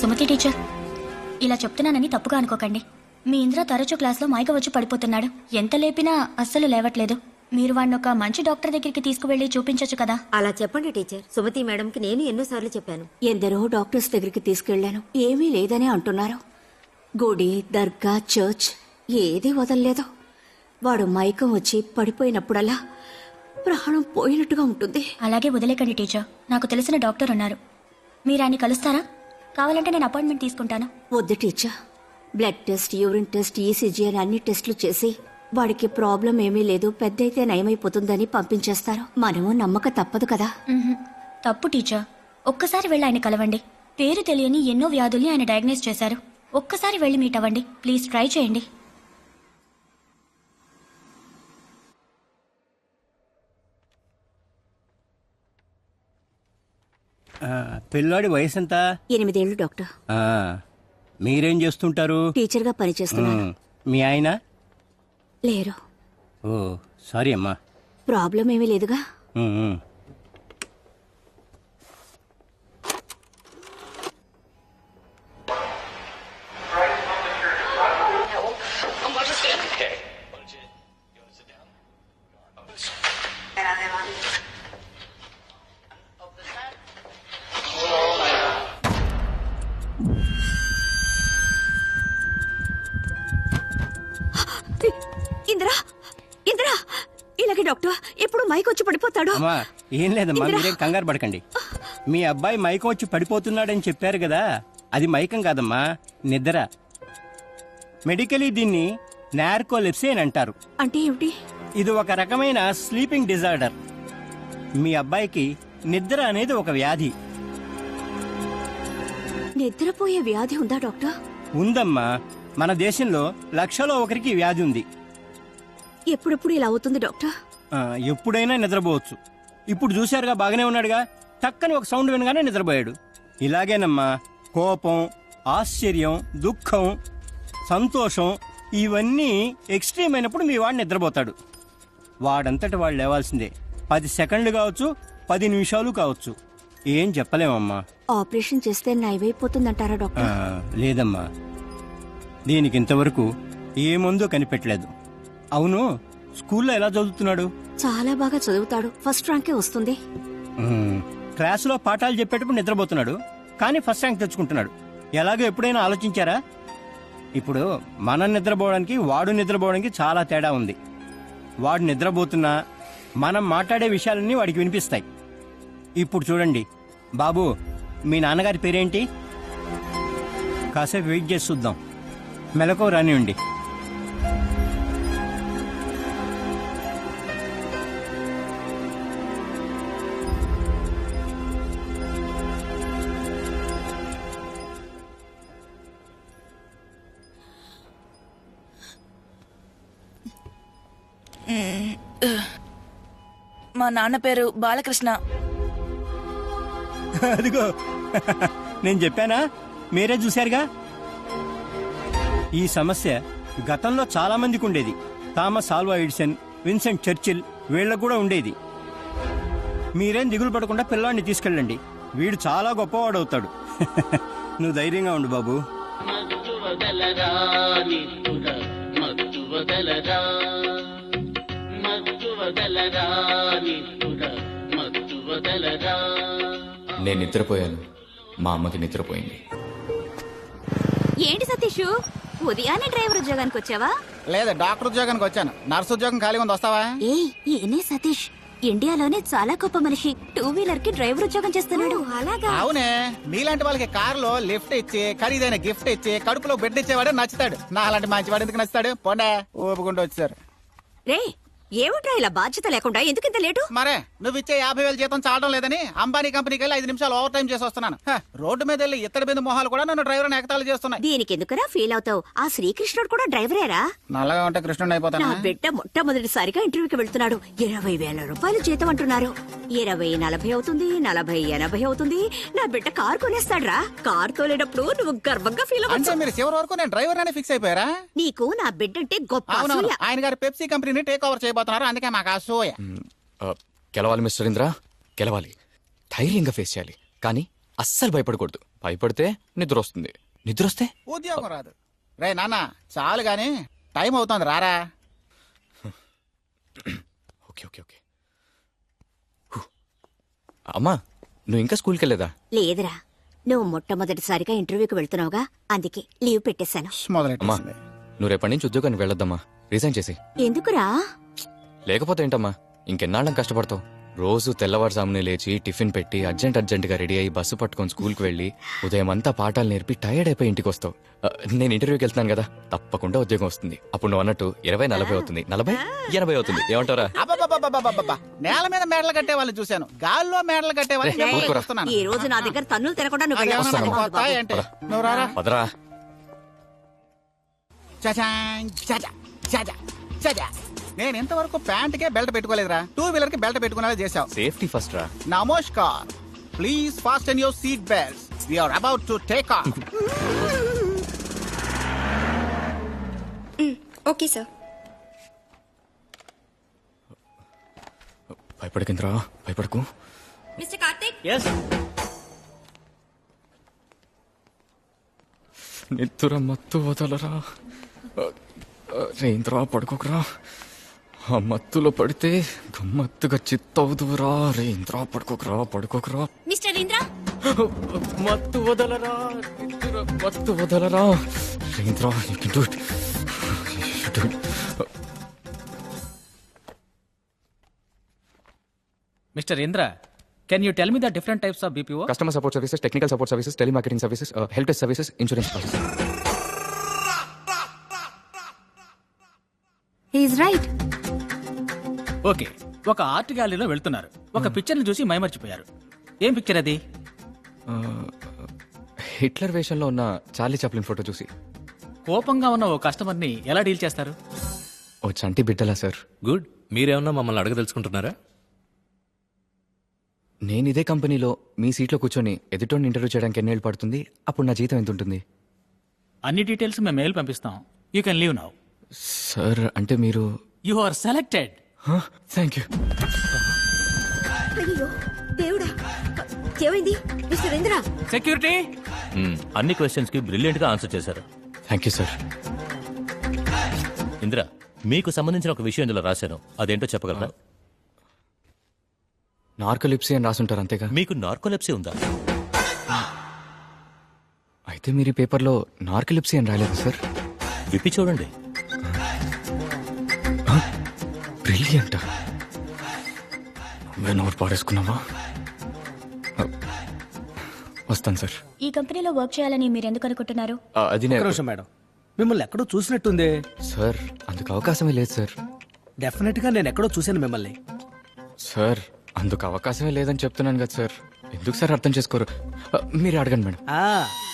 Sumathi teacher, ఇలా చెప్తున్నానని తప్పుగా అనుకోకండి. మీ ఇంద్ర తరచూ క్లాస్లో మైక వచ్చి పడిపోతున్నాడు. ఎంత లేపినా అస్సలు లేవట్లేదు. మీరు వాడిని ఒక మంచి డాక్టర్ దగ్గరికి తీసుకువెళ్ళి చూపించొచ్చు కదా. అలా చెప్పండి టీచర్. సుమతి మేడంకి నేను ఎన్నోసార్లు చెప్పాను. ఎందరో డాక్టర్స్ దగ్గరికి తీసుకెళ్లాను, ఏమీ లేదని అంటున్నారు. గుడి, దర్గా, చర్చ్ ఏది వదల్లేదు. వాడు మైకం వచ్చి పడిపోయినప్పుడల్లా ప్రాణం పోయినట్టుగా ఉంటుంది. అలాగే వదిలేకండి టీచర్. నాకు తెలిసిన డాక్టర్ ఉన్నారు. మీరు ఆయన్ని కలుస్తారా? కావాలంటే నేను అపాయింట్మెంట్ తీసుకుంటాను. వద్దు teacher. Blood test, urine test, ECG అని అన్ని టెస్టులు చేసి వాడికి ప్రాబ్లం ఏమీ లేదు, పెద్దయితే నయమైపోతుందని పంపించేస్తారు. మనము నమ్మక తప్పదు కదా. తప్పు టీచర్. ఒక్కసారి వెళ్ళి ఆయన కలవండి. పేరు తెలియని ఎన్నో వ్యాధుల్ని ఆయన డయాగ్నోస్ చేశారు. ఒక్కసారి వెళ్ళి మీట్ అవ్వండి. ప్లీజ్ ట్రై చేయండి. పిల్లాడి వయసు ఎంత? 8 ఏళ్ళు డాక్టర్. మీరేం చేస్తుంటారు? టీచర్గా పనిచేస్తున్నాను. మీ ఆయన లేరు. ఓ సారీ అమ్మా. ప్రాబ్లం ఏమీ లేదుగా. ఇందిరా, ఇందిరా, ఇలాగే డాక్టర్ ఎప్పుడు మైక్ వచ్చి పడిపోతాడు. అమ్మా ఏం లేదమ్మా, మీరేం కంగారు పడకండి. మీ అబ్బాయి మైకం వచ్చి పడిపోతున్నాడని చెప్పారు కదా, అది మైకం కాదమ్మా, నిద్ర. మెడికలీ దీన్ని నార్కోలెప్సీ అని అంటారు. అంటే ఏమిటి? ఇది ఒక రకమైన స్లీపింగ్ డిజార్డర్. మీ అబ్బాయికి నిద్ర అనేది ఒక వ్యాధి. నిద్రపోయే వ్యాధి ఉందా డాక్టర్? ఉందమ్మా. మన దేశంలో 1,00,000లో ఒకరికి వ్యాధి ఉంది. ఎప్పుడెప్పుడు ఇలా అవుతుంది డాక్టర్? ఎప్పుడైనా నిద్రపోవచ్చు. ఇప్పుడు చూశారుగా, బాగానే ఉన్నాడుగా. టక్కని ఒక సౌండ్ వినగానే నిద్రపోయాడు. ఇలాగేనమ్మా, కోపం, ఆశ్చర్యం, దుఃఖం, సంతోషం ఇవన్నీ ఎక్స్ట్రీమ్ అయినప్పుడు మీ వాడు నిద్రపోతాడు. వాడంతటి వాడు లేవాల్సిందే. 10 సెకండ్లు కావచ్చు, 10 నిమిషాలు కావచ్చు. ఏం చెప్పలేమమ్మా. ఆపరేషన్ చేస్తే నయమైపోతుందంటారా డాక్టర్? లేదమ్మా, దీనికి ఇంతవరకు ఏ మందు కనిపెట్టలేదు. అవును, స్కూల్లో ఎలా చదువుతున్నాడు? చాలా బాగా చదువుతాడు, ఫస్ట్ ర్యాంకే వస్తుంది. క్లాసులో పాఠాలు చెప్పేటప్పుడు నిద్రపోతున్నాడు, కానీ ఫస్ట్ ర్యాంక్ తెచ్చుకుంటున్నాడు. ఎలాగో ఎప్పుడైనా ఆలోచించారా? ఇప్పుడు మనం నిద్రపోవడానికి వాడు నిద్రపోవడానికి చాలా తేడా ఉంది. వాడు నిద్రపోతున్నా మనం మాట్లాడే విషయాలన్నీ వాడికి వినిపిస్తాయి. ఇప్పుడు చూడండి బాబు, మీ నాన్నగారి పేరేంటి? కాసేపు వెయిట్ చేసి చూద్దాం. మెలకువ రానివ్వండి. మా నాన్న పేరు బాలకృష్ణ. అదిగో నేను చెప్పానా, మీరే చూశారుగా. ఈ సమస్య గతంలో చాలా మందికి ఉండేది. Thomas Alva Edison, Vincent Churchill వీళ్ళకు కూడా ఉండేది. మీరేం దిగులు పడకుండా పిల్లాడిని తీసుకెళ్ళండి. వీడు చాలా గొప్పవాడవుతాడు. నువ్వు ధైర్యంగా ఉండు బాబు. నేను నిద్రపోయాను, మా అమ్మకి నిద్రపోయింది. ఏంటి సతీష్, ఉదయాన్నే డ్రైవర్ ఉద్యోగానికి వచ్చావా? లేదు, డాక్టర్ ఉద్యోగానికి వచ్చాను. నర్సు ఉద్యోగం ఖాళీగా ఉంది, వస్తావా? ఈయనే సతీష్, ఇండియాలోనే చాలా గొప్ప మనిషి. 2-వీలర్ కి డ్రైవర్ ఉద్యోగం చేస్తున్నాడు. అలాగా? అవునే, మీలాంటి వాళ్ళకి కారులో లిఫ్ట్ ఇచ్చి ఖరీదైన గిఫ్ట్ ఇచ్చి కడుపులో బెడ్ ఇచ్చేవాడే నచ్చుతాడు. నా అలాంటి మంచివాడు ఎందుకు నచ్చుతాడు? పోండా, ఊపుకుంటూ వచ్చారు. రే, ఏమిట్రా ఇలా బాధ్యత లేకుండా ఎందుకింత లేటు? మరే నువ్వు ఇచ్చే 50,000 జీతం చాలడం లేదని అంబానీ కంపెనీకి వెళ్ళి 5 నిమిషాలు ఓవర్ టైం చేసి వస్తున్నాను. రోడ్డు మీద వెళ్ళి ఇత్తడి బిందు మొహాలు కూడా నన్ను డ్రైవర్ ఎగతాళి చేస్తున్నాయి. దీనికి ఎందుకురా ఫీల్ అవుతావు? ఆ శ్రీకృష్ణుడు కూడా డ్రైవరేరా? నల్లగా ఉంటే కృష్ణుడు అయిపోతాను. నా బిడ్డ మొట్టమొదటిసారిగా ఇంటర్వ్యూకి వెళ్తున్నాడు. 20,000 రూపాయలు జీతం అంటున్నారు. 20-40 అవుతుంది, 40-80 అవుతుంది. నా బిడ్డ కారు కొనేస్తాడ్రా. కారు తోలేటప్పుడు నువ్వు గర్వంగా ఫీల్ అంటే అవ్వచ్చు. మీరు చివరి వరకు నేను డ్రైవర్ అనే ఫిక్స్ అయిపోయారా? నీకు నా బిడ్డ అంటే గొప్ప అవునవును, అసూయ. ఆయన గారు పెప్సీ కంపెనీని టేక్ ఓవర్ చేయబోతున్నారు, అందుకే మాకు అసూయ. గెలవాలి మిస్టర్ ఇంద్ర, గెలవాలి. ధైర్యంగా ఫేస్ చేయాలి, కానీ అస్సలు భయపడకూడదు. భయపడితే నిద్ర వస్తుంది, నిద్ర వస్తే ఉద్యోగం రాదు. రే నాన్న చాలు గాని టైం అవుతోంది రారా. Okay okay okay. అమ్మా నువ్వు ఇంకా స్కూల్కి వెళ్ళలేదా? లేదురా, నువ్వు మొట్టమొదటిసారిగా ఇంటర్వ్యూకి వెళ్తున్నావుగా, అందుకే లీవ్ పెట్టేశాను. అమ్మా మొదలెట్టేసింది. నువ్వు రేపటి నుంచి ఉద్యోగానికి వెళ్ళొద్దమ్మా, రిజైన్ చేసి. ఎందుకురా? లేకపోతే ఏంటమ్మా, ఇంకెన్నాళ్ళం కష్టపడతావు? రోజు తెల్లవారుజామునే లేచి టిఫిన్ పెట్టి అర్జెంటుగా రెడీ అయ్యి బస్సు పట్టుకొని స్కూల్కి వెళ్ళి ఉదయం అంతా పాఠాలు నేర్పి టైర్డ్ అయిపోయి ఇంటికి వస్తావు. నేను ఇంటర్వ్యూకి వెళ్తున్నాను కదా, తప్పకుండా ఉద్యోగం వస్తుంది. అప్పుడు నువ్వు అన్నట్టు 20-40 అవుతుంది, 40-80 అవుతుంది. ఏమంటారా? అబ్బబ్బబ్బబ్బబ్బబ్బబ్బ. నేల మీద మేడలు కట్టే వాళ్ళని చూశాను, గాల్లో మేడలు కట్టే వాళ్ళని నేను ఊరుకోరా. చూస్తున్నాను. ఈ రోజు నా దగ్గర తన్నులు తినకుండా నువ్వు అదేమన్నా వెళ్ళావు. మనకి కొత్త ఏంటి? నువ్వు రారా. పదరా. చచాం, చచా, చచా, చచా. నేను ఇంతవరకు ప్యాంట్కే బెల్ట్ పెట్టుకోలేదురా, 2 వీలర్ కి బెల్ట్ పెట్టుకునేలా చేశావు. సేఫ్టీ ఫస్ట్ రా. Namaskar, please fasten your seat belts. We are about to take off. Okay sir. భయపడకింద్రా, భయపడకు. మిస్టర్ కార్తిక్, నిద్ర మత్తు వదలరా. రేంద్రా పడుకోకరా, ఆ మత్తులో పడితే గమ్మత్తుగా చిత్తవుదురా. రేంద్రా పడుకోకరా. మిస్టర్ ఇంద్ర, మత్తు వదలరా, నిద్ర మత్తు వదలరా. రేంద్రా you can do it. You do it. Mr. Indra, can you tell me the different types of BPO? Customer support services, technical support services, telemarketing services, help desk services, insurance services. He's right. Okay, ఒక art గ్యాలరీలో వెళ్తున్నారు. ఒక picture ని చూసి మైమర్చిపోయారు. ఏం picture అది? Hitler వేషంలో ఉన్న చార్లీ చాప్లిన్ ఫోటో చూసి. కోపంగా ఉన్న ఓ కస్టమర్ ని ఎలా డీల్ చేస్తారు? ఓ చంటి బిడ్డలా సార్. గుడ్. మీరేమన్నా మమ్మల్ని అడగదలుచుకుంటున్నారా? నేను ఇదే కంపెనీలో మీ సీట్లో కూర్చొని ఎదుటోని ఇంటర్వ్యూ చేయడానికి ఎన్నేళ్ళు పడుతుంది? అప్పుడు నా జీతం ఎంత ఉంటుంది? అన్ని డీటెయిల్స్ మేము మెయిల్ పంపిస్తాం. You can leave now. Sir అంటే మీరు? You are selected. Thank you. అయ్యో దేవుడా, ఏమైంది మిస్టర్ ఇంద్ర? సెక్యూరిటీ. అన్ని క్వశ్చన్స్ కి బ్రిలియంట్ గా ఆన్సర్ చేశారు. Thank you sir. ఇంద్ర, మీకు సంబంధించిన ఒక విషయం ఇందులో రాశాను, అదేంటో చెప్పగలరా? నార్కోలిప్సీ అని రాసుంటారు అంతేగా? మీకు నార్కోలెప్సీ ఉందా? అయితే మీరు ఈ పేపర్లో నార్కోలిప్సీ అని రాలేదు సార్? విప్పి చూడండి. బ్రిలియంట్. నోరు పాడేసుకున్నావా? వస్తాను సార్. ఈ కంపెనీలో వర్క్ చేయాలని మీరు ఎందుకు అనుకుంటున్నారు? అది మేడం, మిమ్మల్ని ఎక్కడో చూసినట్టుంది. సార్ అందుకు అవకాశమే లేదు సార్. డెఫినెట్ గా నేను ఎక్కడో చూశాను మిమ్మల్ని. సార్ అందుకు అవకాశమే లేదని చెప్తున్నాను కదా సార్. ఎందుకు సార్ అర్థం చేసుకోరు? మీరు అడగండి మేడం.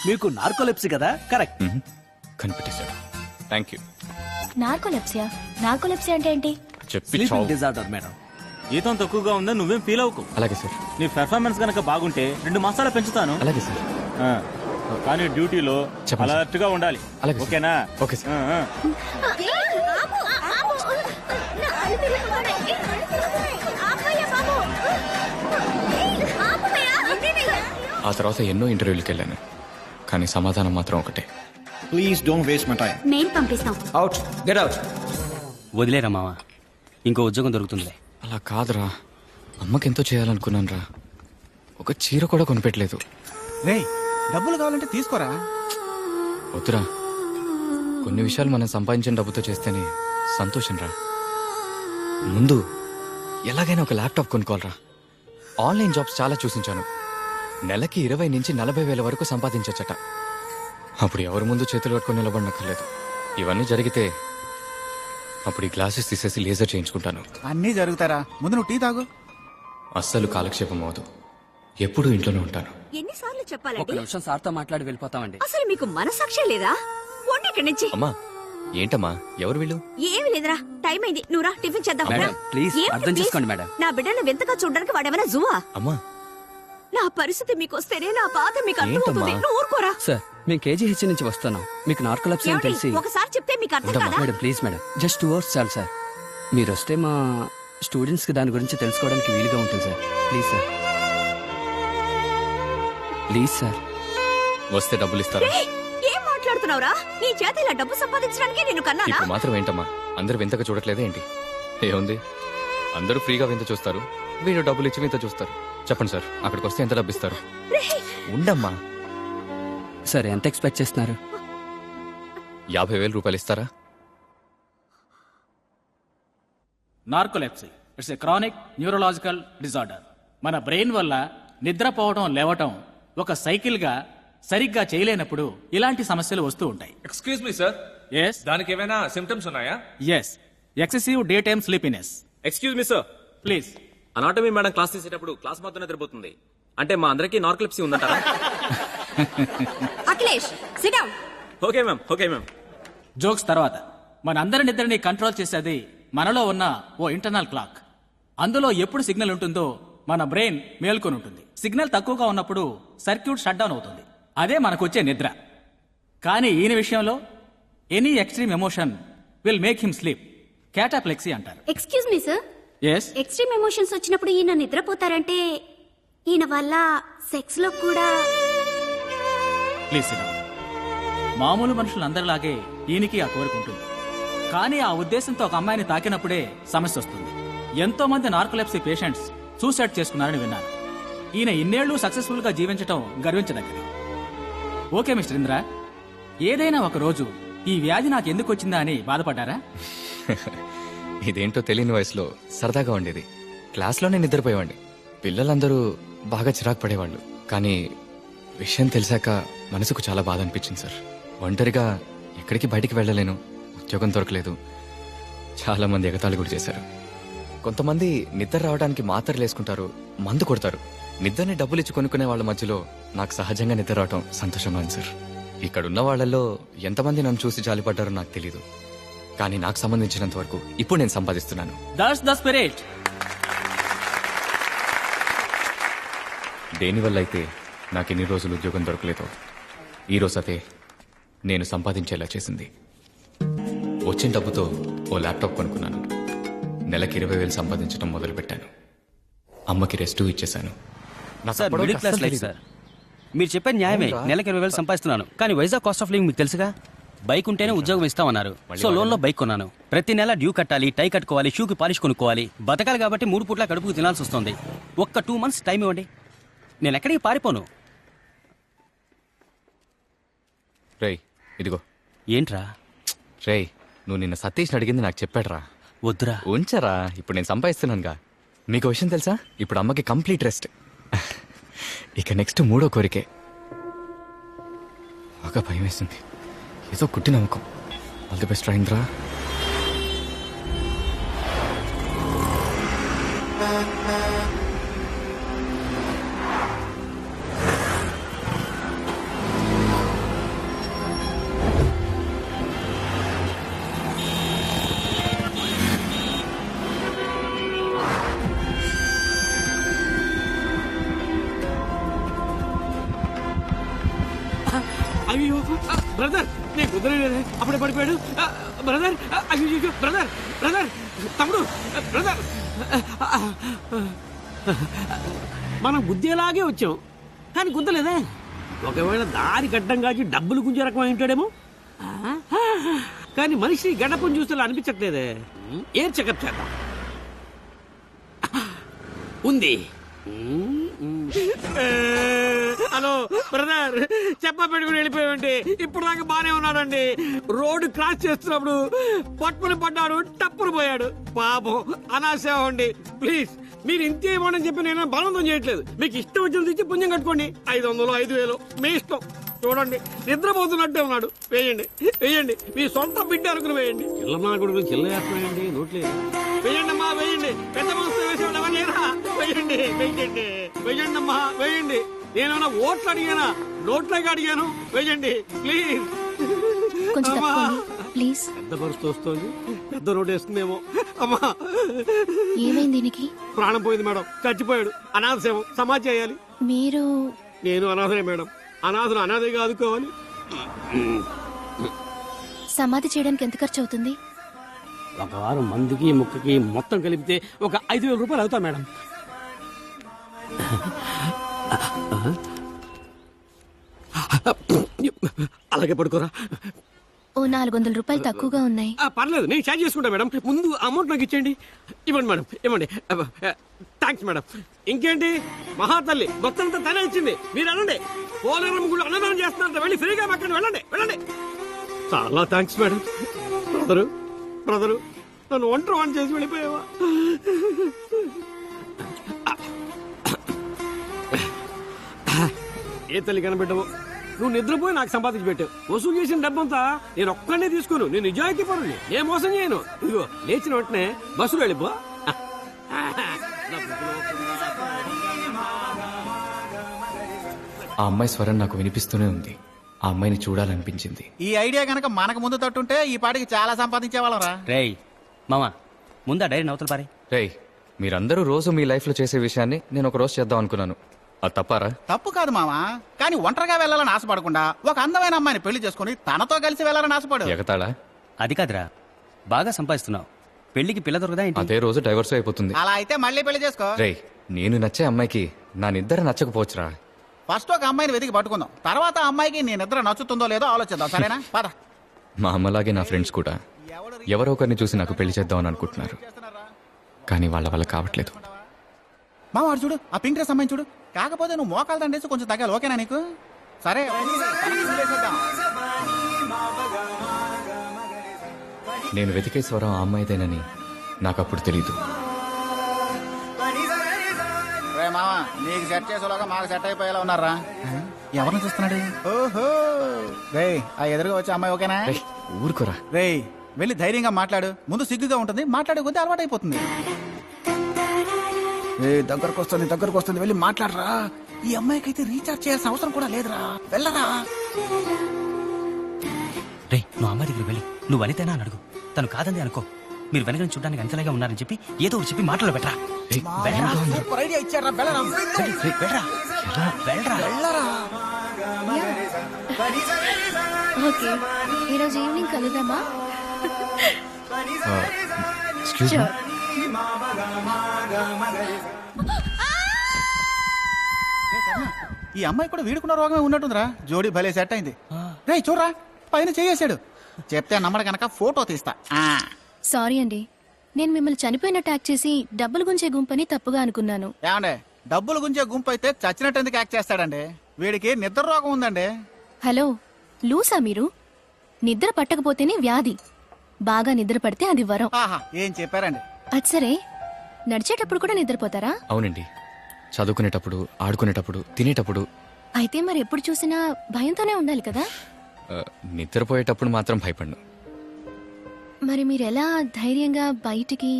మీకు నార్కోలెప్సీ కదా? కరెక్ట్. కనిపెట్టేశారు. Thank you. నార్కోలెప్సియా? నార్కోలెప్సియా అంటే ఏంటి? చెప్పి స్లీపింగ్ డిజార్డర్ మేడం. జీతం తక్కువగా ఉందా, నువ్వేం ఫీల్ అవ్వకు. అలాగే సార్. నీ పెర్ఫార్మెన్స్ గనక బాగుంటే 2 మాసాలు పెంచుతాను. అలాగే సార్. కానీ డ్యూటీలో చెప్పండి సార్. అలర్ట్ గా ఉండాలి. అలాగే సార్. ఓకేనా? Okay sir. ఆ తర్వాత ఎన్నో ఇంటర్వ్యూలకు వెళ్ళాను, కానీ సమాధానం మాత్రం ఒకటే. Please don't waste my time. Mail పంపిస్తాం. Out, get out. వదిలేరా మావా, ఇంకో ఉద్యోగం దొరుకుతుందిలే. అలా కాదురా, అమ్మకి ఎంతో చేయాలనుకున్నాను రా. ఒక చీర కూడా కొనిపెట్టలేదు. రే డబ్బులు కావాలంటే తీసుకోరా. వద్దురా, కొన్ని విషయాలు మనం సంపాదించిన డబ్బుతో చేస్తేనే సంతోషం రా. ముందు ఎలాగైనా ఒక ల్యాప్టాప్ కొనుక్కోవాలరా. ఆన్లైన్ జాబ్స్ చాలా చూసించాను, నెలకి 20 నుంచి 40 వేల వరకు సంపాదించచ్చట. అప్పుడు ఎవరి ముందు చేతులు కట్టుకొని నిలబడనక్కర్లేదు. ఇవన్నీ జరిగితే అప్పుడు ఈ గ్లాసెస్ తీసేసి లేజర్ చేయించుకుంటాను. అన్నీ జరుగుతారా, ముందు నువ్వు టీ తాగు. అస్సలు కాలక్షేపం అవదు, ఎప్పుడూ ఇంట్లోనే ఉంటాను. ఎన్నిసార్లు ఒక చెప్పాలండి? నిమిషం సార్తో మాట్లాడి వెళ్ళిపోతామండి. అసలు మీకు మనసాక్షే లేదా? పోండి ఇక్కడి నుంచి. అమ్మా ఏంటమ్మా, ఎవరు వీళ్ళు? ఏమి లేదురా, టైం అయింది, నువ్వు రా టిఫిన్ చేద్దాం. మేడం, రా. ప్లీజ్ ఏమిటి అర్థం ప్లీజ్? చేసుకోండి మేడం. నా బిడ్డను వింతగా చూడడానికి వాడేమైనా జువా? అమ్మా నా పరిస్థితి మీకు వస్తేనే నా బాధ మీకు అర్థమవుతుంది. ఏంటమ్మా? నువ్వు ఊరుకోరా. సార్, మేము కేజీహెచ్ నుంచి వస్తున్నాం. మీకు నార్కోలెప్సీ అని ఏమండి? తెలిసి. ఒకసారి చెప్తే మీకు అర్థం కాదా? Madam please madam, just 2 hours చాలు సార్. మీరు వస్తే మా స్టూడెంట్స్ కి దాని గురించి తెలుసుకోవడానికి వీలుగా ఉంటుంది sir. Please sir, please sir. వస్తే డబ్బులు ఇస్తారా? ఏయ్, ఏం మాట్లాడుతున్నావురా? నీ చేత ఇలా డబ్బు సంపాదించడానికి నేను కన్నానా? ఇప్పుడు మాత్రం ఏంటమ్మా అందరూ వింతగా చూడట్లేదే ఏంటి? ఏముంది, అందరూ ఫ్రీగా వింత చూస్తారు, వీళ్ళు డబ్బులు ఇచ్చి వింత చూస్తారు. చెప్పండి సార్, అక్కడికి వస్తే ఎంత డబ్బు ఇస్తారు? ఉండమ్మా. సార్ ఎంత ఎక్స్పెక్ట్ చేస్తున్నారు? 50,000 రూపాయలు ఇస్తారా? Narcolepsy it's a chronic neurological disorder. మన బ్రెయిన్ వల్ల నిద్రపోవడం లేవటం ఒక సైకిల్ గా సరిగ్గా చేయలేనప్పుడు ఇలాంటి సమస్యలు వస్తూ ఉంటాయి. ఎక్స్క్యూజ్ మీ సార్, ఎస్ దానికి ఏమైనా సిమ్టమ్స్ ఉన్నాయా? Yes, excessive day time sleepiness. Excuse me sir, please. Anatomy madam class తీసేటప్పుడు క్లాస్ మొత్తం నిద్రపోతుంది. అంటే మా అందరికీ నార్కోలెప్సీ ఉందంటారా? Akhilesh, sit down. Okay ma'am, okay ma'am. Jokes తర్వాత, మనందరి నిద్రని కంట్రోల్ చేసేది మనలో ఉన్న ఓ ఇంటర్నల్ క్లాక్. అందులో ఎప్పుడు సిగ్నల్ ఉంటుందో మన బ్రెయిన్ మేల్కొని ఉంటుంది. సిగ్నల్ తక్కువగా ఉన్నప్పుడు సర్క్యూట్ షట్ డౌన్ అవుతుంది. అదే మనకొచ్చే నిద్ర. కానీ ఈయన విషయంలో any extreme emotion will make him sleep. Cataplexy అంటారు. Excuse me sir, yes, extreme emotions వచ్చినప్పుడు ఈయన నిద్రపోతారంటే ఈయన వల్ల సెక్స్ లో కూడా? Please sit down. మామూలు మనుషులందరిలాగే ఈయనకి ఆ కోరిక ఉంటుంది. కానీ ఆ ఉద్దేశంతో ఒక అమ్మాయిని తాకినప్పుడే సమస్య వస్తుంది. ఎంతో మంది నార్కోలెప్సీ పేషెంట్స్ సూసైడ్ చేసుకున్నారని విన్నాను. ఈయన ఇన్నేళ్లు సక్సెస్ఫుల్ గా జీవించడం గర్వించదగ్గది. ఓకే మిస్టర్ ఇంద్ర, ఏదైనా ఒక రోజు ఈ వ్యాధి నాకు ఎందుకు వచ్చిందా అని బాధపడ్డారా? ఇదేంటో తెలియని వయసులో సరదాగా ఉండేది. క్లాస్లోనే నిద్రపోయేవాడిని. పిల్లలందరూ బాగా చిరాకు పడేవాళ్ళు. కానీ విషయం తెలిసాక మనసుకు చాలా బాధ అనిపించింది సార్. ఒంటరిగా ఎక్కడికి బయటికి వెళ్ళలేను, ఉద్యోగం దొరకలేదు. చాలా మంది ఎగతాళి కూడా చేశారు. కొంతమంది నిద్ర రావడానికి మాత్రలు వేసుకుంటారు, మందు కొడతారు. నిద్రని డబ్బులు ఇచ్చి కొనుక్కునే వాళ్ళ మధ్యలో నాకు సహజంగా నిద్ర రావటం సంతోషంగా ఉంది సార్. ఇక్కడున్న వాళ్లలో ఎంతమంది నన్ను చూసి జాలిపడ్డారో నాకు తెలీదు. కానీ నాకు సంబంధించినంత వరకు ఇప్పుడు నేను సంపాదిస్తున్నాను. That's the spirit. దేనివల్ల అయితే నాకు ఎన్ని రోజులు ఉద్యోగం దొరకలేదో ఈ రోజు అదే నేను సంపాదించేలా చేసింది. వచ్చిన డబ్బుతో ఓ ల్యాప్టాప్ కొనుక్కున్నాను. నెలకి 20,000 సంపాదించడం మొదలుపెట్టాను. అమ్మకి రెస్ట్ ఇచ్చేశాను. నాకు సార్ అప్పటివరకు మిడిల్ క్లాస్ అస్సలు లైఫ్ తెలీదు. సార్. మీరు చెప్పేది న్యాయమే. అవునరా? నెలకి 20,000 సంపాదిస్తున్నాను, కానీ వైజాగ్ కాస్ట్ ఆఫ్ లివింగ్ మీకు తెలుసుగా. బైక్ ఉంటేనే ఉద్యోగం ఇస్తామన్నారు. సో లోన్ లో బైక్ కొన్నాను. ప్రతి నెల డ్యూ కట్టాలి, టై కట్టుకోవాలి, షూకి పాలిష్ కొనుక్కోవాలి. బతకాలి కాబట్టి 3 పూట్ల కడుపుకు తినాల్సి వస్తుంది. ఒక్క 2 months టైం ఇవ్వండి, నేను ఎక్కడికి పారిపోను. రేయ్ ఇదిగో. ఏంట్రా? రేయ్, నువ్వు నిన్న సతీష్ అడిగింది నాకు చెప్పాడురా. వద్దురా. ఉంచరా, ఇప్పుడు నేను సంపాదిస్తున్నానుగా. మీకు విషయం తెలుసా? ఇప్పుడు అమ్మకి కంప్లీట్ రెస్ట్. ఇక నెక్స్ట్ 3వ కోరికే. బాగా భయం వేస్తుంది. ఏదో కుట్టి నమ్మకం. ఆల్ ది బెస్ట్ రాయింద్రా. అయ్యో బ్రదర్, నేను కుదరలేదే, అప్పుడే పడిపోయాడు. బ్రదర్, అయ్యో బ్రదర్, బ్రదర్, తమ్ముడు, బ్రదర్. మనం గుద్దేలాగే వచ్చాం, కానీ గుద్దలేదే. ఒకవేళ దారి గడ్డం కాచి డబ్బులు గుంజే రకం అయి ఉంటాడేమో. కానీ మనిషి గడ్డపని చూస్తే అనిపించట్లేదే. ఏం చెకప్ చేద్దాం. ఉంది. హలో బ్రదర్, చెప్ప పెట్టుకుని వెళ్ళిపోయామండి. ఇప్పుడు దాకా బానే ఉన్నాడండి. రోడ్డు క్రాస్ చేస్తున్నప్పుడు పట్టుకుని పడ్డాడు, టప్పును పోయాడు. పాపం అనాశ అండి. ప్లీజ్ మీరు ఇంతే ఇవ్వమని చెప్పి నేను బలవంతం చేయట్లేదు. మీకు ఇష్టం వచ్చిన తెచ్చి పుణ్యం కట్టుకోండి. 500, 5,000 మీ ఇష్టం. చూడండి, నిద్రపోతున్నట్టే ఉన్నాడు. వేయండి, వేయండి. మీ సొంత బిడ్డ అనుకుని వేయండి. చిల్లమా కొడుకులు చిల్లేస్తున్నాయండి. నోట్లేదు. వేయండి అమ్మా, వేయండి. పెద్ద మనసు వేసేవాడు ఎవరు లేరా? వేయండి, వేయండి, వేయండి అమ్మా, వేయండి. నేనేమన్నా ఓట్లు అడిగానా? నోట్లకి అడిగాను. వేయండి ప్లీజ్. కొంచెం అమ్మా, తప్పుకోండి ప్లీజ్. పెద్ద పరిస్థితి వస్తుంది. పెద్ద నోటు వేస్తుందేమో. అమ్మా, ఏమైంది దీనికి? ప్రాణం పోయింది మేడం. చచ్చిపోయాడు. అనాథ సేవ సమాజ్ చేయాలి. మీరు? నేను అనాథనే మేడం. అనాథను అనాథగా ఆదుకోవాలి. సమాధి చేయడానికి ఎంత ఖర్చు అవుతుంది? ఒక వారం మందికి ముక్కకి మొత్తం కలిపితే ఒక 5,000 రూపాయలు అవుతా మేడం. అలాగే పడుకోరా. ఓ 400 రూపాయలు తక్కువగా ఉన్నాయి. పర్లేదు, నేను ఛార్జ్ చేసుకుంటా మేడం. ముందు అమౌంట్ నాకు ఇచ్చేయండి. ఇవ్వండి మేడం, ఇవ్వండి. Thanks madam. ఇంకేంటి, మహాతల్లి మొత్తంతా తనే ఇచ్చింది. మీరు వెళ్ళండి. పోలేరమ్మ గుడి అన్నదానం చేస్తున్నారంట, వెళ్ళి ఫ్రీగా పక్కన వెళ్ళండి, వెళ్ళండి. చాలా థ్యాంక్స్ మేడం. బ్రదరు నన్ను ఒంటరి చేసి వెళ్ళిపోయావా? ఏ తల్లి కనబెట్టవు, నువ్వు నిద్రపోయి నాకు సంపాదించి పెట్టావు. వసూలు చేసిన డబ్బంతా నేను ఒక్కడే తీసుకోను. నేను నిజాయితీ పరుని, నేను మోసం చేయను. ఇదిగో లేచిన వెంటనే బస్సులో వెళ్ళిపో. ఆ అమ్మాయి స్వరం నాకు వినిపిస్తూనే ఉంది. ఆ అమ్మాయిని చూడాలనిపించింది. ఈ ఐడియా గనక మనకు ముందు తట్టుంటే ఈ పాటికి చాలా సంపాదించే వాళ్ళరా. రేయ్ మామా, ముందా డైరీ నవతలు పారే. రేయ్, మీరందరూ రోజు మీ లైఫ్ లో చేసే విషయాన్ని నేను ఒక రోజు చేద్దాం అనుకున్నాను. అది తప్పారా? తప్పు కాదు మామా, కానీ ఒంటరిగా వెళ్ళాలని ఆశపడకుండా ఒక అందమైన అమ్మాయిని పెళ్లి చేసుకుని తనతో కలిసి వెళ్ళాలని ఆశపడు. ఎగతాళా? అది కాదురా, బాగా సంపాదిస్తున్నావు, పెళ్లికి పిల్ల దొరకదా ఏంటి? అదే రోజు డైవర్స్ అయిపోతుంది. అలా అయితే మళ్ళీ పెళ్లి చేసుకో. రేయ్, నేను నచ్చే అమ్మాయికి నా నిద్ర నచ్చకపోవచ్చురా. ఫస్ట్ ఒక అమ్మాయిని వెతికి పట్టుకుందాం, తర్వాత ఆ అమ్మాయికి నీ నిద్ర నచ్చుతుందో లేదో ఆలోచిద్దాం, సరేనా? పద. మా అమ్మలాగే నా ఫ్రెండ్స్ కూడా ఎవరో ఒకరిని చూసి నాకు పెళ్లి చేద్దామని అనుకుంటున్నారు, కానీ వాళ్ళ వల్ల కావట్లేదు. మా వాడు చూడు, ఆ పింక్ డ్రెస్ అమ్మాయిని చూడు. కాకపోతే నువ్వు మోకాలు దండేసి కొంచెం తగ్గాలి, ఓకేనా నీకు? సరే నేను వెతికే స్వరం ఆ అమ్మాయిదేనని నాకు అప్పుడు తెలీదు. మావా, నీకు సెట్ చేసేలాగా మాకు సెట్ అయిపోయేలా ఉన్నారా? ఎవరిని చూస్తున్నాడు? ఓహో, రే ఆ ఎదురుగా వచ్చే అమ్మాయి ఓకేనా? ఊరుకోరా. రే వెళ్ళి ధైర్యంగా మాట్లాడు, ముందు సిగ్గుగా ఉంటుంది, మాట్లాడే కొద్దీ అలవాటు అయిపోతుంది. దగ్గరకు వస్తుంది, వెళ్ళి మాట్లాడరా. ఈ అమ్మాయికి అయితే రీఛార్జ్ చేయాల్సిన అవసరం కూడా లేదురా, వెళ్ళరా. రే, నువ్వు అమ్మాయి దగ్గర వెళ్ళి నువ్వు వనితేనా అని అడుగు. తను కాదంది అనుకో, మీరు వెనకని చూడడానికి అంతలాగా ఉన్నారని చెప్పి ఏదో ఒకటి చెప్పి మాటలు పెట్టరా. సూపర్ ఐడియా ఇచ్చారా, వెళ్ళరా. ఓకే, ఈరోజు ఈవినింగ్ కలుద్దామా? Excuse me. ఈ అమ్మాయి కూడా వీడుకున్న రోగమే ఉన్నట్టుందిరా. జోడీ భలే సెట్ అయింది. రే చూడరా, పైన చేసాడు. చెప్తే నమ్మడు కనుక ఫోటో తీస్తా. సారీ అండి, నేను మిమ్మల్ని చనిపోయినట్టు యాక్ట్ చేసి డబ్బులు గుంచే గుంపని తప్పుగా అనుకున్నాను. ఏమండే, డబ్బులు గుంజే గుంపు అయితే చచ్చినట్టు ఎందుకు యాక్ట్ చేస్తాడండి? వీడికి నిద్ర రోగం ఉందండి. హలో, లూసా మీరు? నిద్ర పట్టకపోతేనే వ్యాధి, బాగా నిద్ర పడితే అది వరం. ఆహా, ఏం చెప్పారండి. అది సరే, నడిచేటప్పుడు కూడా నిద్రపోతారా? అవునండి, చదువుకునేటప్పుడు, ఆడుకునేటప్పుడు, తినేటప్పుడు. అయితే మరి ఎప్పుడు చూసినా భయంతోనే ఉండాలి కదా? నిద్రపోయేటప్పుడు మాత్రం భయపడ్ను. మరి మీరెలా ధైర్యంగా బయటికి?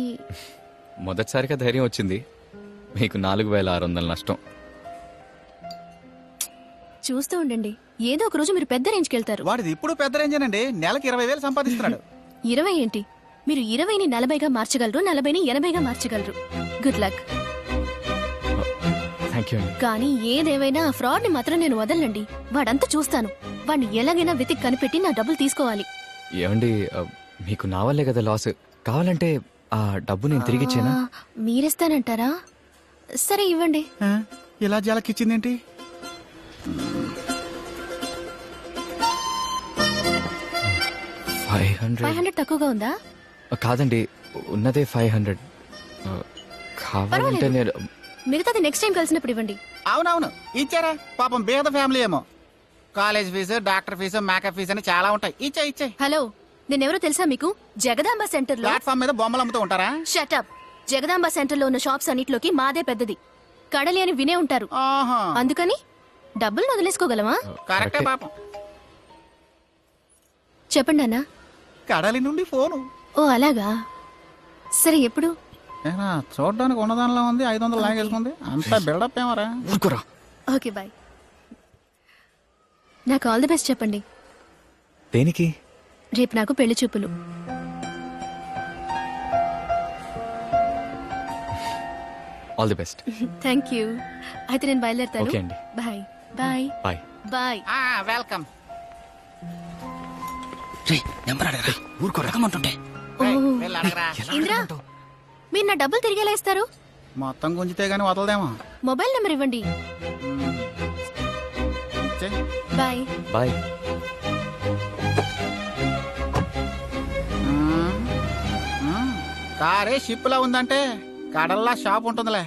మొదటిసారిగా ధైర్యం వచ్చింది, మీకు 4600 నష్టం. చూస్తూ ఉండండి, ఏదో ఒక రోజు మీరు పెద్ద రేంజ్కి వెళ్తారు. వాడిది ఇప్పుడు పెద్ద రేంజేనండి, నెలకి 20,000 సంపాదిస్తున్నాడు. 20 ఏంటి, మీరు 20ని 40గా మార్చగలరు, 40ని 80గా మార్చగలరు. Good luck. కానీ ఏదేవైనా ఆ ఫ్రాడ్ ని మాత్రం నేను వదలండి. వాడంతా చూస్తాను, వాడిని ఎలాగైనా వెతికి కనిపెట్టి నా డబ్బులు తీసుకోవాలి. ఏమండి, మీకు నా వల్లే కదా లాస్. కావాలంటే ఆ డబ్బు నేను తిరిగిచ్చేనా? మీరిస్తానంటారా? సరే ఇవ్వండి. ఇలా జలకిచ్చిందేంటి? 500 తక్కువగా ఉందా? కాదండి, ఉన్నదే 500. కావాలంటే నేను మిగతాది నెక్స్ట్ టైం కలిసినప్పుడు ఇవ్వండి. అవునవును, ఇచ్చారా. పాపం బేద ఫ్యామిలీ ఏమో. College fee, doctor fee, makeup fee అని చాలా ఉంటాయి. ఇచ్చే. హలో, నేనెవరో తెలుసా మీకు? జగదాంబ సెంటర్ లో ప్లాట్ఫామ్ మీద బొమ్మలు అమ్ముతూ ఉంటారా? షటప్. జగదాంబ సెంటర్ లో ఉన్న షాప్స్ అన్నిట్లోకి మాదే పెద్దది. కడలి అని వినే ఉంటారు. అందుకని డబ్బులు వదిలేసుకోగలమా? కరెక్టే పాపం. చెప్పండి అన్న. కడలి నుండి ఫోను. ఓ అలాగా, సరే ఎప్పుడు? చూడడానికి ఉన్నదానిలో ఉంది, 500 లాగేసుకుంది. అంతా బిల్డప్ ఏమరా. Okay bye. నాకు ఆల్ ది బెస్ట్ చెప్పండి. దేనికి? రేపు నాకు పెళ్లి చూపులు. All the best. Thank you. అయితే నేను బయలుదేరుతాను. ఓకే అండి. Bye bye bye bye. Welcome. ఊరుకో, రకమంటుంటే. ఇంద్రా, మీరు నా డబ్బులు తిరిగేలా ఇస్తారు? మొత్తం గుంజితే గానీ వదలదేమో. మొబైల్ నెంబర్ ఇవ్వండి. బాయ్. బాయ్. కారే షిప్ లా ఉందంటే కడల్లా షాప్ ఉంటుందిలే.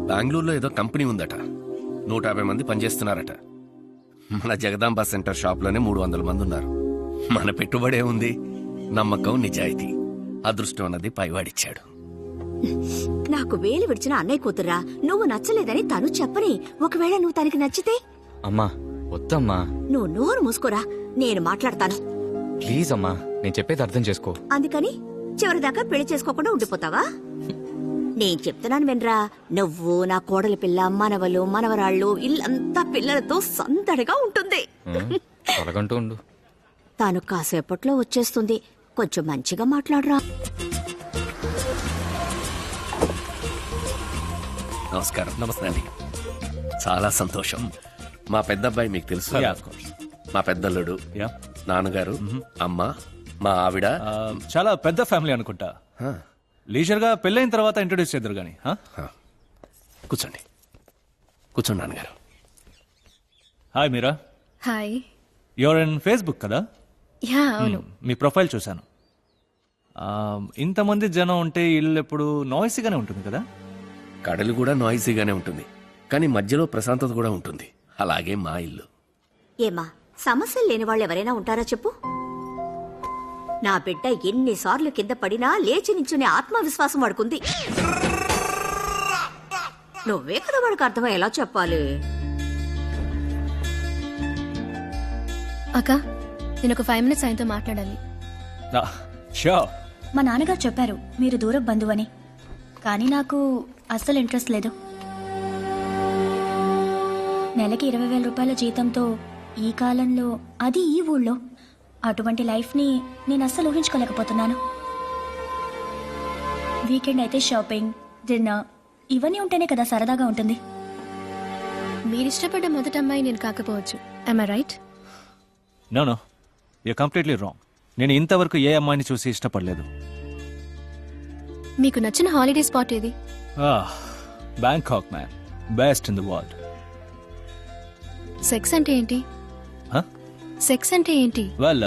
బెంగళూరులో ఏదో కంపెనీ ఉందట, 150 మంది పనిచేస్తున్నారట. మన జగదాంబ సెంటర్ షాప్ లోనే 300 మంది ఉన్నారు. మన పెట్టుబడే ఉంది, నమ్మకం, నిజాయితీ. అదృష్టం అన్నది పైవాడిచ్చాడు. నాకు వేలు విడిచిన అన్నయ్య కూతురా, నువ్వు నచ్చలేదని తను చెప్పని. ఒకవేళ నువ్వు తనకి నచ్చితే? అమ్మా వద్దమ్మా. నువ్వు నోరు మూసుకోరా, నేను మాట్లాడతాను. ప్లీజ్ అమ్మా, నేను చెప్పేది అర్థం చేసుకో. అందుకని చివరిదాకా పెళ్లి చేసుకోకుండా ఉండిపోతావా? నేను చెప్తున్నాను వినరా. నువ్వు, నా కోడలి పిల్ల, మనవలు, మనవరాళ్ళు, ఇల్లంతా పిల్లలతో సందడిగా ఉంటుంది. తొలగంటూ ఉండు. తాను కాసేపట్లో వచ్చేస్తుంది. కొంచెం మంచిగా మాట్లాడరా. నమస్కారం. నమస్తే అండి. చాలా సంతోషం. మా పెద్దబ్బాయి మీకు తెలుసు, మా పెద్దల్లుడు, నాన్నగారు, అమ్మ, మా ఆవిడ. చాలా పెద్ద ఫ్యామిలీ అనుకుంటా. లీజర్ గా పెళ్ళైన తర్వాత ఇంట్రొడ్యూస్ చేద్దరు గాని. కూర్చోండి, కూర్చోండి నాన్నగారు. Hi Meera. Hi. Your in Facebook కదా? యా, అవును. మీ ప్రొఫైల్ చూశాను. ఇంతమంది జనం ఉంటే ఇల్లు ఎప్పుడు నాయిసీగానే ఉంటుంది కదా? కడలు కూడా నాయిసీగానే ఉంటుంది, కానీ మధ్యలో ప్రశాంతత కూడా ఉంటుంది. అలాగే మా ఇల్లు. ఏమా, సమస్యలు లేని వాళ్ళు ఎవరైనా ఉంటారా చెప్పు? నా బిడ్డ ఎన్నిసార్లు కింద పడినా లేచి నించునే ఆత్మవిశ్వాసం వాడుకుంది. నువ్వే కదా వాడికి అర్థమయ్యేలా చెప్పాలి. అక్క, నేను ఒక 5 minutes ఆయనతో మాట్లాడాలి. మా నాన్నగారు చెప్పారు మీరు దూరం బంధువని, కానీ నాకు అస్సలు ఇంట్రెస్ట్ లేదు. నెలకి 20,000 రూపాయల జీతంతో ఈ కాలంలో, అది ఈ ఊళ్ళో, అటువంటి లైఫ్ని నేను అస్సలు ఊహించుకోలేకపోతున్నాను. వీకెండ్ అయితే షాపింగ్, డిన్నర్ ఇవన్నీ ఉంటేనే కదా సరదాగా ఉంటుంది. మీరిష్టపడ్డ మొదటి అమ్మాయి నేను కాకపోవచ్చు. am I right? No no, you completely wrong. నేను ఇంతవరకు ఏ అమ్మాయిని చూసి ఇష్టపడలేదు. మీకు నచ్చిన హాలిడే స్పాట్ ఏది? Bangkok man, best in the world. Sex అంటే ఏంటి? సెక్స్ అంటే ఏంటి? వెల్,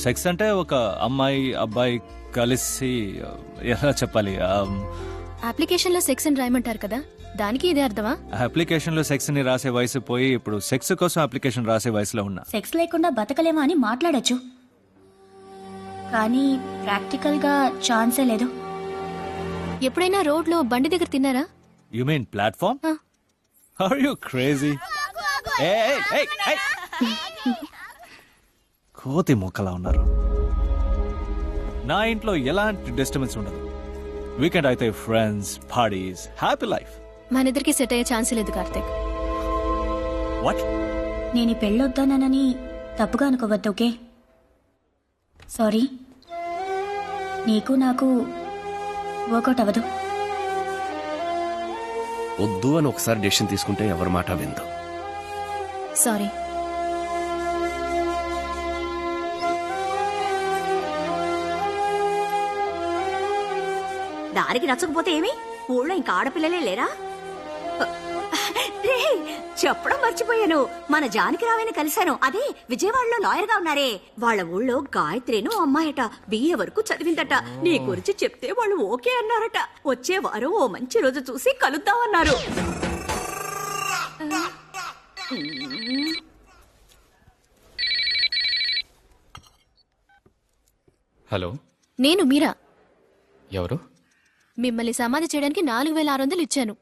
సెక్స్ అంటే ఒక అమ్మాయి అబ్బాయి కలిసి, ఎలా చెప్పాలి, అప్లికేషన్ లో సెక్స్ అని రాయమంటారు కదా, దానికి ఇదే అర్థమా? అప్లికేషన్ లో సెక్స్ ని రాసే వయసు పోయి ఇప్పుడు సెక్స్ కోసం అప్లికేషన్ రాసే వయసులో ఉన్నా. సెక్స్ లేకుండా బతకలేమా అని మాట్లాడొచ్చు, కానీ ప్రాక్టికల్ గా ఛాన్సే లేదు. ఎప్పుడైనా రోడ్ లో బండి దగ్గర తిన్నారా? You mean platform? Are you crazy? కోతి మొక్కలా ఉన్నారు. నా ఇంట్లో ఎలాంటి డిస్టర్బెన్స్ ఉండదు. వీకెండ్ అయితే ఫ్రెండ్స్, పార్టీస్, హ్యాపీ లైఫ్. మన ఇద్దరికి సెట్ అయ్యే ఛాన్స్ లేదు కార్తిక్. వాట్? నేను ఈ పెళ్ళొద్దానని తప్పుగా అనుకోవద్దు, ఓకే? సారీ. నీకు నాకు వర్కౌట్ అవ్వదు. వద్దు అని ఒకసారి డెసిషన్ తీసుకుంటే ఎవరి మాట విందు. సారీ. దానికి నచ్చకపోతే ఏమి? ఊళ్ళో ఇంకా ఆడపిల్లలే లేరా? రే, చెప్పడం మర్చిపోయాను. మన జానకి రావేని కలిశాను. అదే విజయవాడలో లాయర్ గా ఉన్నారే, వాళ్ళ ఊళ్ళో గాయత్రిను అమ్మాయట, BA వరకు చదివిందట. నీ గురించి చెప్తే వాళ్ళు ఓకే అన్నారట. వచ్చే వారం ఓ మంచి రోజు చూసి కలుద్దామన్నారు. హలో, నేను మీరా. ఎవరు? మిమ్మల్ని సమాధి చేయడానికి 4,600 ఇచ్చాను.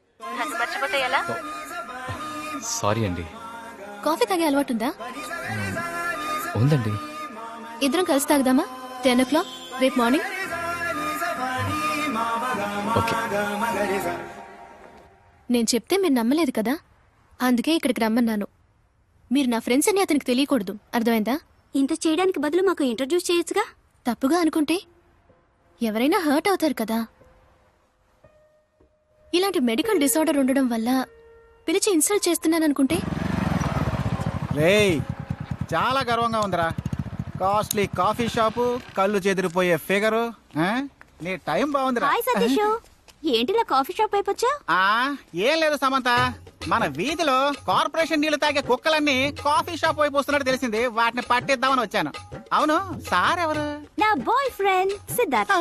సారీ అండి. కాఫీ తాగే అలవాటుందా? ఉందండి. ఇద్దరం కలిసి తాగుదామా? 10 o'clock రేపు మార్నింగ్. ఓకే. నేను చెప్తే మీరు నమ్మలేదు కదా, అందుకే ఇక్కడికి రమ్మన్నాను. మీరు నా ఫ్రెండ్స్ అని అతనికి తెలియకూడదు, అర్థమైందా? ఇంత చేయడానికి బదులు మాకు ఇంట్రడ్యూస్ చేయొచ్చుగా. తప్పుగా అనుకుంటే ఎవరైనా హర్ట్ అవుతారు కదా. ఇలాంటి మెడికల్ డిసార్డర్ ఉండడం వల్ల పిలిచి ఇన్సల్ట్ చేస్తున్నాననుకుంటే. రేయ్, చాలా గర్వంగా ఉందిరా. కాస్ట్లీ కాఫీ షాపు, కళ్ళు చెదిరిపోయే ఫిగరు. నీ టైం బాగుందిరా. హాయ్ సతీష్, ఏంటిలా కాఫీ షాప్ అయిపోచ్చా? ఏం లేదు సమంత, మన వీధిలో కార్పొరేషన్ నీళ్లు తాగే కుక్కలన్నీ కాఫీ షాప్ వైపు వస్తున్నట్టు తెలిసింది. వాటిని పట్టిద్దామని వచ్చాను. అవును, సార్ ఎవరు? నా బాయ్ ఫ్రెండ్ సిద్ధార్థ్.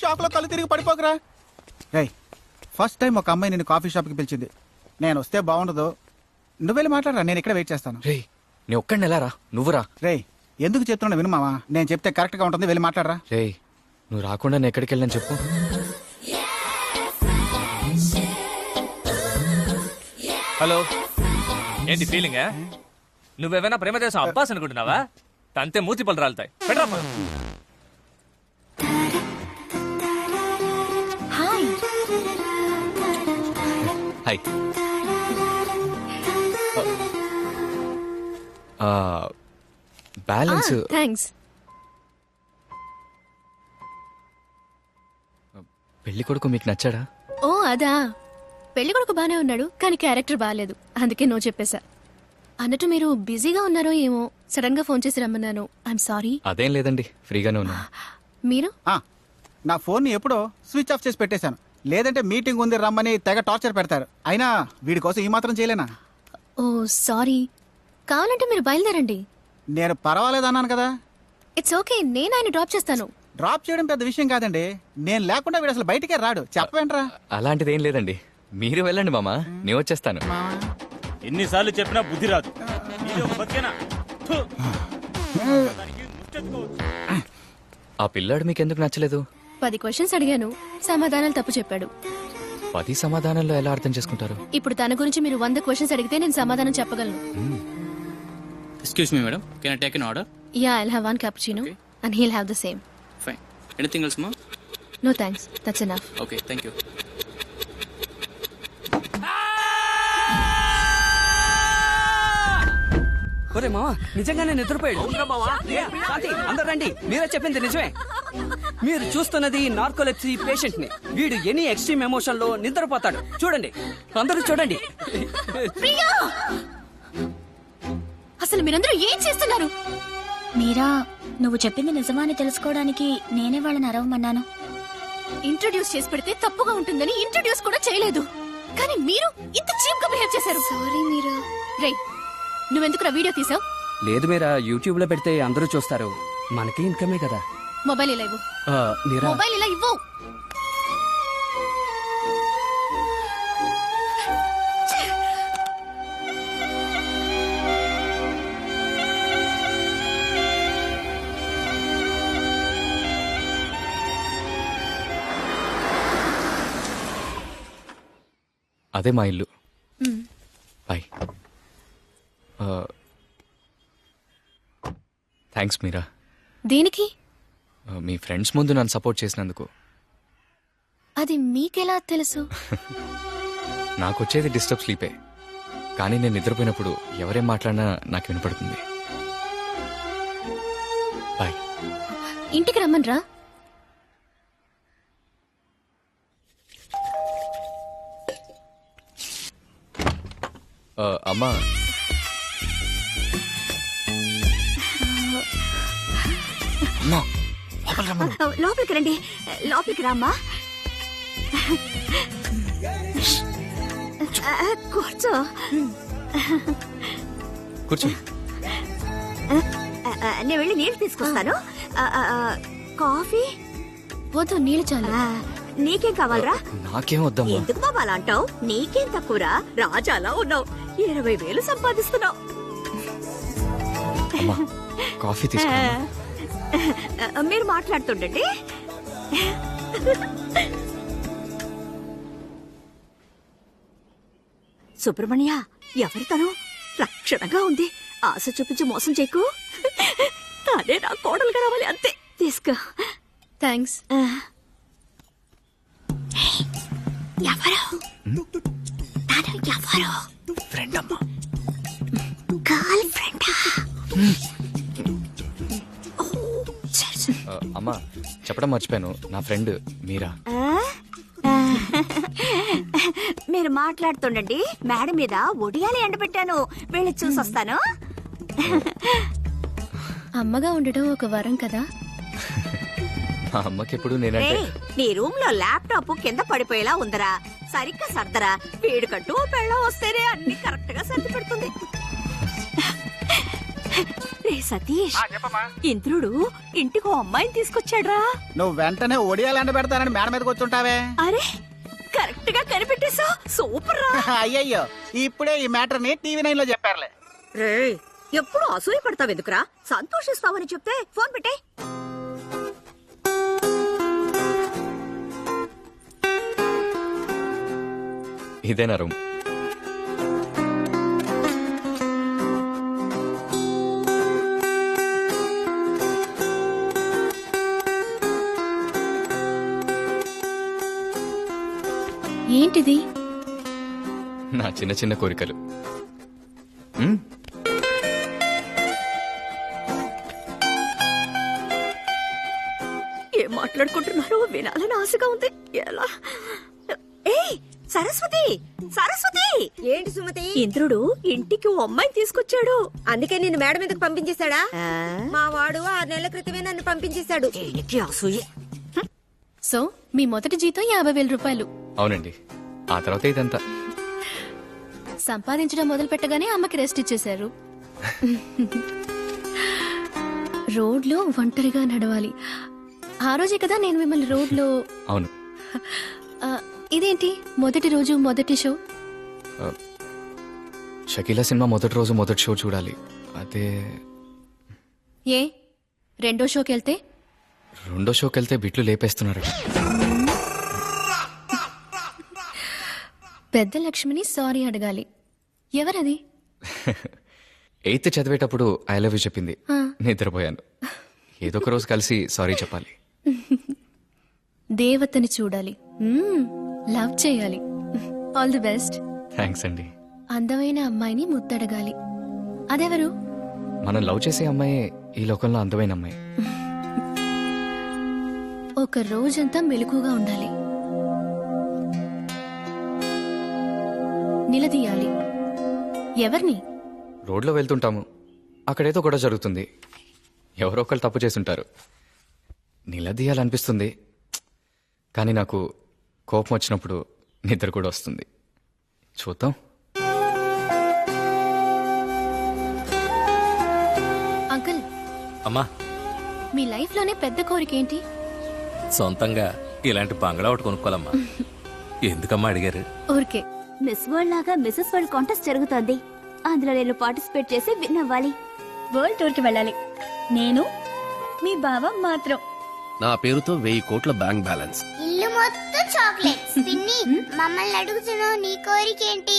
షాప్ లో కళ్ళు తిరిగి పడిపోకరా. రేయ్, ఫస్ట్ టైం ఒక అమ్మాయి నేను కాఫీ షాప్ కి పిలిచింది. నేను వస్తే బాగుండదు. నువ్వు వెళ్ళి మాట్లాడరా, నేను ఇక్కడ వెయిట్ చేస్తాను. రే నీ ఒక్కడిని ఎలా రా, నువ్వురా. రేయ్, ఎందుకు చెప్తున్నా విను మావా, నేను చెప్తే కరెక్ట్ గా ఉంటుంది. వెళ్ళి మాట్లాడరా. రే నువ్వు రాకుండా నేను ఎక్కడికి వెళ్ళని చెప్పు. హలో, ఏంటి ఫీలింగ్? నువ్వేమైనా ప్రేమదేశం అబ్బాస్ అనుకుంటున్నావా? తంతే మూతి పళ్ళు రాలుతాయి. పెట్టరా phone. Hi. Hi. Balance thanks. పెళ్లి కొడుకు మీకు నచ్చాడా? ఓ అదా, పెళ్లి కొడుకు బానే ఉన్నాడు కానీ క్యారెక్టర్ బాగాలేదు, అందుకే నో చెప్పేశా. అన్నట్టు మీరు బిజీగా ఉన్నారో ఏమో, సడన్ గా ఫోన్ చేసి రమ్మన్నాను. I'm sorry. అదేం లేదండి, ఫ్రీగానే ఉన్నా. మీరు? నా ఫోన్ ని ఎప్పుడో స్విచ్ ఆఫ్ చేసి పెట్టేశాను. లేదంటే మీటింగ్ ఉంది రమ్మని తెగ టార్చర్ పెడతారు. అయినా వీడి కోసం ఈ మాత్రం చేయలేనా? ఓ సారీ. కావాలంటే మీరు బయలుదేరండి. నేను పర్వాలేదన్నాను కదా. ఇట్స్ ఓకే, నేను ఆయన డ్రాప్ చేస్తాను. డ్రాప్ చేయడం పెద్ద విషయం కాదండి. నేను లేకుండా వీడు అసలు బయటికే రాడు. చెప్పవేంట్రా? అలాంటిదేం లేదండి, మీరు వెళ్ళండి మామ, నేను వచ్చేస్తాను. ఎన్నిసార్లు చెప్పినా బుద్ధి రాదు. ఆ పిల్లాడు మీకెందుకు నచ్చలేదు? 10 క్వశ్చన్స్ అడిగాను, సమాధానాలు తప్పు చెప్పాడు. 10 సమాధానాల్లో ఎలా అర్థం చేసుకుంటారు? ఇప్పుడు తన గురించి మీరు 100 క్వశ్చన్స్ అడిగితే నేను సమాధానం చెప్పగలను. Excuse me madam, can I take an order? Yeah, I'll have 1 cappuccino and he'll have the same. Fine. Anything else మా? No thanks, that's enough. Okay, thank you. ఒరే మావా, నిజంగానే నిద్రపోయాడు. అందరు రండి, మీరే చెప్పింది నిజమే. మీరు చూస్తున్నది నార్కోలెప్సీ పేషెంట్ ని. వీడు ఎనీ ఎక్స్ట్రీమ్ ఎమోషన్ లో నిద్రపోతాడు. చూడండి, అందరూ చూడండి. ప్రియా, అసలు మీరందరూ ఏం చేస్తున్నారు? మీరా, నువ్వు చెప్పింది నిజమా అని తెలుసుకోవడానికి నేనే వాళ్ళని అరవమన్నాను. ఇంట్రడ్యూస్ చేసి పెడితే తప్పుగా ఉంటుందని ఇంట్రడ్యూస్ కూడా చేయలేదు, కానీ మీరు ఇంత చీప్ గా బిహేవ్ చేశారు. సారీ మీరా. రే, నువ్వెందుకు వీడియో తీసావు? లేదు మీరా, యూట్యూబ్ లో పెడితే అందరూ చూస్తారు, మనకి ఇన్కమే కదా. మొబైల్ ఇలా ఇవ్వు. మీరా, మొబైల్ ఇలా ఇవ్వు. అదే మా ఇల్లు. బాయ్. థ్యాంక్స్ మీరా. దేనికి? మీ ఫ్రెండ్స్ ముందు నన్ను సపోర్ట్ చేసినందుకు. అది మీకెలా తెలుసు? నాకు వచ్చేది డిస్టర్బ్ స్లీపే, కానీ నేను నిద్రపోయినప్పుడు ఎవరేం మాట్లాడినా నాకు వినపడుతుంది. బాయ్. ఇంటికి రమ్మన్రా. అమ్మా, లోపలికి రండి, లోపలికి రామ్మా. కూర్చో. కూర్చో. నేను వెళ్ళి నీళ్ళు తీసుకొస్తాను. కాఫీ వద్దు, నీళ్ళు చాలు. నీకేం కావాలరా? నాకేం వద్దమ్మా. ఎందుకు బాబా అలా అంటావు? నీకేం తక్కువరా? రాజాలా ఉన్నావు, 20,000 సంపాదిస్తున్నావు. అమ్మా, కాఫీ తీసుకో. మీరు మాట్లాడుతుండండి. సుబ్రహ్మణ్య, ఎవరి తను? లక్షణంగా ఉంది. ఆశ చూపించి మోసం చేయకు. తానే నా కోడలుగా రావాలి, అంతే. తీసుకో. థ్యాంక్స్. ఎవరు? తను ఎవరు? ఫ్రెండ్ అమ్మా. గర్ల్ ఫ్రెండా? అమ్మా, చెప్పడం మర్చిపోయాను, నా ఫ్రెండ్ మీరా. మీరు మాట్లాడుతుండండి. మేడ మీద ఒడియాలి ఎండబెట్టాను, వెళ్ళి చూసొస్తాను. అమ్మగా ఉండడం ఒక వరం కదా. మా అమ్మకి ఎప్పుడు రే, నేనంటే నీ రూమ్ లో ల్యాప్టాప్ కింద పడిపోయేలా ఉందరా. సరిగ్గా సర్దరా. వీడికంటూ ఓ పెళ్ళం వస్తేనే అన్ని కరెక్ట్ గా సర్ది పెడుతుంది. రే సతీష్, ఇంద్రుడు ఇంటికి అమ్మాయిని తీసుకొచ్చాడ్రా. నువ్వు వెంటనే ఒడియాలంట పెడతానని మేడ మీదకి వచ్చుంటావే. అరే కరెక్ట్ గా కనిపెట్టేశావు. సూపర్ రా. అయ్యయ్యో, ఇప్పుడే ఈ మ్యాటర్ ని TV9 లో చెప్పారులే. రే ఎప్పుడు అసూయ పడతావు ఎందుకురా? సంతోషిస్తావని చెప్తే ఫోన్ పెట్టే. ఇదేనా రూమ్? ఏంటిది? నా చిన్న చిన్న కోరికలు. మ్? ఏం మాట్లాడుకుంటున్నారో వినాలని ఆశగా ఉంది. ఎలా? ఏయ్ సరస్వతి, సరస్వతి! ఏంటి సుమతి? ఇంద్రుడు ఇంటికి ఓ అమ్మాయిని తీసుకొచ్చాడు. అందుకే నిన్ను మేడ మీదకి పంపించేశాడా? మా వాడు 6 నెలల క్రితమే నన్ను పంపించేశాడు. అసూయే. సో మీ మొదటి జీతం 50,000 రూపాయలు. అవునండి, ఆ తర్వాత ఇదంతా. సంపాదించడం మొదలు పెట్టగానే అమ్మకి రెస్ట్ ఇచ్చేశారు. రోడ్లో ఒంటరిగా నడవాలి. ఆ రోజే కదా నేను మిమ్మల్ని రోడ్లో. అవును. ఆ, ఇదేంటి మొదటి రోజు మొదటి షో? షకీలా సినిమా మొదటి రోజు మొదటి షో చూడాలి. అదే ఏ రెండో షోకి వెళ్తే? రెండో షోకి వెళ్తే బిట్లు లేపేస్తున్నారు. పెద్ద లక్ష్మిని సారీ అడగాలి. ఎవరది? 8th చదివేటప్పుడు ఐ లవ్ యూ చెప్పింది. ఆ. నిద్రపోయాను. ఏదో ఒక రోజు కలిసి సారీ చెప్పాలి. దేవతని చూడాలి. లవ్ చేయాలి. All the best. థ్యాంక్స్ అండి. అందమైన అమ్మాయిని ముద్దడగాలి. అదెవరు? మనం లవ్ చేసే అమ్మాయే ఈ లోకంలో అందమైన అమ్మాయి. ఒక రోజంతా మెలకుగా ఉండాలి. నిలదీయాలి. ఎవరిని? రోడ్లో వెళ్తుంటాము, అక్కడేదో గొడవ జరుగుతుంది. ఎవరో ఒకళ్ళు తప్పు చేసుంటారు. నిలదీయాలనిపిస్తుంది, కానీ నాకు కోపం వచ్చినప్పుడు నిద్ర కూడా వస్తుంది. చూద్దాం. అంకుల్, అమ్మా, మీ లైఫ్ లోనే పెద్ద కోరిక ఏంటి? సొంతంగా ఇలాంటి బంగ్లా ఒకటి కొనుక్కోవాలమ్మా. ఎందుకమ్మా అడిగారు? ఊరికే. మిస్ వరల్డ్ లాగా మిసెస్ వరల్డ్ కాంటెస్ట్ జరుగుతోంది. అందులో నేను పార్టిసిపేట్ చేసి విన్ అవ్వాలి. వరల్డ్ టూర్ కి వెళ్ళాలి. నేను మీ బావ మాత్రం. నా పేరుతో 1000 కోట్ల బ్యాంక్ బ్యాలెన్స్. ఇల్లు మొత్తం చాక్లెట్స్. పిన్ని, మమ్మల్ని అడుగుతున్నావు, నీ కోరికేంటి?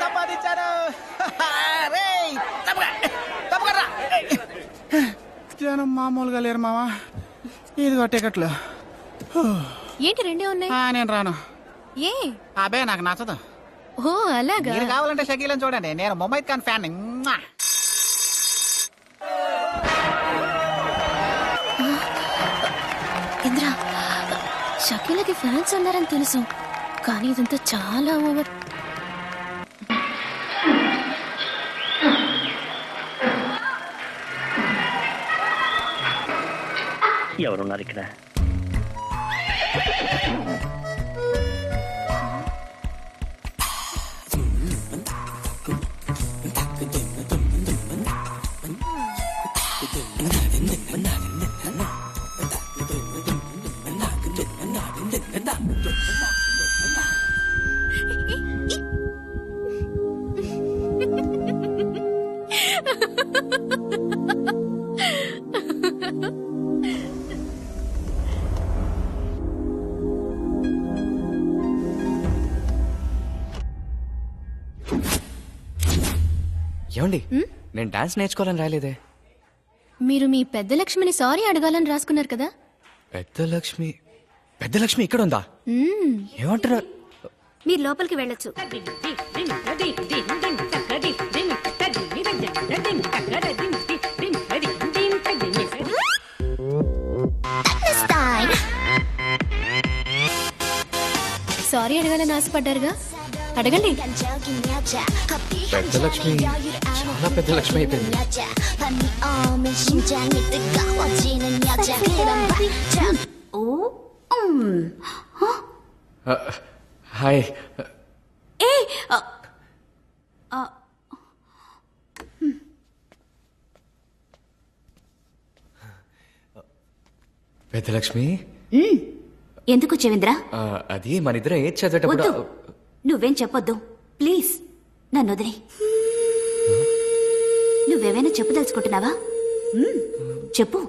సంపాదించారు. రేయ్, తప్పుకర్రా. జనం మామూలుగా లేరు మావా. ఇదిగో టికెట్లు. ఏంటి రెండే ఉన్నాయి? నేను రాను. ఏ? అబే నాకు నచ్చదు. ఓ అలాగా. మీరు కావాలంటే షకీలని చూడండి, నేను ముమైత్ ఖాన్ ఫ్యాన్. ఇంద్ర, షకీలకి ఫ్యాన్స్ ఉన్నారని తెలుసు, కానీ ఇదంతా చాలా ఓవర్. ఎవరున్నారు ఇక్కడ? ఏమండి, నేను డాన్స్ నేర్చుకోవాలని రాలేదే. మీరు మీ పెద్ద లక్ష్మిని సారీ అడగాలని రాసుకున్నారు కదా. పెద్ద లక్ష్మి ఇక్కడ ఉందా? ఏమంటున్నారు? మీరు లోపలికి వెళ్ళొచ్చు. అడగాలని ఆశపడ్డారుగా, అడగండి. పెద్ద లక్ష్మి చాలా పెద్ద లక్ష్మి అయిపోయింది. హాయ్. పెద్ద లక్ష్మి, ఎందుకు చెవింద్ర? అది మన ఇద్దరం ఏది చదివేటప్పుడు వద్దు, నువ్వేం చెప్పొద్దు ప్లీజ్. నన్ను వదిలే. నువ్వేమైనా చెప్పదలుచుకుంటున్నావా? చెప్పు.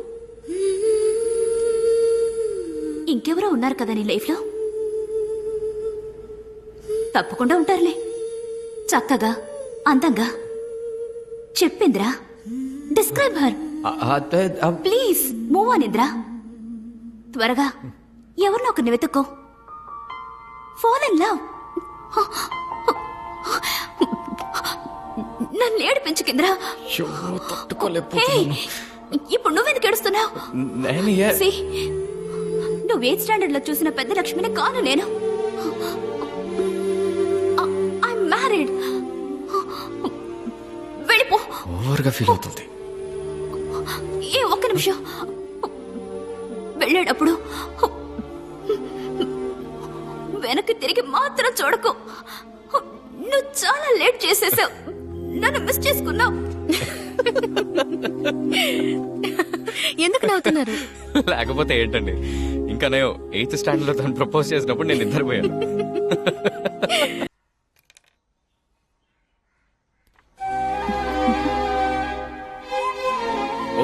ఇంకెవరో ఉన్నారు కదా నీ లైఫ్లో? తప్పకుండా ఉంటారులే, చక్కగా అందంగా. చెప్పింద్రా, describe her please. Move on Indra, త్వరగా ఎవరినో ఒకరిని వెతుక్కో. Fall in love. నన్ను ఏడిపించుకింద్రా. ఇప్పుడు నువ్వెందుకు ఏడుస్తున్నావు? నువ్వు 8th స్టాండర్డ్ లో చూసిన పెద్ద లక్ష్మిని కాను నేను. I'm married. వెళ్ళిపో. ఓవర్గా ఫీల్ అవుతుంది. ఒక్క నిమిషం. వెళ్ళేటప్పుడు వెనక్కి తిరిగి మాత్రం చూడకు. నువ్వు చాలా లేట్ చేసేసావు, నన్ను మిస్ చేసుకున్నావు. ఎందుకు నవ్వుతున్నారు? లేకపోతే ఏంటండి, ఇంకా నేను 8th స్టాండర్డ్ లో తను ప్రపోజ్ చేసినప్పుడు నేను నిద్రపోయాను.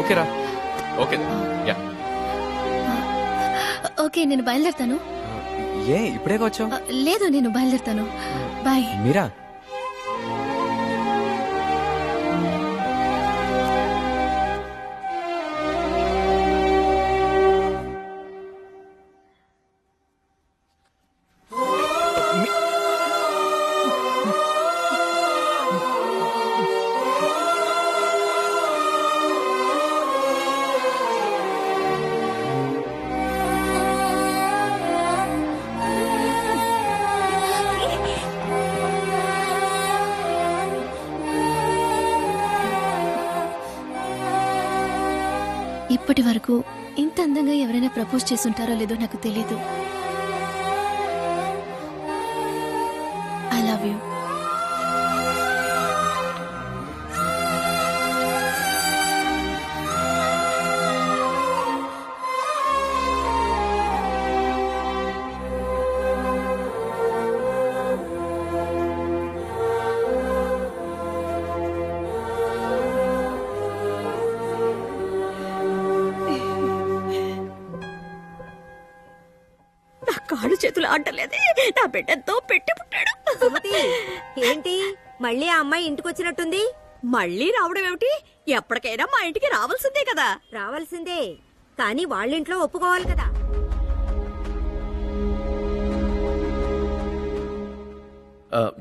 ఓకేరా? ఓకే. యా. ఓకే, నేను బయలుదేరుతాను. ఏ ఇప్పుడే వచ్చావు? లేదు, నేను బయలుదేరుతాను. బాయ్. మీరా? ఇప్పటి వరకు ఇంత అందంగా ఎవరైనా ప్రపోజ్ చేసుంటారో లేదో నాకు తెలీదు. I love you. కాళ్ళు చేతులు ఆడలేదే, నా బిడ్డతో పెట్టి పుట్టాడు. ఏంటి మళ్ళీ ఆ అమ్మాయి ఇంటికి వచ్చినట్టుంది? మళ్ళీ రావడం ఏమిటి? ఎప్పటికైనా మా ఇంటికి రావాల్సిందే కదా. రావాల్సిందే, కానీ వాళ్ళింట్లో ఒప్పుకోవాలి కదా.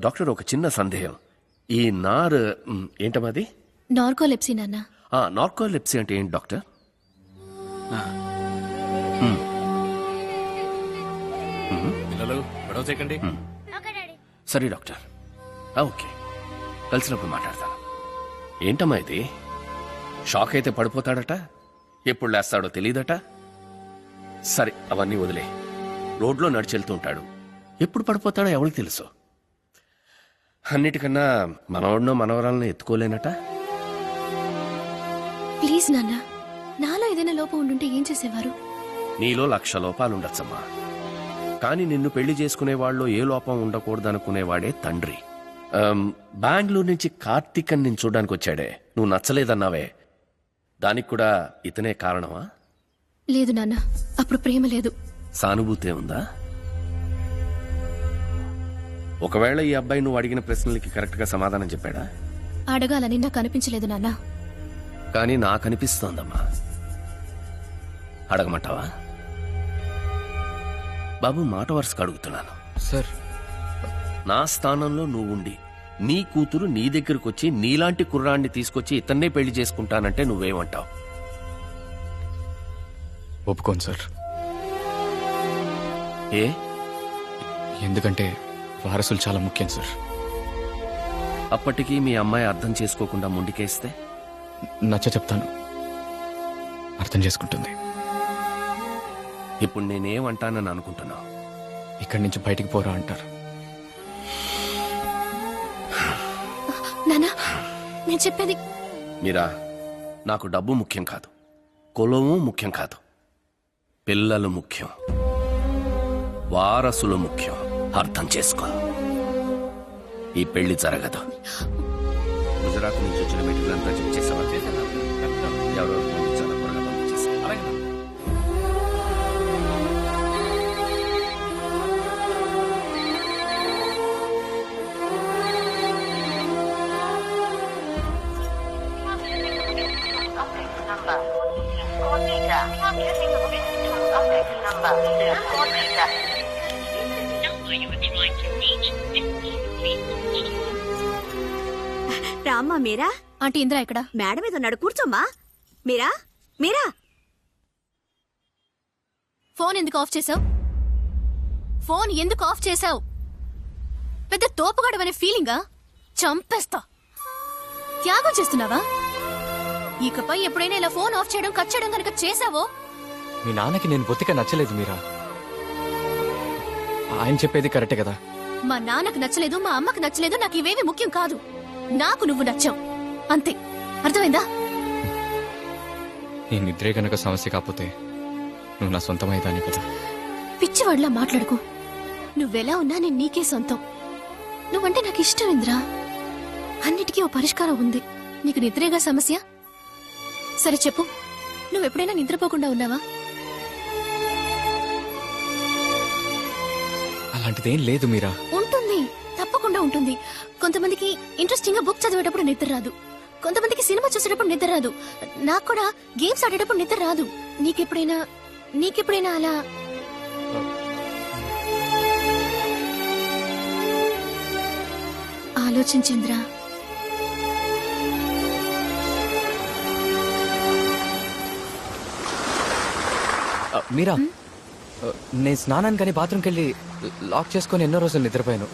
డాక్టర్, ఒక చిన్న సందేహం. ఈ నార్ ఏంటమాది? నార్కోలెప్సీ నాన్న. నార్కోలెప్సీ అంటే ఏంటి డాక్టర్? గొడవ చేయకండి. సరే డాక్టర్, ఓకే, కలిసినప్పుడు మాట్లాడతాను. ఏంటమ్మా ఇది? షాక్ అయితే పడిపోతాడట, ఎప్పుడు లేస్తాడో తెలియదట. సరే అవన్నీ వదిలే. రోడ్లో నడిచెళ్తూ ఉంటాడు, ఎప్పుడు పడిపోతాడో ఎవరికి తెలుసు. అన్నిటికన్నా మనవాడినో మనవరాలను ఎత్తుకోలేనట. ప్లీజ్ నాన్న, నాలో ఏదైనా లోపం ఉండుంటే ఏం చేసేవారు? నీలో 1,00,000 లోపాలుండొచ్చమ్మా, కానీ నిన్ను పెళ్లి చేసుకునే వాళ్ళు ఏ లోపం ఉండకూడదనుకునేవాడే తండ్రి. బెంగళూరు నుంచి కార్తీక్ అని నేను చూడడానికి వచ్చాడే, నువ్వు నచ్చలేదన్నావే, దానికి కూడా ఇతనే కారణమా? లేదు నాన్న, అప్పుడు ప్రేమ లేదు, సానుభూతే ఉందా? ఒకవేళ ఈ అబ్బాయి నువ్వు అడిగిన ప్రశ్నలకి కరెక్ట్ గా సమాధానం చెప్పాడా? అడగాలని నాకు అనిపించలేదు నాన్న. కానీ నాకు అనిపిస్తోందమ్మా. అడగమంటావా? బాబు, మాట వరుసగా అడుగుతున్నాను. సార్, నా స్థానంలో నువ్వుండి నీ కూతురు నీ దగ్గరకు వచ్చి నీలాంటి కుర్రాన్ని తీసుకొచ్చి ఇతన్నే పెళ్లి చేసుకుంటానంటే నువ్వేమంటావు? ఒప్పుకోను సార్. ఏ ఎందుకంటే వారసులు చాలా ముఖ్యం సార్. అప్పటికీ మీ అమ్మాయి అర్థం చేసుకోకుండా ముందుకేస్తే నచ్చ చెప్తాను, అర్థం చేసుకుంటుంది. ఇప్పుడు నేనేమంటానని అనుకుంటున్నావు? ఇక్కడి నుంచి బయటికి పోరా అంటారు. నానా, నేను చెప్పేది. మీరా, నాకు డబ్బు ముఖ్యం కాదు, కులము ముఖ్యం కాదు, పిల్లలు ముఖ్యం, వారసులు ముఖ్యం. అర్థం చేసుకో. ఈ పెళ్లి జరగదు. గుజరాత్ నుంచి వచ్చిన మెటీరియల్ అంతా చెక్ చేసావా? ఎవరెవరు పంపించాలో త్వరగా పంపించేసి. రామ్మా మీరా. ఆంటీ ఇందిరా ఇక్కడ. మేడం మీద ఉన్నాడు, కూర్చోమ్మా. మీరా, మీరా. ఫోన్ ఎందుకు ఆఫ్ చేసావు? ఫోన్ ఎందుకు ఆఫ్ చేసావు? పెద్ద తోపుగాడవనే ఫీలింగా? చంపేస్తా. త్యాగం చేస్తున్నావా? ఇకపై ఎప్పుడైనా ఇలా ఫోన్ ఆఫ్ చేయడం, కట్ చేయడం కనుక చేసావో? మీ నాన్నకి నేను బొత్తిగా నచ్చలేదు మీరా. ఆయన చెప్పేది కరెక్టే కదా. మా నాన్నకు నచ్చలేదు, మా అమ్మకు నచ్చలేదు, నాకు ఇవేవి ముఖ్యం కాదు. నాకు నువ్వు నచ్చావు అంతే. అర్థమైందా? నీ నిద్రే గనక సమస్య కాకపోతే నువ్వు నా సొంతమైదాన్ని కదా. పిచ్చివాడిలా మాట్లాడుకో. నువ్వెలా ఉన్నా నేను నీకే సొంతం. నువ్వంటే నాకు ఇష్టం ఇంద్రా. అన్నిటికీ ఓ పరిష్కారం ఉంది. నీకు నిద్రేగా సమస్య? సరే చెప్పు, నువ్వెప్పుడైనా నిద్రపోకుండా ఉన్నావా? అలాంటిదేం లేదు మీరా. ఉంటుంది, తప్పకుండా ఉంటుంది. కొంతమందికి ఇంట్రెస్టింగ్ గా బుక్ చదివేటప్పుడు నిద్ర రాదు, కొంతమందికి సినిమా చూసేటప్పుడు నిద్ర రాదు, నాకు కూడా గేమ్స్ ఆడేటప్పుడు నిద్ర రాదు. నీకెప్పుడైనా అలా? ఆలోచించంద్రా. మీరా, నేను స్నానానికి కానీ బాత్రూమ్కి వెళ్ళి లాక్ చేసుకుని ఎన్నో రోజులు నిద్రపోయాను,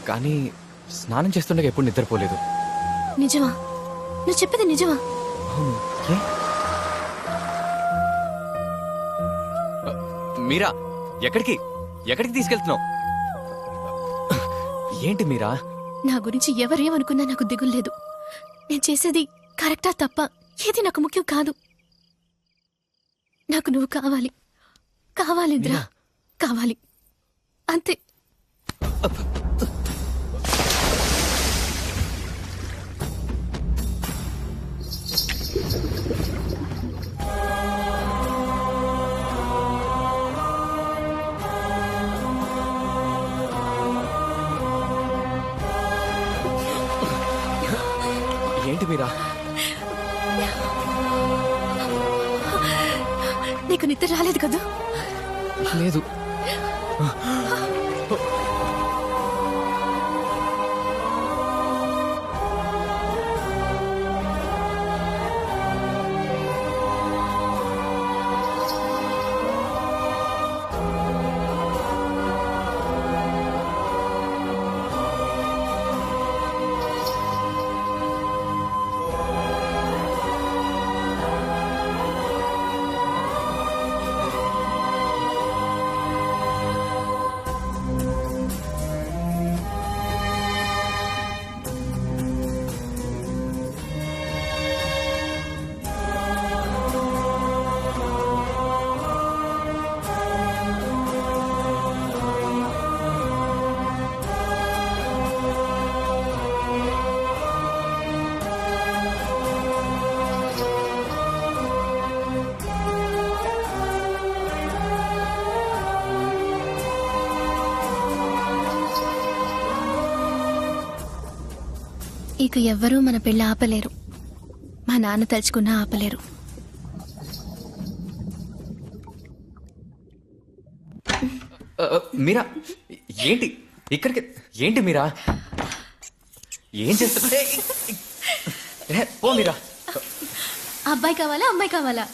కానీ స్నానం చేస్తుండగా ఎప్పుడు నిద్రపోలేదు. నిజమా? నువ్వు చెప్పేది నిజమా? మీరా, ఎక్కడికి తీసుకెళ్తున్నావు? ఏంటి మీరా? నా గురించి ఎవరేమనుకున్నా నాకు దిగులు లేదు. నేను చేసేది కరెక్టా తప్ప ఏది నాకు ముఖ్యం కాదు. నాకు నువ్వు కావాలి, కావాలింద్రా, కావాలి అంతే. ఏంటి మీరా? నీకు నిద్ర రాలేదు కదా? లేదు. ఇక ఎవ్వరూ మన పెళ్ళి ఆపలేరు. మా నాన్న తలుచుకున్నా ఆపలేరు. మీరా, ఇక్కడికి ఏంటి మీరా? ఏం చేస్తా? పో మీరా. అబ్బాయి కావాలా, అమ్మాయి కావాలా?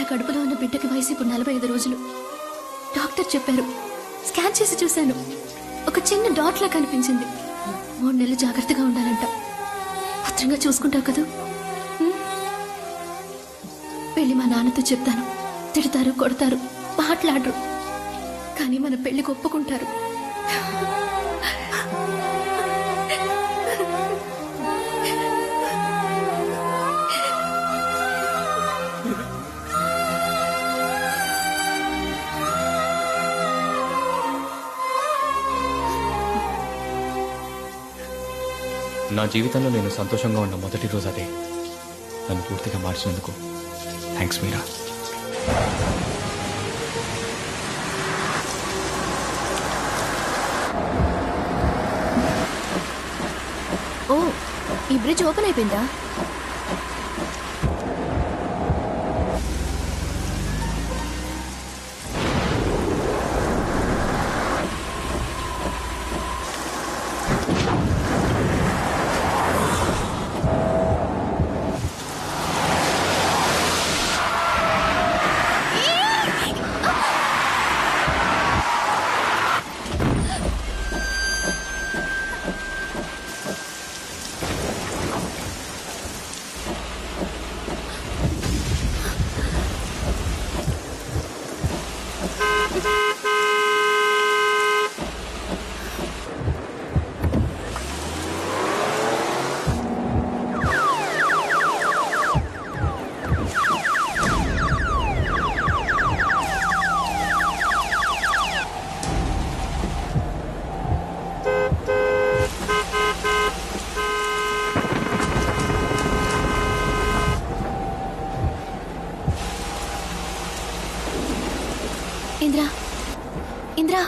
కడుపులో ఉన్న బిడ్డకి వయసు ఇప్పుడు 45 రోజులు. డాక్టర్ చెప్పారు. స్కాన్ చేసి చూశాను. ఒక చిన్న డాట్ లా కనిపించింది. 3 నెలలు జాగ్రత్తగా ఉండాలంట. భద్రంగా చూసుకుంటావు కదా? పెళ్లి మా నాన్నతో చెప్తాను. తిడతారు, కొడతారు, మాట్లాడరు, కానీ మన పెళ్లికి ఒప్పుకుంటారు. నా జీవితంలో నేను సంతోషంగా ఉన్న మొదటి రోజు అదే. నన్ను పూర్తిగా మార్చినందుకు థ్యాంక్స్ మీరా. ఓ, ఈ బ్రిడ్జ్ ఓపెన్ అయిపోయిందా? ఇంద్రా, ఇంద్రా,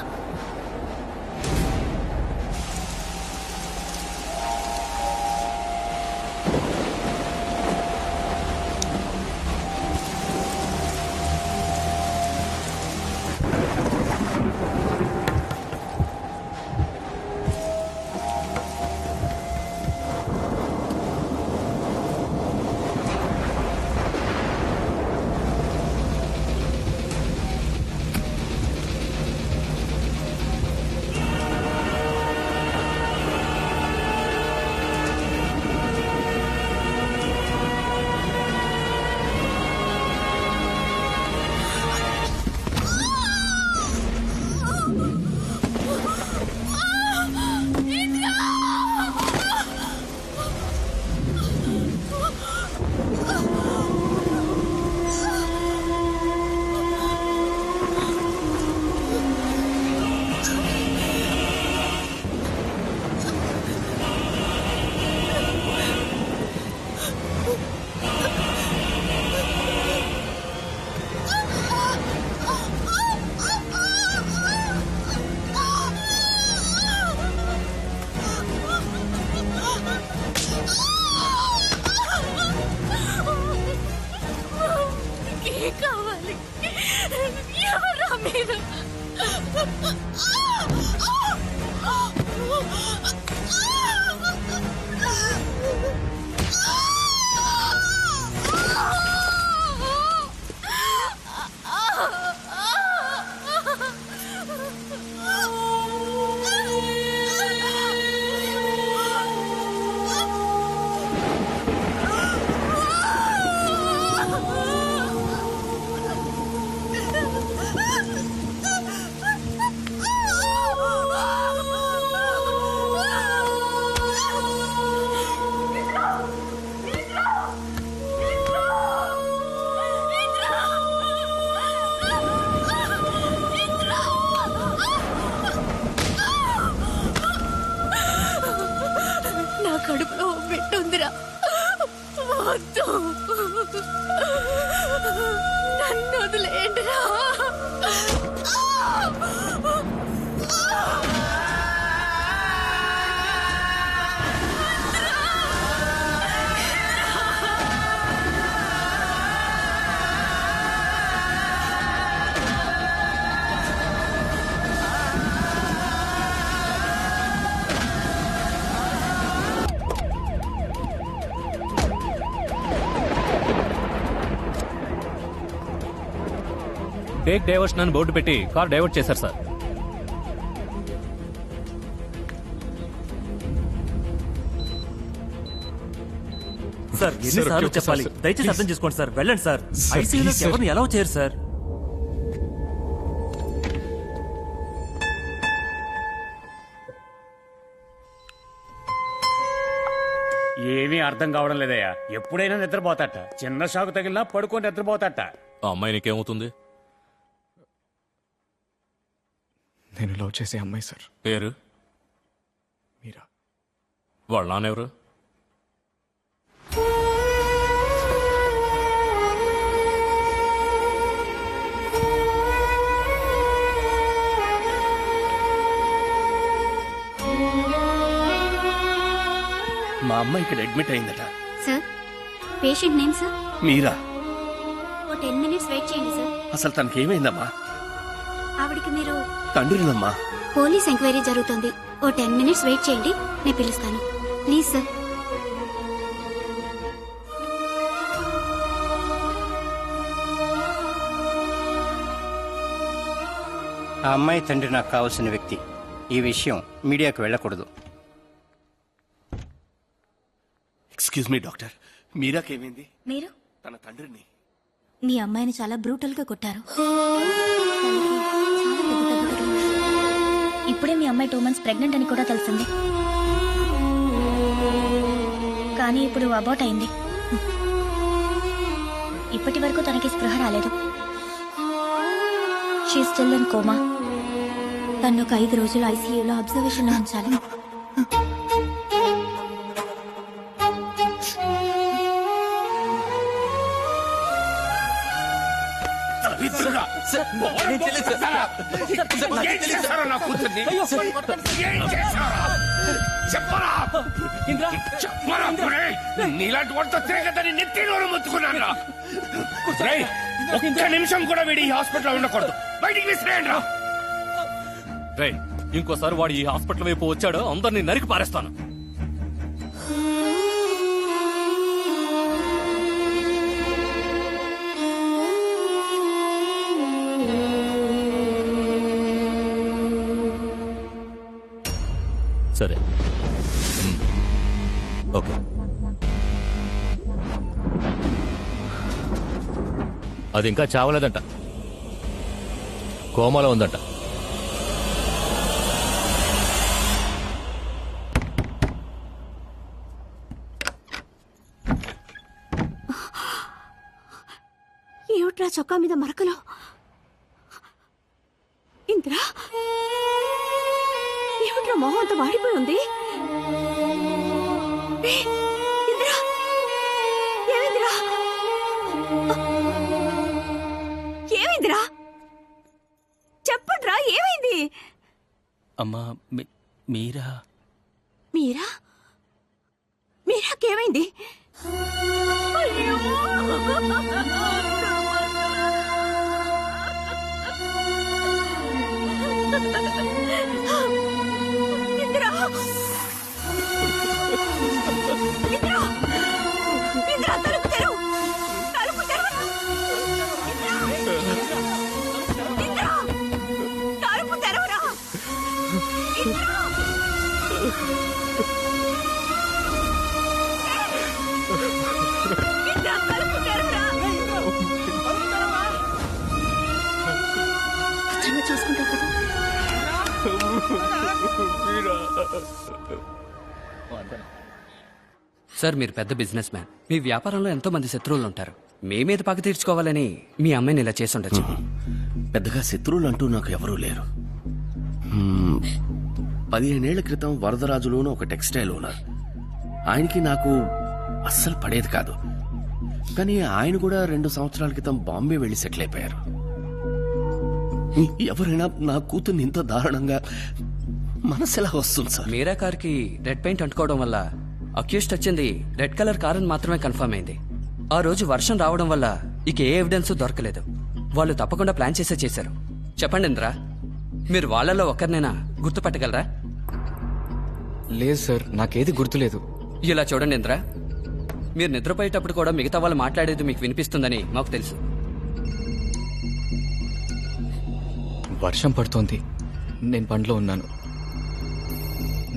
కావాలి. ఎవరా మీరు? నా కడుపులో బిడ్డ ఉందిరా. వద్దు, నన్ను వదిలేయండిరా. టేక్ డైవర్షన్ అని బోర్డు పెట్టి కార్ డైవర్ట్ చేశారు సార్. సార్ ఎన్నిసార్లు చెప్పాలి, దయచేసి అర్థం చేసుకోండి సార్. వెళ్ళండి సార్. ఐసీయూలో ఎవరిని ఎలా చేయరు సార్. ఏమీ అర్థం కావడం లేదయ్యా. ఎప్పుడైనా నిద్రపోతాట, చిన్న షాకు తగిలినా పడుకొని నిద్రపోతాట. ఆ అమ్మాయి నీకేమవుతుంది? నేను లవ్ చేసే అమ్మాయి సార్. పేరు? మీరా. వాళ్ళ నాన్నెవరు? మా అమ్మ ఇక్కడ అడ్మిట్ అయిందట. Sir patient name sir? Meera? ఓ 10 minutes వెయిట్ చేయండి సార్. అసలు తనకేమైందమ్మా? ఆవిడికి మీరు తండ్రినమ్మా. పోలీస్ ఎంక్వైరీ జరుగుతుంది. ఓ 10 minutes వెయిట్ చేయండి, నేను పిలుస్తాను. Please sir. ఆ అమ్మాయి తండ్రి నాకు కావాల్సిన వ్యక్తి. ఈ విషయం మీడియాకు వెళ్ళకూడదు. ఎక్స్క్యూజ్ మీ డాక్టర్, మీరాకేమైంది? మీరు తన తండ్రిని. మీ అమ్మాయిని చాలా బ్రూటల్ గా కొట్టారు. ఇప్పుడే మీ అమ్మాయి 2 months ప్రెగ్నెంట్ అని కూడా తెలిసింది. కానీ ఇప్పుడు అబార్ట్ అయింది. ఇప్పటి వరకు తనకి స్పృహ రాలేదు. She still in coma. తను ఒక 5 రోజులు ఐసీయూలో అబ్జర్వేషన్ లో ఉంచాలి. నీలాంటి వాడితో తిరగదని నెత్తిలోనే మొత్తుకున్నాను. ఒక్క నిమిషం కూడా వీడి ఈ హాస్పిటల్లో ఉండకూడదు. బయటికి విసిరేయండి రా. రేయ్, ఇంకోసారి వాడు ఈ హాస్పిటల్ వైపు వచ్చాడో అందరినీ నరికి పారేస్తాను. సరే, ఓకే. అది ఇంకా చావలేదంట, కోమాలో ఉందంట. ఏమిట్రా చొక్కా మీద మరకలు? ఇంద్రా, ఏమిట్రా మొహం అంతా వాడిపోయి ఉంది? ఇంద్రా, ఏమైందిరా? ఏమైందిరా? చెప్పండ్రా, ఏమైంది? అమ్మా మీరా? మీరా? మీరాకేమైంది? అయ్యో! ఇంద్రా! ఇంద్రా! ఇంద్రా, తలుపు తెరువు! తలుపు తెరువు! ఇంద్రా! తలుపు తెరవరా! ఇంద్రా! ఇంద్రా, తలుపు తెరవరా! భద్రంగా చూసుకుంటావు కదా? సార్, మీరు పెద్ద బిజినెస్ మ్యాన్. మీ వ్యాపారంలో ఎంతో మంది శత్రువులు ఉంటారు. మీ మీద పగ తీర్చుకోవాలని మీ అమ్మాయిని ఇలా చేసి ఉండొచ్చు. పెద్దగా శత్రువులు అంటూ నాకు ఎవరూ లేరు. 15 ఏళ్ల క్రితం వరదరాజులోనూ ఒక టెక్స్టైల్ ఓనర్. ఆయనకి నాకు అస్సలు పడేది కాదు. కానీ ఆయన కూడా 2 సంవత్సరాల క్రితం బాంబే వెళ్లి సెటిల్ అయిపోయారు. ఎవరైనా నా కూతుర్ని ఇంత దారుణంగా మనసెలా వస్తుంది సార్? మీరా కార్కి రెడ్ పెయింట్ అంటుకోవడం వల్ల అక్యూస్ట్ వచ్చింది రెడ్ కలర్ కార్ అని మాత్రమే కన్ఫర్మ్ అయింది. ఆ రోజు వర్షం రావడం వల్ల ఇక ఏ ఎవిడెన్స్ దొరకలేదు. వాళ్ళు తప్పకుండా ప్లాన్ చేసే చేశారు. చెప్పండి ఇంద్రా, మీరు వాళ్ళలో ఒక్కరినైనా గుర్తుపట్టగలరా? లేదు సార్, నాకేది గుర్తులేదు. ఇలా చూడండి ఇంద్రా, మీరు నిద్రపోయేటప్పుడు కూడా మిగతా వాళ్ళు మాట్లాడేది మీకు వినిపిస్తుందని మాకు తెలుసు. వర్షం పడుతోంది, నేను బండ్లో ఉన్నాను.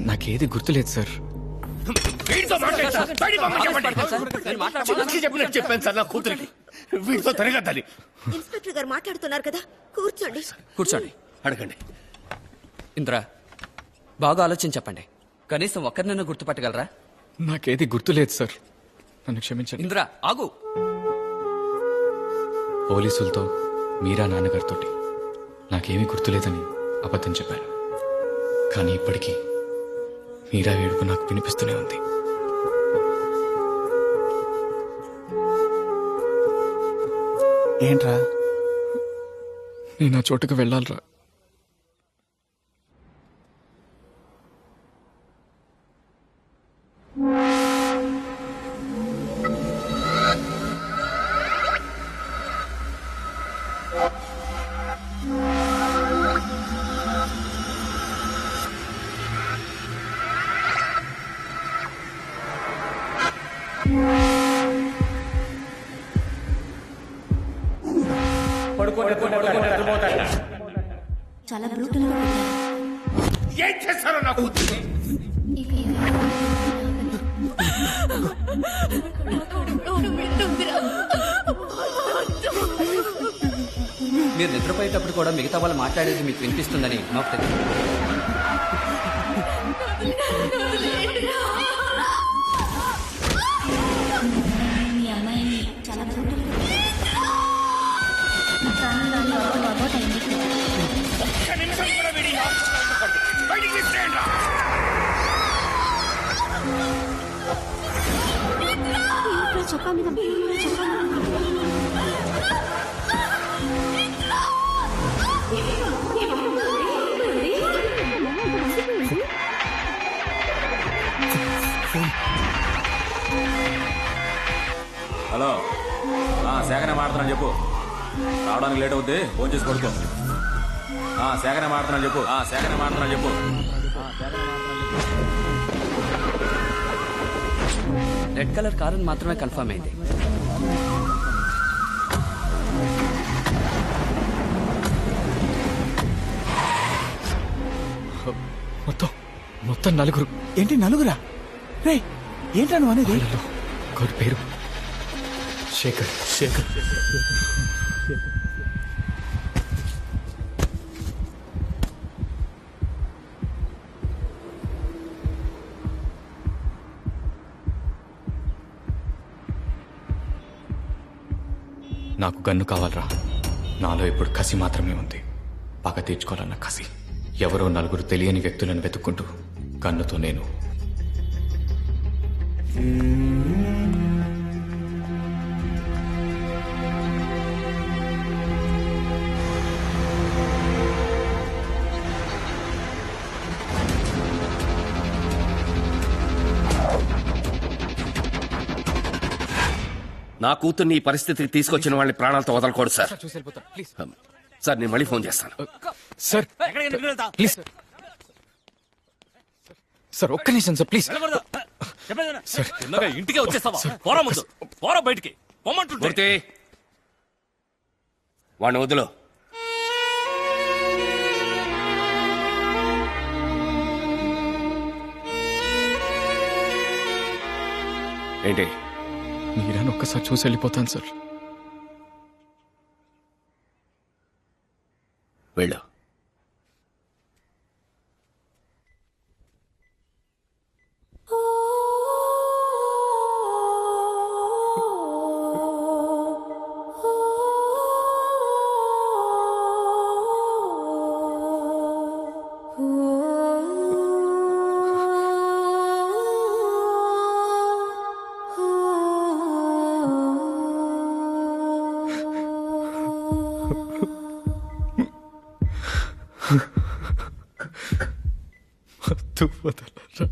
నాకేది గుర్తులేదు సార్. చెప్పాను సార్ నా కూతురికి వీటితో తిరగద్దని. ఇన్స్పెక్టర్ గారు మాట్లాడుతున్నారు కదా, కూర్చోండి. కూర్చోండి. అడగండి. ఇంద్రా, బాగా ఆలోచించి చెప్పండి. కనీసం ఒక్కరినైనా గుర్తుపట్టగలరా? నాకేది గుర్తులేదు సార్, నన్ను క్షమించండి. ఇంద్రా ఆగు. పోలీసులతో మీరా నాన్నగారితో నాకేమీ గుర్తులేదని అబద్ధం చెప్పాను. కానీ ఇప్పటికీ మీరా ఏడుపు నాకు వినిపిస్తూనే ఉంది. ఏంట్రా? నేను ఆ చోటుకు వెళ్ళాలరా. చాలా బ్రూటల్ గా ఏం చేస్తారో నా కూతురు? మీరు నిద్రపోయేటప్పుడు కూడా మిగతా వాళ్ళు మాట్లాడేది మీకు వినిపిస్తుందని నాకు తెలియదు. మీ అమ్మాయి చాలా బ్రూటల్ అబౌట్ అయింది. చొక్కా మీద చొక్కా హలో, సేకరణ మాడుతున్నాను చెప్పు. రావడానికి లేట్ అవుద్ది, ఫోన్ చేసి పడుకో. సేకరణ మాడుతున్నాను చెప్పు. సేకరణ మాడుతున్నాను చెప్పు. రెడ్ కలర్ కారు మాత్రమే కన్ఫర్మ్ అయింది. మొత్తం నలుగురు. ఏంటి నలుగురా? రే ఏంటా నువ్వు అనేది? ఒకరి పేరు శేఖర్. నాకు గన్ను కావాలరా. నాలో ఇప్పుడు కసి మాత్రమే ఉంది. పగ తీర్చుకోవాలన్న కసి. ఎవరో నలుగురు తెలియని వ్యక్తులను వెతుక్కుంటూ గన్నుతో నేను నా కూతుర్ని ఈ పరిస్థితికి తీసుకొచ్చిన వాళ్ళని ప్రాణాలతో వదలకూడదు సార్. సార్ నేను మళ్ళీ ఫోన్ చేస్తాను. సార్ ప్లీజ్ సార్, ఒక్క నిమిషం సార్, ప్లీజ్. ఇంటికి వచ్చేస్తావా? పోరా ముందు, పోరా బయటికి పొమ్మంటుంటే. వాడిని వదిలో. ఏంటి? మీరాని ఒక్కసారి చూసి వెళ్ళిపోతాను సార్. వెళ్ళు. మత్తు వదలరా,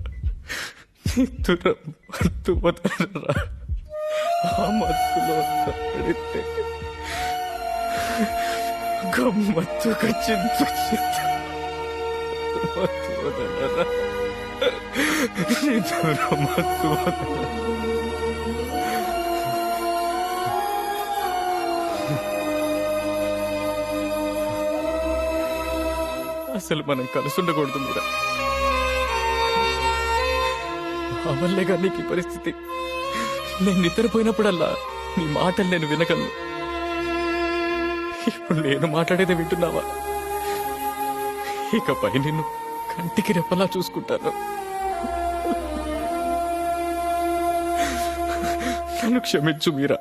నిద్ర మత్తు వదలరా. ఆ మత్తులో పడితే గమ్మత్తుగా చింత మత్తు వదలరా, నిద్ర మత్తు వదలరా. అసలు మనం కలిసి ఉండకూడదు మీరా. ఆ వల్లేగా నీకు ఈ పరిస్థితి. నేను నిద్రపోయినప్పుడల్లా నీ మాటలు నేను వినగలను. ఇప్పుడు నేను మాట్లాడేది వింటున్నావా? ఇకపై నిన్ను కంటికి రెప్పలా చూసుకుంటాను. నన్ను క్షమించు మీరా.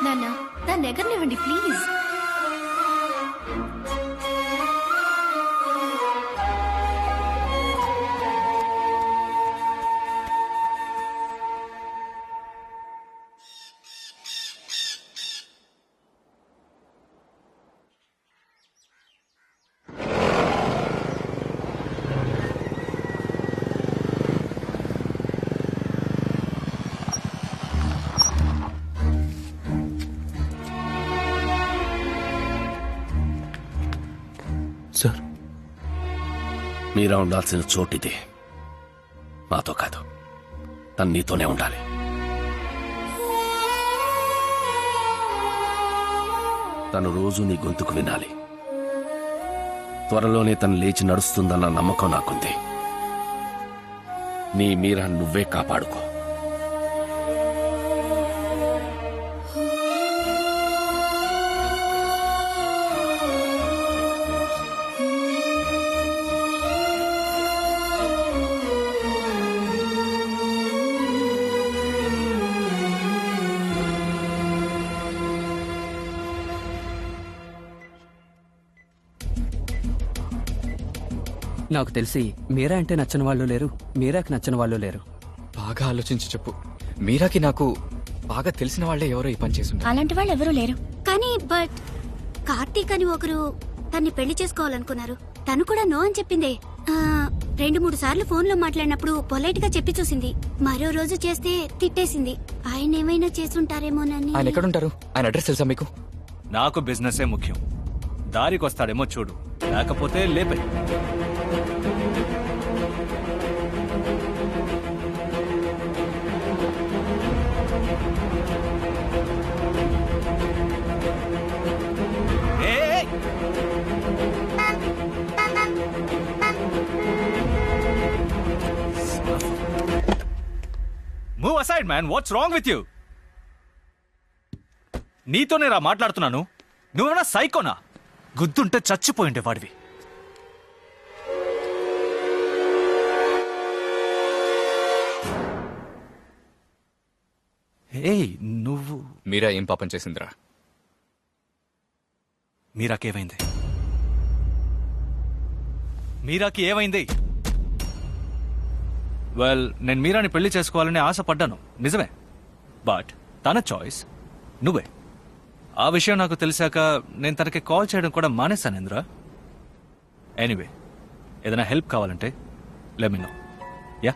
నాన్న దాన్ని ఎగరనివ్వండి ప్లీజ్. సార్, మీరా ఉండాల్సిన చోటిది. మాతో కాదు, తను నీతోనే ఉండాలి. తను రోజు నీ గొంతుకు వినాలి. త్వరలోనే తను లేచి నడుస్తుందన్న నమ్మకం నాకుంది. నీ మీరా నువ్వే కాపాడుకో. నాకు తెలిసి మీరా అంటే నచ్చని వాళ్ళు లేరు, మీరాకి నచ్చని వాళ్ళు లేరు. బాగా ఆలోచించి చెప్పు. మీరాకి నాకు బాగా తెలిసిన వాళ్ళే ఎవరో ఈ పని చేస్తుంటారు. అలాంటి వాళ్ళు ఎవరూ లేరు. కానీ బట్ కార్తీక్ అని ఒకరు తన్ని పెళ్లి చేసుకోవాలనుకున్నారు. తను కూడా నో అని చెప్పిందే. 2-3 సార్లు ఫోన్ లో మాట్లాడినప్పుడు పొలైట్ గా చెప్పి చూసింది. మరో రోజు చేస్తే తిట్టేసింది. ఆయన ఏమైనా చేసుంటారేమోనని. ఆయన ఎక్కడుంటారు? ఆయన అడ్రస్ తెలుసా మీకు? నాకు బిజినెసే ముఖ్యం. దారికి వస్తాడేమో చూడు, లేకపోతే లేపే. Move aside man, what's wrong with you? నీతోనే రా మాట్లాడుతున్నాను. నువ్వేమన్నా సైకోనా? గుద్దుంటే చచ్చిపోయిండే వాడివి. ఏయ్ నువ్వు. మీరా ఏం పాపం చేసిందిరా? మీరాకేమైంది? మీరాకి ఏమైంది? వెల్, నేను మీరాని పెళ్లి చేసుకోవాలని ఆశపడ్డాను, నిజమే. బట్ తన చాయిస్, నువ్వే. ఆ విషయం నాకు తెలిసాక నేను తనకి కాల్ చేయడం కూడా మానేశాను ఇంద్ర. ఎనీవే, ఏదైనా హెల్ప్ కావాలంటే let me know. Yeah.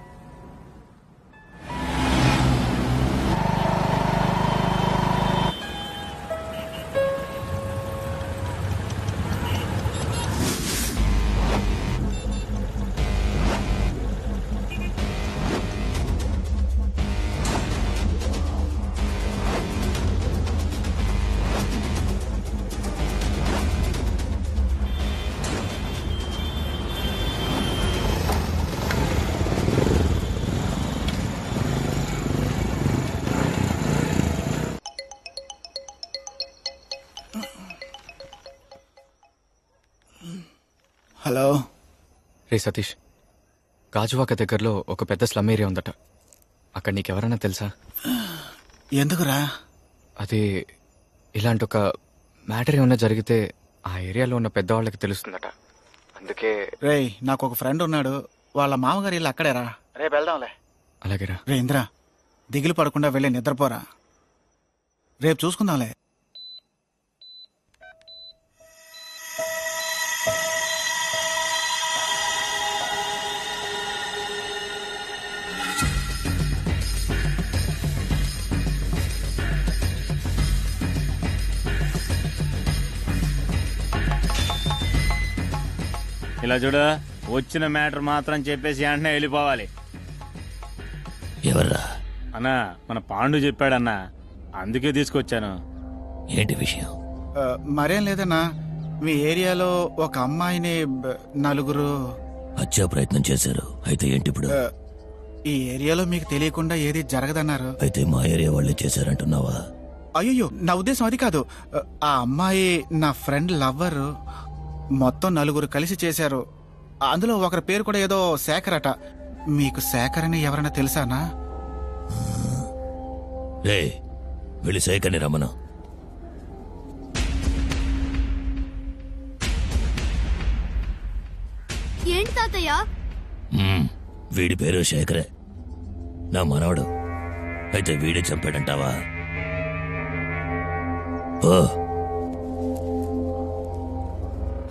Hello. రే సతీష్, గాజువాక దగ్గరలో ఒక పెద్ద స్లమ్ ఏరియా ఉందట. అక్కడ నీకెవరన్నా తెలుసా? ఎందుకురా? అది ఇలాంటి ఒక మ్యాటర్ ఏమన్నా జరిగితే ఆ ఏరియాలో ఉన్న పెద్దవాళ్ళకి తెలుస్తుందట. అందుకే. రేయ్, నాకు ఒక ఫ్రెండ్ ఉన్నాడు, వాళ్ళ మామగారు ఇల్లు అక్కడేరా. రేపు వెళ్దాంలే. అలాగేరా. రే ఇంద్ర, దిగులు పడకుండా వెళ్ళి నిద్రపోరా. రేపు చూసుకుందాంలే. ఇలా చూడు, వచ్చిన మ్యాటర్ మాత్రం చెప్పేసి వెంటనే వెళ్ళిపోవాలి. ఎవర్రా? అన్నా మన పాండు చెప్పాడన్నా, అందుకే తీసుకొచ్చాను. ఏంటి విషయం? మరేం లేదన్నా, మీ ఏరియాలో ఒక అమ్మాయిని నలుగురు హత్యా ప్రయత్నం చేశారు. అయితే ఏంటి ఇప్పుడు? ఈ ఏరియాలో మీకు తెలియకుండా ఏది జరగదన్నారు. అయితే మా ఏరియా వాళ్ళే చేశారంటున్నావా? అయ్యో, నా ఉద్దేశం అది కాదు. ఆ అమ్మాయి నా ఫ్రెండ్ లవ్వర్. మొత్తం నలుగురు కలిసి చేశారు. అందులో ఒకరి పేరు కూడా ఏదో శేఖర్ అట. మీకు శేఖర్ అని ఎవరైనా తెలుసానా? రే, వెళ్ళి శేఖర్ని రమ్మను. ఏంటి తాతయ్య? వీడి పేరు శేఖరే, నా మనవడు. అయితే వీడే చంపాడంటావా? ఓ,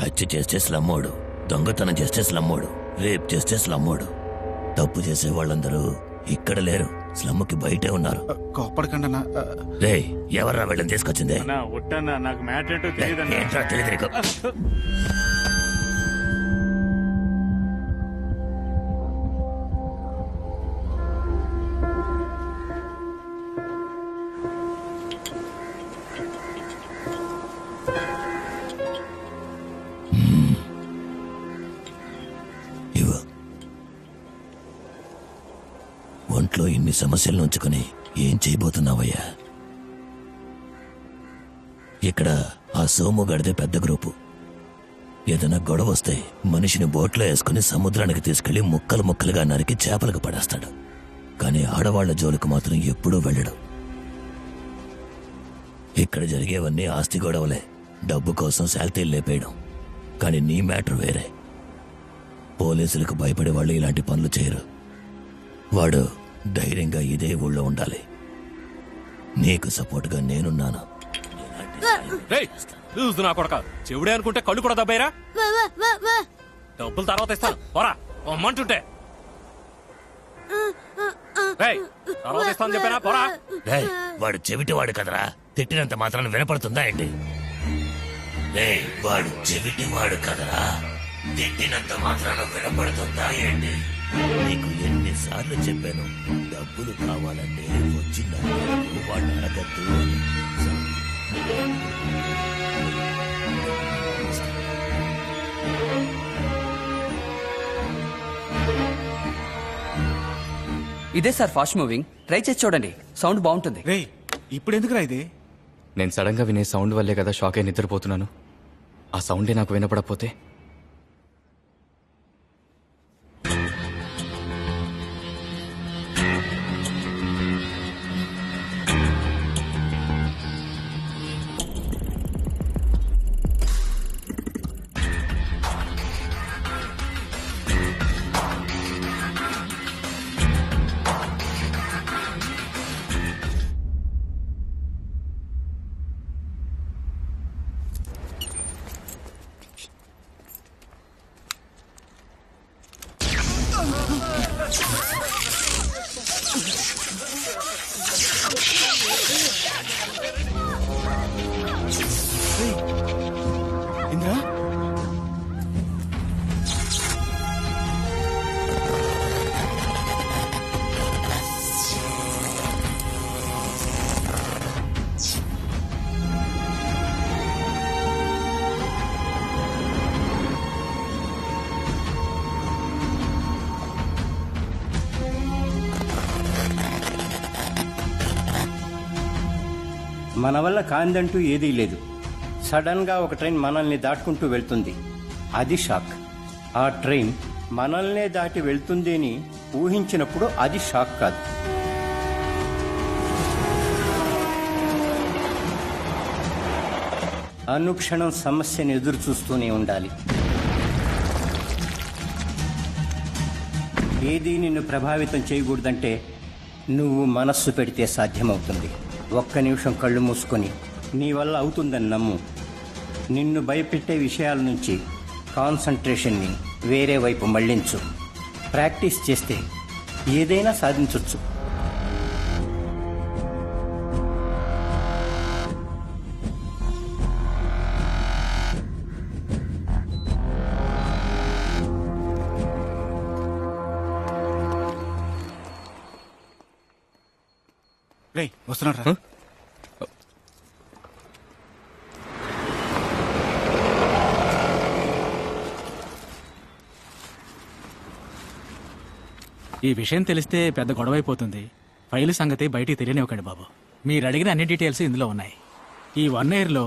హత్య చేస్తే స్లమ్మోడు, దొంగతనం చేస్తే స్లమ్మోడు, రేప్ చేస్తే స్లమ్మోడు. తప్పు చేసే వాళ్ళందరూ ఇక్కడ లేరు, స్లమ్ముకి బయటే ఉన్నారు. కోపడకండి. రే, ఎవర్రా వీళ్ళని తీసుకొచ్చింది? నాకు మ్యాటర్ ఏంటో తెలియదు. తెలియదు నీకు? ఒంట్లో ఇన్ని సమస్యలు ఉంచుకుని ఏం చేయబోతున్నావయ్యా? ఇక్కడ ఆ సోము గడిదే పెద్ద గ్రూపు. ఏదైనా గొడవ వస్తే మనిషిని బోట్లో వేసుకుని సముద్రానికి తీసుకెళ్లి ముక్కలు ముక్కలుగా నరికి చేపలకు పడేస్తాడు. కానీ ఆడవాళ్ల జోలికి మాత్రం ఎప్పుడూ వెళ్ళడు. ఇక్కడ జరిగేవన్నీ ఆస్తి గొడవలే, డబ్బు కోసం శాల్తీలు లేపేయడం. కానీ నీ మ్యాటర్ వేరే. పోలీసులకు భయపడే వాళ్ళు ఇలాంటి పనులు చేయరు. వాడు ధైర్యంగా ఇదే ఊళ్ళో ఉండాలి. నీకు సపోర్ట్గా నేనున్నాను. నా కొడక చెవుడే అనుకుంటే కళ్ళు కూడా దబ్బాయిరా. డబ్బులు తర్వాత ఇస్తాను, పోరా అమ్మంటుంటే. తర్వాత ఇస్తాను చెప్పానా, పోరా. వాడు చెవిటి వాడు కదరా, తిట్టినంత మాత్రాన్ని వినపడుతుందా ఏంటి? వాడు చెవిటి వాడు కదరా, తిట్టినంత మాత్రాన వినపడుతుందా ఏంటి? నీకు ఎన్నిసార్లు చెప్పాను, డబ్బులు కావాలంటే వచ్చిన వాడిని అడగద్దు అని. ఇదే సార్ ఫాస్ట్ మూవింగ్, ట్రై చేసి చూడండి, సౌండ్ బాగుంటుంది. ఇప్పుడు ఎందుకురా ఇది? నేను సడన్ గా వినే సౌండ్ వల్లే కదా షాక్ అయి నిద్రపోతున్నాను. ఆ సౌండే నాకు వినపడకపోతే? ఇంద్రా, మన వల్ల కాందంటూ ఏదీ లేదు. సడన్ గా ఒక ట్రైన్ మనల్ని దాటుకుంటూ వెళ్తుంది, అది షాక్. ఆ ట్రైన్ మనల్నే దాటి వెళ్తుంది అని ఊహించినప్పుడు అది షాక్ కాదు. అనుక్షణం సమస్యను ఎదురు చూస్తూనే ఉండాలి. ఏదీ నిన్ను ప్రభావితం చేయకూడదంటే నువ్వు మనస్సు పెడితే సాధ్యమవుతుంది. ఒక్క నిమిషం కళ్ళు మూసుకొని నీ వల్ల అవుతుందని నమ్ము. నిన్ను భయపెట్టే విషయాల నుంచి కాన్సంట్రేషన్ని వేరే వైపు మళ్లించు. ప్రాక్టీస్ చేస్తే ఏదైనా సాధించవచ్చు. రేయ్ వస్తున్నాడు రా. ఈ విషయం తెలిస్తే పెద్ద గొడవ అయిపోతుంది. ఫైలు సంగతి బయటికి తెలియనివ్వకండి బాబు. మీరు అడిగిన అన్ని డీటెయిల్స్ ఇందులో ఉన్నాయి. ఈ 1 yearలో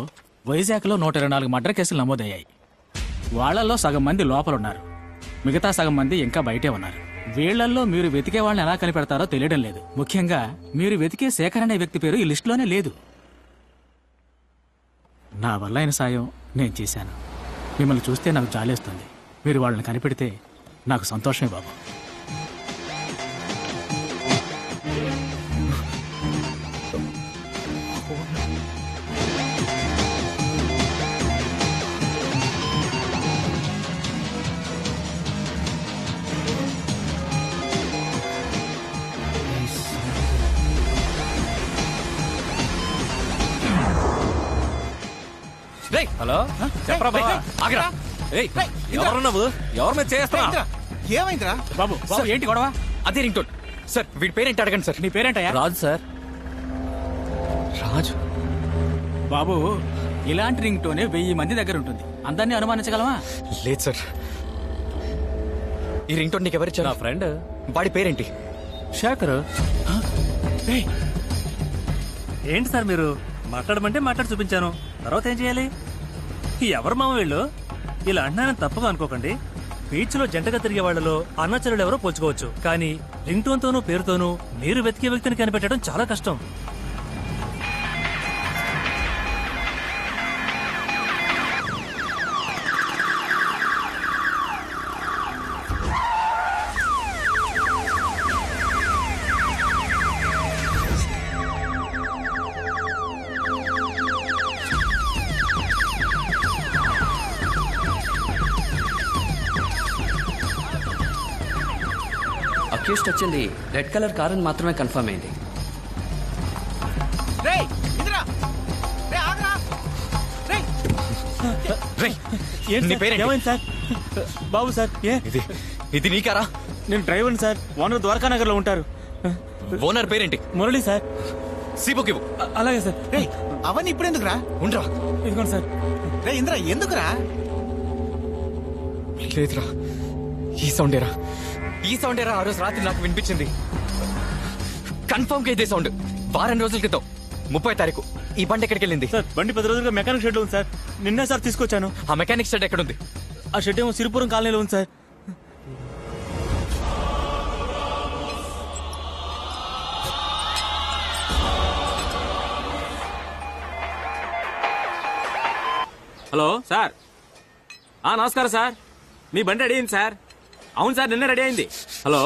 వైజాగ్లో 124 మర్డర్ కేసులు నమోదయ్యాయి. వాళ్లలో సగం మంది లోపలున్నారు, మిగతా సగం మంది ఇంకా బయటే ఉన్నారు. వీళ్లల్లో మీరు వెతికే వాళ్ళని ఎలా కనిపెడతారో తెలియడం లేదు. ముఖ్యంగా మీరు వెతికే శేఖర్ అనే వ్యక్తి పేరు ఈ లిస్టులోనే లేదు. నా వల్ల అయిన సాయం నేను చేశాను. మిమ్మల్ని చూస్తే నాకు జాలేస్తుంది. మీరు వాళ్ళని కనిపెడితే నాకు సంతోషమే బాబు. హలో చెప్పరా బావా? ఆగరా. ఏయ్, ఎవరు నువ్వు? ఎవరి మీద చేస్తున్నా? ఏమైందిరా బాబు? బాబు ఏంటి గొడవ? అదే రింగ్ టోన్ సార్. వీడి పేరేంటి అడగండి సార్. నీ పేరేంటయ్యా? రాజు సార్. రాజు బాబు, ఇలాంటి రింగ్ టోనే 1000 మంది దగ్గర ఉంటుంది. అందరినీ అనుమానించగలమా? లేదు సార్. ఈ రింగ్ టోన్ నీకు ఎవరిచ్చారు? నా ఫ్రెండ్. వాడి పేరేంటి? శేఖర్. ఏంటి సార్ మీరు మాట్లాడమంటే మాట్లాడి చూపించాను, తర్వాత ఏం చేయాలి? ఎవరు మామ వీళ్ళు? ఇలా అంటున్నానని తప్పుగా అనుకోకండి. బీచ్ లో జంటగా తిరిగే వాళ్లలో అన్నచరులు ఎవరో పోల్చుకోవచ్చు, కానీ రింగ్ టోన్ తోనూ పేరుతోనూ మీరు వెతికే వ్యక్తిని కనిపెట్టడం చాలా కష్టం. అక్యూస్ట్ వచ్చింది రెడ్ కలర్ కార్ అని మాత్రమే కన్ఫర్మ్ అయింది. ఏమైంది సార్? బాబు సార్, ఇది నీ కారా? నేను డ్రైవర్ని సార్. ఓనర్ ద్వారకానగర్ లో ఉంటారు. ఓనర్ పేరేంటి? మురళి సార్. సీబుకి ఇవ్వు. అలాగే సార్. అవన్నీ ఇప్పుడు ఎందుకురా? ఉండరా. ఇదిగోండి సార్. రే ఇంద్ర ఎందుకురా? లేదురా, ఈ సౌండేరా. ఈ సౌండేరా ఆ రోజు రాత్రి నాకు వినిపించింది. కన్ఫర్మ్ గా ఇదే సౌండ్. వారం రోజుల క్రితం 30వ తారీఖు ఈ బండి ఎక్కడికి వెళ్ళింది? సార్, బండి 10 రోజులుగా మెకానిక్ షెడ్ లో ఉంది సార్. నిన్నే సార్ తీసుకొచ్చాను. ఆ మెకానిక్ షెడ్ ఎక్కడుంది? ఆ షెడ్ ఏమో సిరిపురం కాలనీలో ఉంది సార్. Hello sir. నమస్కారం సార్. మీ బండి రెడీ అయింది సార్. అవును సార్, నిన్నే రెడీ అయింది. హలో.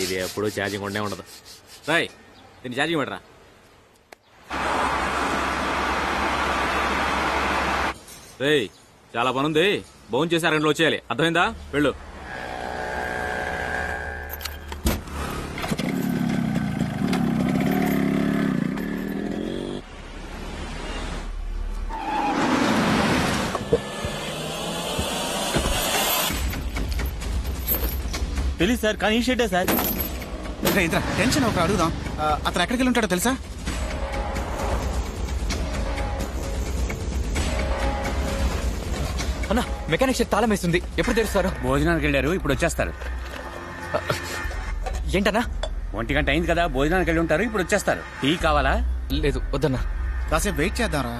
ఇది ఎప్పుడు ఛార్జింగ్ ఉండే ఉండదు. రాయ్, దీన్ని ఛార్జింగ్ పెట్టరా. రేయ్, చాలా పని ఉంది. భోజనం చేసి 2 గంటలు వచ్చేయాలి. అర్థమైందా? వెళ్ళు. తెలియదు సార్, కానీ ఈ షెడ్డే సార్. ఇంద్ర టెన్షన్ ఒక అడుగుదాం. అతను ఎక్కడికి వెళ్ళి ఉంటాడో తెలుసా? అన్నా, మెకానిక్ షెడ్ తాళం వేస్తుంది. ఎప్పుడు తెరుస్తారు? భోజనానికి వెళ్ళారు, ఇప్పుడు వచ్చేస్తారు. ఏంటన్నా? 1 గంట అయింది కదా, భోజనానికి వెళ్ళి ఉంటారు, ఇప్పుడు వచ్చేస్తారు. టీ కావాలా? లేదు, వద్దన్నా. కాసేపు వెయిట్ చేద్దాంరా.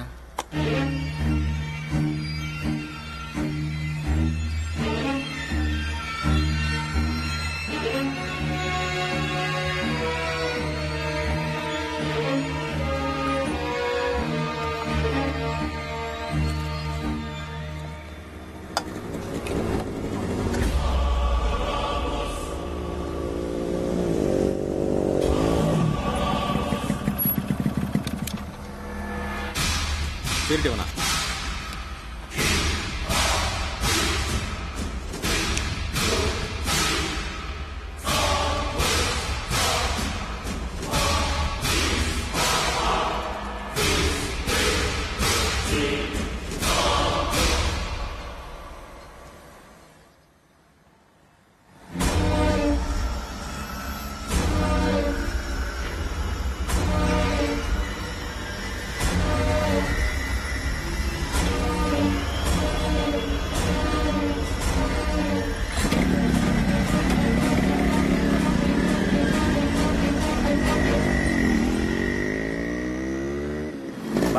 పేరుటేమన్నా?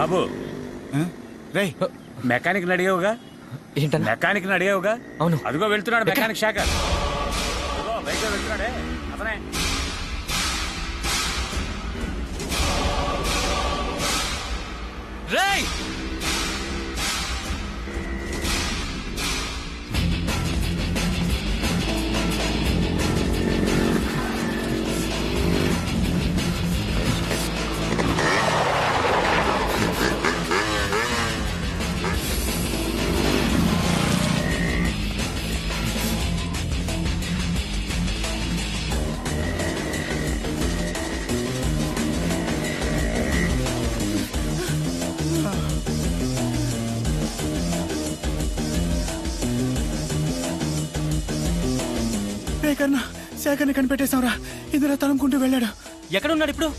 బాబు రే మెకానిక్ అడిగావుగా ఏంటన్నా? మెకానిక్ అడిగావుగా అవును. అదిగో వెళ్తున్నాడు మెకానిక్ శేఖర్. అదిగో బైక్ వెళ్తున్నాడే అతనే. రేయ్ కన్నా శేఖర్ని కనిపెట్టేశావురా. ఇందులో తనుకుంటూ వెళ్ళాడు. ఎక్కడున్నాడు ఇప్పుడు?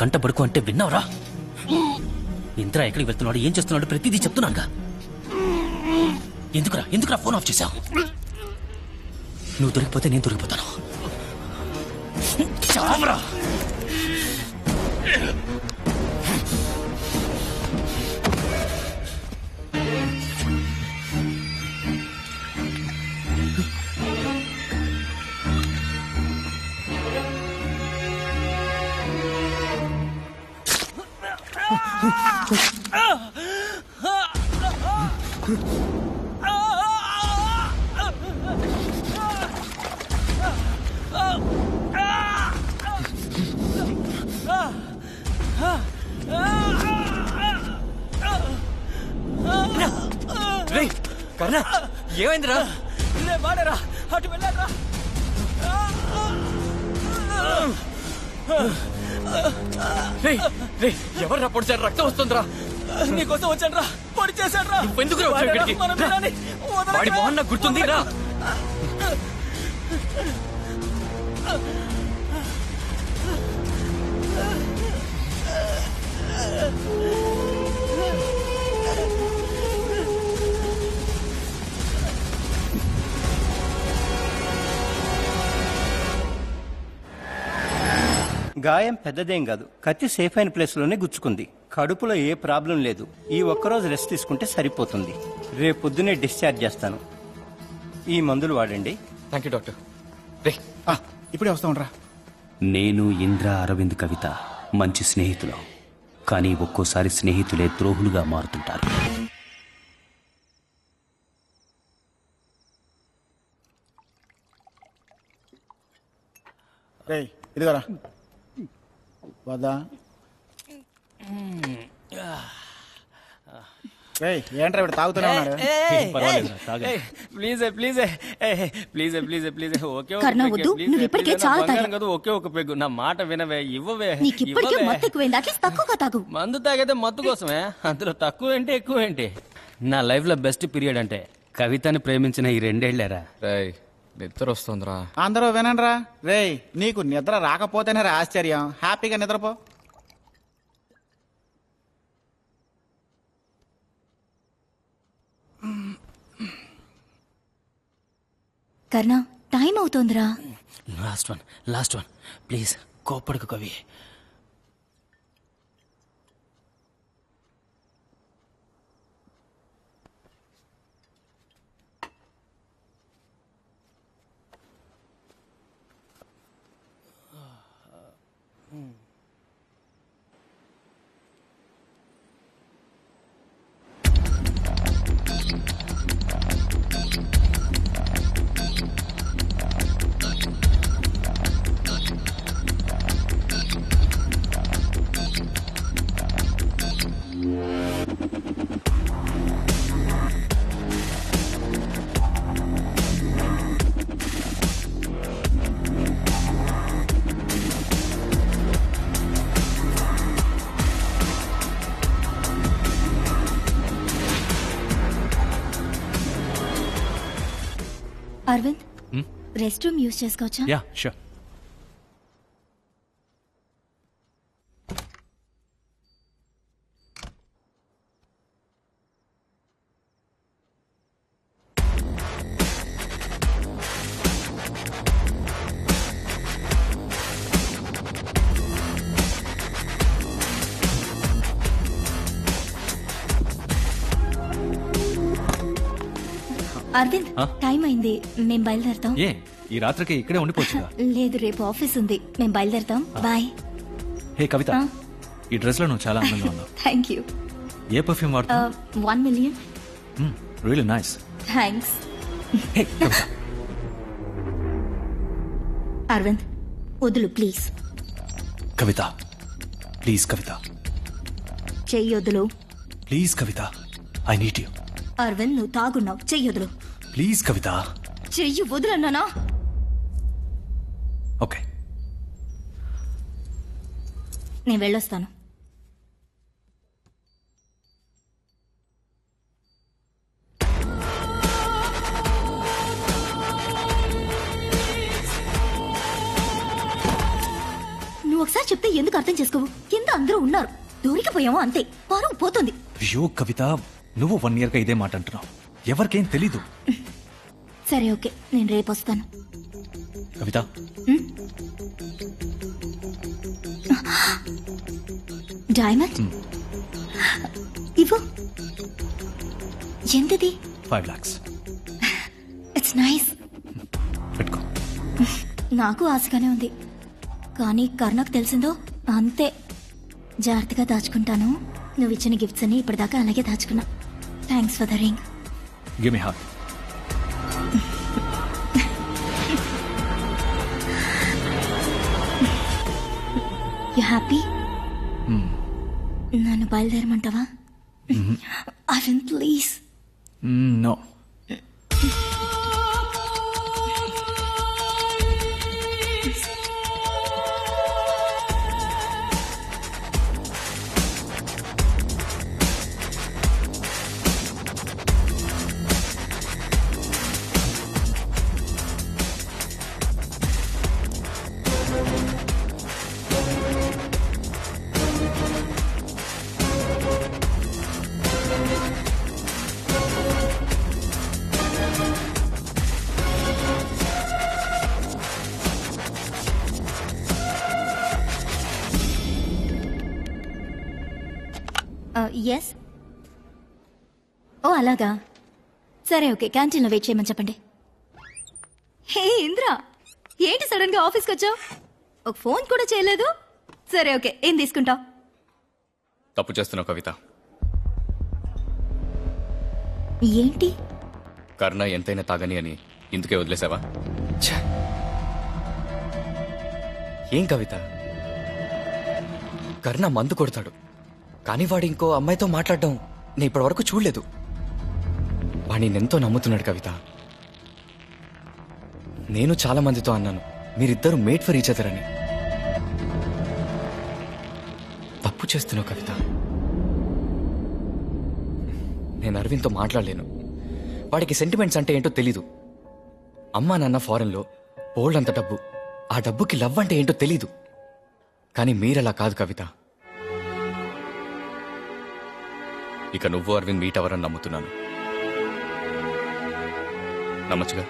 కంటపడుకు అంటే విన్నావురా? ఇంద్ర ఎక్కడికి వెళ్తున్నాడు, ఏం చేస్తున్నాడు, ప్రతిదీ చెప్తున్నానుగా. ఎందుకురా ఫోన్ ఆఫ్ చేశావు? నువ్వు దొరికిపోతే నేను దొరికిపోతాను. చావరా! కర్ణ, ఏమైందిరా? వాడరా, అటు వెళ్ళారా? ఎవర్రా పొడిచారు? రక్తం వస్తుందిరా. నీకోసం వచ్చాను రా, పొడి చేశాడు రా. ఎందుకు వాడి మొహన్ నాకు గుర్తుంది రా. గాయం పెద్దదేం కాదు, కత్తి సేఫ్ అయిన ప్లేస్లోనే గుచ్చుకుంది. కడుపులో ఏ ప్రాబ్లం లేదు. ఈ ఒక్కరోజు రెస్ట్ తీసుకుంటే సరిపోతుంది. రేపు పొద్దునే డిశ్చార్జ్ చేస్తాను. ఈ మందులు వాడండి. Thank you doctor. ఇప్పుడే వస్తామంట్రా. నేను ఇంద్ర అరవింద్ కవిత మంచి స్నేహితులు, కానీ ఒక్కోసారి స్నేహితులే ద్రోహులుగా మారుతుంటారు. రేయ్ ఇదిగోరా. వద్దా? రేయ్ ఏంట్రా ఇప్పుడు తాగుతూనే ఉన్నాడు. Please please please please please okay Karna వద్దు, నువ్వు ఇప్పటికే చాలా తాగావు. ఒకే ఒక పెగ్గు, నా మాట వినవే, ఇవ్వవే. నీకు ఇప్పటికే మత్తు ఎక్కువైంది, అట్లీస్ట్ తక్కువగా తాగు. మందు తాగితే మత్తు కోసమే, అందులో తక్కువ ఏంటి ఎక్కువ ఏంటి? నా లైఫ్ లో బెస్ట్ పీరియడ్ అంటే కవితని ప్రేమించిన ఈ 2 ఏళ్లేరా. నిద్ర వస్తుందిరా. అందరూ వినండిరా. రేయ్ నీకు నిద్ర రాకపోతేనే రా ఆశ్చర్యం. హ్యాపీగా నిద్రపో. కర్ణ టైం అవుతోందిరా. లాస్ట్ వన్ ప్లీజ్, కోప్పడుకు Kavi. Aravind, rest room use చేసుకోవచ్చా? Yeah sure. అరవింద్, టైం అయింది, మేం బయలుదేరుతాం. ఏ ఈ రాత్రికి ఇక్కడే ఉండిపోవచ్చుగా? లేదు, రేపు ఆఫీస్ ఉంది, మేం బయలుదేరుతాం. బాయ్. హే కవిత, ఈ డ్రెస్ లో నువ్వు చాలా అందంగా ఉన్నావు. Thank you. ఏ పర్ఫ్యూమ్ వాడుతున్నావు? 1 million. Really nice. Thanks. Aravind వదులు ప్లీజ్. కవిత ప్లీజ్, కవిత చెయ్యొద్దులు. Please Kavitha, I need you. Aravind నువ్వు తాగున్నావు, చెయ్యొద్దులు. ప్లీజ్ కవిత. చెయ్యి వదులన్నానా? ఓకే, నేను వెళ్ళొస్తాను. నువ్వు ఒకసారి చెప్తే ఎందుకు అర్థం చేసుకోవు? కింద అందరూ ఉన్నారు, దొరికిపోయాము అంతే, పరువు పోతుంది. అయ్యో కవిత, నువ్వు 1 year గా ఇదే మాట అంటున్నావు. ఎవరికేం తెలీదు. సరే ఓకే, నేను రేపు వస్తాను. కవిత, డైమండ్ ఇవ్వు. ఎంతది? 5 lakhs. It's nice. పెట్టుకో. నాకు ఆశగానే ఉంది, కానీ కర్ణకు తెలిసిందో అంతే. జాగ్రత్తగా దాచుకుంటాను. నువ్వు ఇచ్చిన గిఫ్ట్స్ అన్ని ఇప్పటిదాకా అలాగే దాచుకున్నా. Thanks for the ring. Give me heart. You happy? నన్ను బయలుదేరమంటావా? Aravind please. No. Yes. Oh అలాగా, సరే ఓకే, క్యాంటీన్లో వెయిట్ చేయమని చెప్పండి. హే ఇంద్ర, ఏంటి సడన్ గా ఆఫీస్కి వచ్చావు? ఒక ఫోన్ కూడా చేయలేదు. సరే ఓకే, ఏం తీసుకుంటావు? తప్పు చేస్తున్నావు కవిత. ఏంటి? కర్ణ ఎంతైనా తాగని అని ఇందుకే వదిలేసావా? ఛ! ఏం కవిత, కర్ణ మందు కొడతాడు, కానీ వాడు ఇంకో అమ్మాయితో మాట్లాడడం నేను ఇప్పటి వరకు చూడలేదు. వాడిని ఎంతో నమ్ముతున్నాడు కవిత. నేను చాలా మందితో అన్నాను మీరిద్దరూ మేడ్ ఫర్ ఈచ్ అదర్ అని. తప్పు చేస్తున్నావు కవిత. నేను అరవింద్తో మాట్లాడలేను. వాడికి సెంటిమెంట్స్ అంటే ఏంటో తెలీదు. అమ్మా నాన్న ఫారెన్లో, బోల్డ్ అంత డబ్బు. ఆ డబ్బుకి లవ్ అంటే ఏంటో తెలీదు. కానీ మీరలా కాదు కవిత. ఇక నువ్వు అరవింద్ మీట్ అవ్వరని నమ్ముతున్నాను. నమ్మచ్చుగా?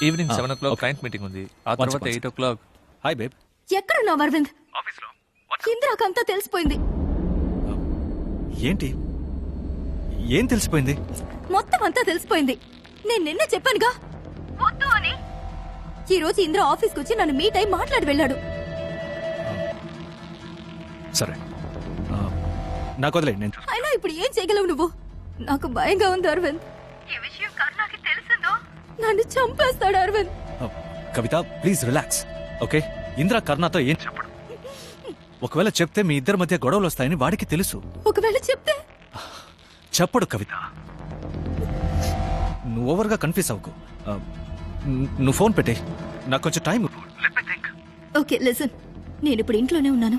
ఈవినింగ్ 7 o'clock క్లయింట్ మీటింగ్ ఉంది. ఆ తర్వాత 8 o'clock. Hi babe. ఎక్కడున్నావు అరవింద్? ఇంద్రాకంతా తెలిసిపోయింది. ఏంటి? ఏం తెలిసిపోయింది? మొత్తం అంతా తెలిసిపోయింది. నేను నిన్నే చెప్పానుగా వద్దు అని. ఈ రోజు ఇంద్ర ఆఫీస్కి వచ్చి నన్ను మీట్ అయి మాట్లాడి వెళ్ళాడు. సరే, నాకు వదిలే, నేను అయినా ఇప్పుడు ఏం చేయగలవు నువ్వు? నాకు భయంగా ఉంది అరవింద్. ఈ విషయం కర్ణాకి తెలిసిందో నన్ను చంపేస్తాడు అరవింద్. కవిత ప్లీజ్ రిలాక్స్, ఓకే? ఇంద్ర కర్ణతో ఏం చెప్పడు. ఒకవేళ చెప్తే మీ ఇద్దరి మధ్య గొడవలు వస్తాయని వాడికి తెలుసు. ఒకవేళ చెప్తే? చెప్పడు కవిత. నువ్వు ఓవర్గా కన్ఫ్యూజ్ అవ్వకు. నువ్వు ఫోన్ పెట్టే, నాకు కొంచెం టైం. ఓకే లిసన్, నేను ఇప్పుడు ఇంట్లోనే ఉన్నాను.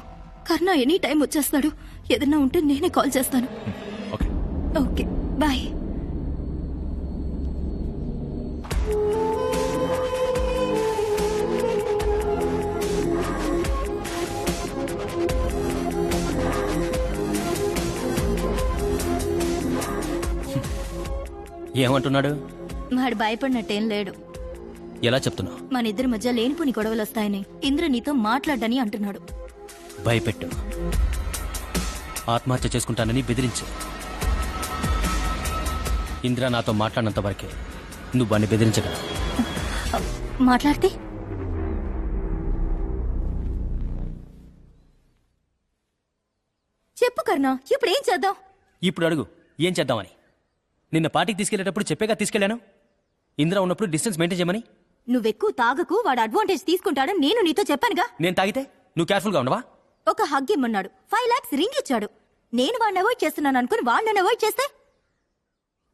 కర్ణ ఎనీ టైం వచ్చేస్తాడు. ఏదన్నా ఉంటే నేనే కాల్ చేస్తాను. Okay bye. ఏమంటున్నాడు? వాడు భయపడినట్టేం లేడు. ఎలా చెప్తున్నావు? మన ఇద్దరి మధ్య లేనిపోని గొడవలు వస్తాయని ఇంద్ర నీతో మాట్లాడని అంటున్నాడు. భయపెట్టు, ఆత్మహత్య చేసుకుంటానని బెదిరించు. ఇంద్ర నాతో మాట్లాడినంత వరకే నువ్వు వాడిని బెదిరించగలవు. మాట్లాడితే? చెప్పు కర్ణ, ఇప్పుడు ఏం చేద్దాం? ఇప్పుడు అడుగు, ఏం చేద్దామని. నిన్న పార్టీకి తీసుకెళ్లేటప్పుడు చెప్పేగా తీసుకెళ్లాను. ఇంద్ర ఉన్నప్పుడు డిస్టెన్స్ మెయింటైన్ చేయమని. నువ్వెక్కువ తాగకు, వాడు అడ్వాంటేజ్ తీసుకుంటాడని నేను నీతో చెప్పానుగా. నేను తాగితే నువ్వు కేర్ఫుల్ గా ఉండవా? ఒక హగ్ ఇమ్మన్నాడు, 5 lakhs రింగ్ ఇచ్చాడు. నేను వాడిని అవాయిడ్ చేస్తున్నాను అనుకుని వాడిని అవాయిడ్ చేస్తే?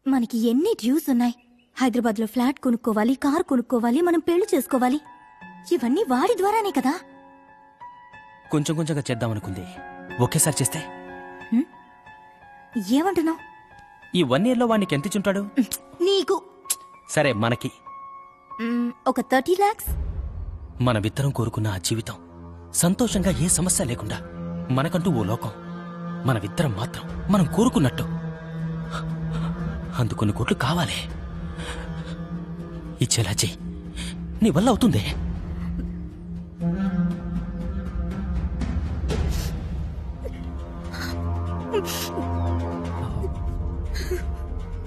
మనకి ఎన్ని డ్యూస్ ఉన్నాయి. హైదరాబాద్ లో ఫ్లాట్ కొనుక్కోవాలి, కార్ కొనుక్కోవాలి, మనం పెళ్లి చేసుకోవాలి. ఇవన్నీ వాడి ద్వారానే కదా. కొంచెం కొంచెంగా చేద్దామనుకుంది, ఒకేసారి చేస్తే? ఏమంటున్నావు? ఈ 1 year లో వాడికి ఎంత ఇచ్చుంటాడు? నీకు సరే, మనకి ఒక 30 lakhs. మనమిద్దరం కోరుకున్న ఆ జీవితం సంతోషంగా, ఏ సమస్య లేకుండా, మనకంటూ ఓ లోకం, మనమిద్దరం మాత్రం మనం కోరుకున్నట్టు. అందుకొన్ని కోట్లు కావాలి. ఇచ్చేలా చెయ్యి, నీ వల్ల అవుతుంది.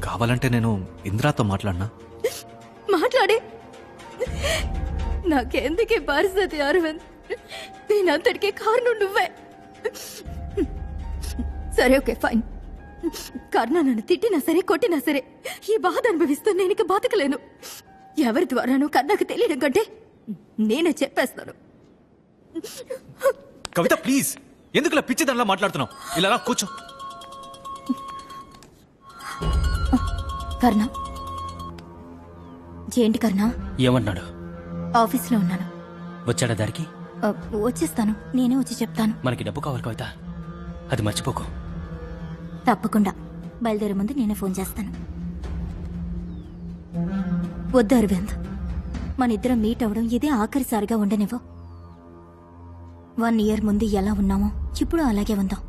కావాలంటే నేను ఇంద్రాతో మాట్లాడినా? మాట్లాడే. నాకెందుకే పరిస్థితి అరవింద్? నేనంతటికీ కారణం నువ్వే. సరే ఓకే ఫైన్. కర్ణ నన్ను తిట్టినా సరే, కొట్టినా సరే, ఈ బాధ అనుభవిస్తూ నేను ఇక బతకలేను. ఎవరి ద్వారానో కర్ణకు తెలియడం కంటే నేనే చెప్పేస్తాను. కవిత ప్లీజ్, ఎందుకులా పిచ్చిదానిలా మాట్లాడుతున్నావు? ఇలా కూర్చో. కర్ణ, ఏంటి కర్ణ? ఏమన్నాడు? ఆఫీస్లో ఉన్నాను. వచ్చాడా దారికి? వచ్చేస్తాను, నేనే వచ్చి చెప్తాను. మనకి డబ్బు కావాలి కవిత, అది మర్చిపోకు. తప్పకుండా, బయలుదేరే ముందు నేనే ఫోన్ చేస్తాను. వద్దు అరవింద్, మన ఇద్దరం మీట్ అవడం ఇదే ఆఖరిసారిగా ఉండనివ్వు. 1 year ముందు ఎలా ఉన్నామో ఇప్పుడు అలాగే ఉందాం.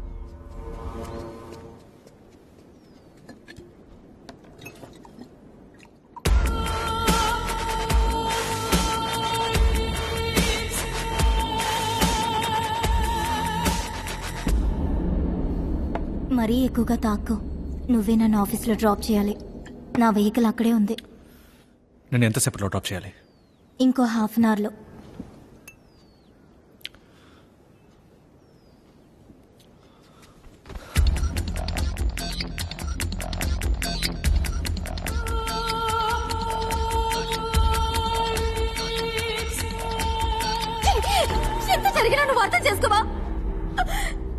మరీ ఎక్కువగా తాకు. నువ్వే నన్ను ఆఫీస్లో డ్రాప్ చేయాలి. నా వెహికల్ అక్కడే ఉంది. నేను ఎంతసేపట్లో డ్రాప్ చేయాలి? ఇంకో హాఫ్ అన్ అవర్లో. ఎంత జరిగినా నువ్వు అర్థం చేసుకోవా?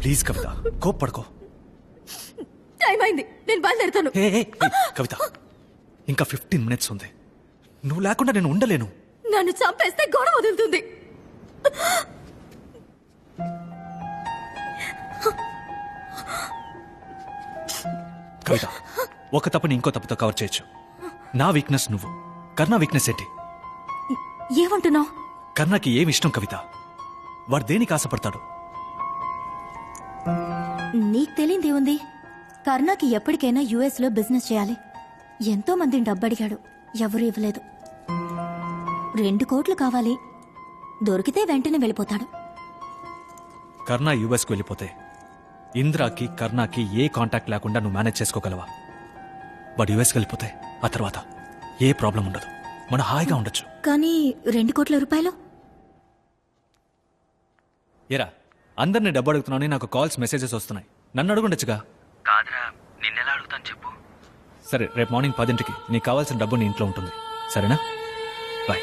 Please Kavitha, కోప్పడుకో. టైం అయింది, నేను బయలుదేరుతాను. కవిత, ఇంకా 15 minutes ఉంది. నువ్వు లేకుండా నేను ఉండలేను. నన్ను చంపేస్తే గొడవ వదులుతుంది. కవిత, ఒక తప్పుని ఇంకో తప్పుతో కవర్ చేయొచ్చు. నా వీక్నెస్ నువ్వు, కర్ణ వీక్నెస్ ఏంటి? ఏమంటున్నావు? కర్ణకి ఏమి ఇష్టం కవిత? వాడు దేనికి ఆశపడతాడు? నీకు తెలియంది ఉంది. కర్ణకి ఎప్పటికైనా యుఎస్ లో బిజినెస్ చేయాలి. ఎంతో మందిని డబ్బడిగాడు, ఎవరు ఇవ్వలేదు. 2 కోట్లు కావాలి. దొరికితే వెంటనే వెళ్ళిపోతాడు. కర్ణ యుఎస్కి వెళ్ళిపోతే ఇంద్రాకి కర్ణకి ఏ కాంటాక్ట్ లేకుండా నువ్వు మేనేజ్ చేసుకోగలవా? వాడు యుఎస్కి వెళ్ళిపోతే ఆ తర్వాత ఏ ప్రాబ్లం ఉండదు, మనం హాయిగా ఉండొచ్చు. కానీ 2 కోట్ల రూపాయలు? ఏరా, అందరినీ డబ్బు అడుగుతున్నాను, నాకు కాల్స్ మెసేజెస్ వస్తున్నాయి. నన్ను అడుగుండొచ్చుగా. కాదురా, నిన్నెలా అడుగుతాను చెప్పు. సరే, రేపు మార్నింగ్ 10ంటికి నీకు కావాల్సిన డబ్బు నీ ఇంట్లో ఉంటుంది, సరేనా? బాయ్.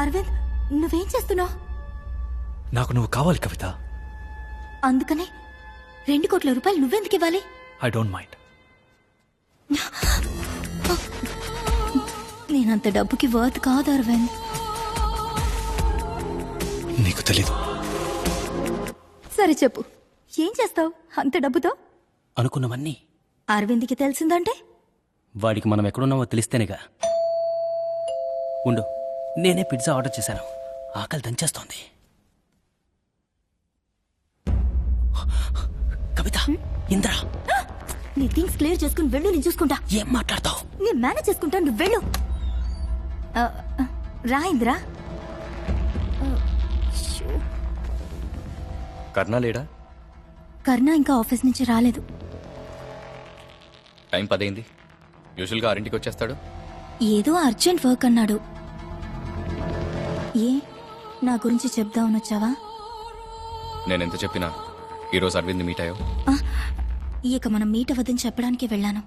అరవింద్, నువ్వేం చేస్తున్నావు? నాకు నువ్వు కావాలి కవిత. అందుకనే 2 కోట్ల రూపాయలు నువ్వెందుకు ఇవ్వాలి? I don't mind. నేనంత డబ్బుకి వర్త్ కాదు అరవింద్. నీకు తెలీదు. సరే చెప్పు, ఏం చేస్తావు అంత డబ్బుతో? అనుకున్నవన్నీ అరవింద్కి తెలిసిందంటే? వాడికి మనం ఎక్కడున్నామో తెలిస్తేనేగా. ఉండు, నేనే పిజ్జా ఆర్డర్ చేశాను, ఆకలి దంచేస్తోంది. కవిత, ఇంద్ర, నీ థింగ్స్ క్లియర్ చేసుకుని వెళ్ళు, నేను చూసుకుంటా. ఏం మాట్లాడతావు? నేను మేనేజ్ చేసుకుంటా, నువ్వు వెళ్ళు. రా ఇంద్ర. కర్ణ లేడా? కర్ణ ఇంకా ఆఫీస్ నుంచి రాలేదు. టైం 10 అయింది. యూజువల్గా 6ంటికి వచ్చేస్తాడు. ఏదో అర్జెంట్ వర్క్ అన్నాడు. ఏ, నా గురించి చెప్దామని వచ్చావా? నేనెంత చెప్పినా ఈరోజు అరవింద్ మీట్ అయ్యావు. ఇక మనం మీట్ అవ్వదని చెప్పడానికి వెళ్ళాను.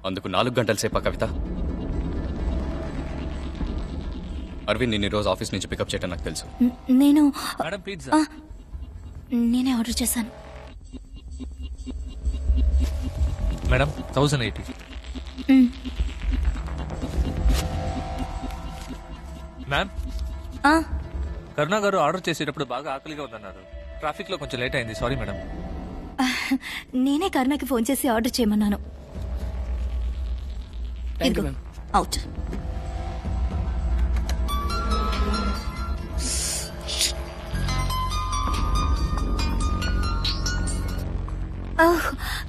అందుకు 4 గంటల సేపా కవిత? అరవింద్ నిన్న ఈరోజు ఆఫీస్ నుంచి పికప్ చేయటం నాకు తెలుసు. నేను మేడం పిజ్జా. నేనే ఆర్డర్ చేశాను. మేడం 1080. మ్యామ్, కరుణా గారు ఆర్డర్ చేసేటప్పుడు బాగా ఆకలిగా ఉందన్నారు. ట్రాఫిక్ లో కొంచెం లేట్ అయింది, సారీ మేడం. నేనే కరుణకి ఫోన్ చేసి ఆర్డర్ చేయమన్నాను. అవుట్.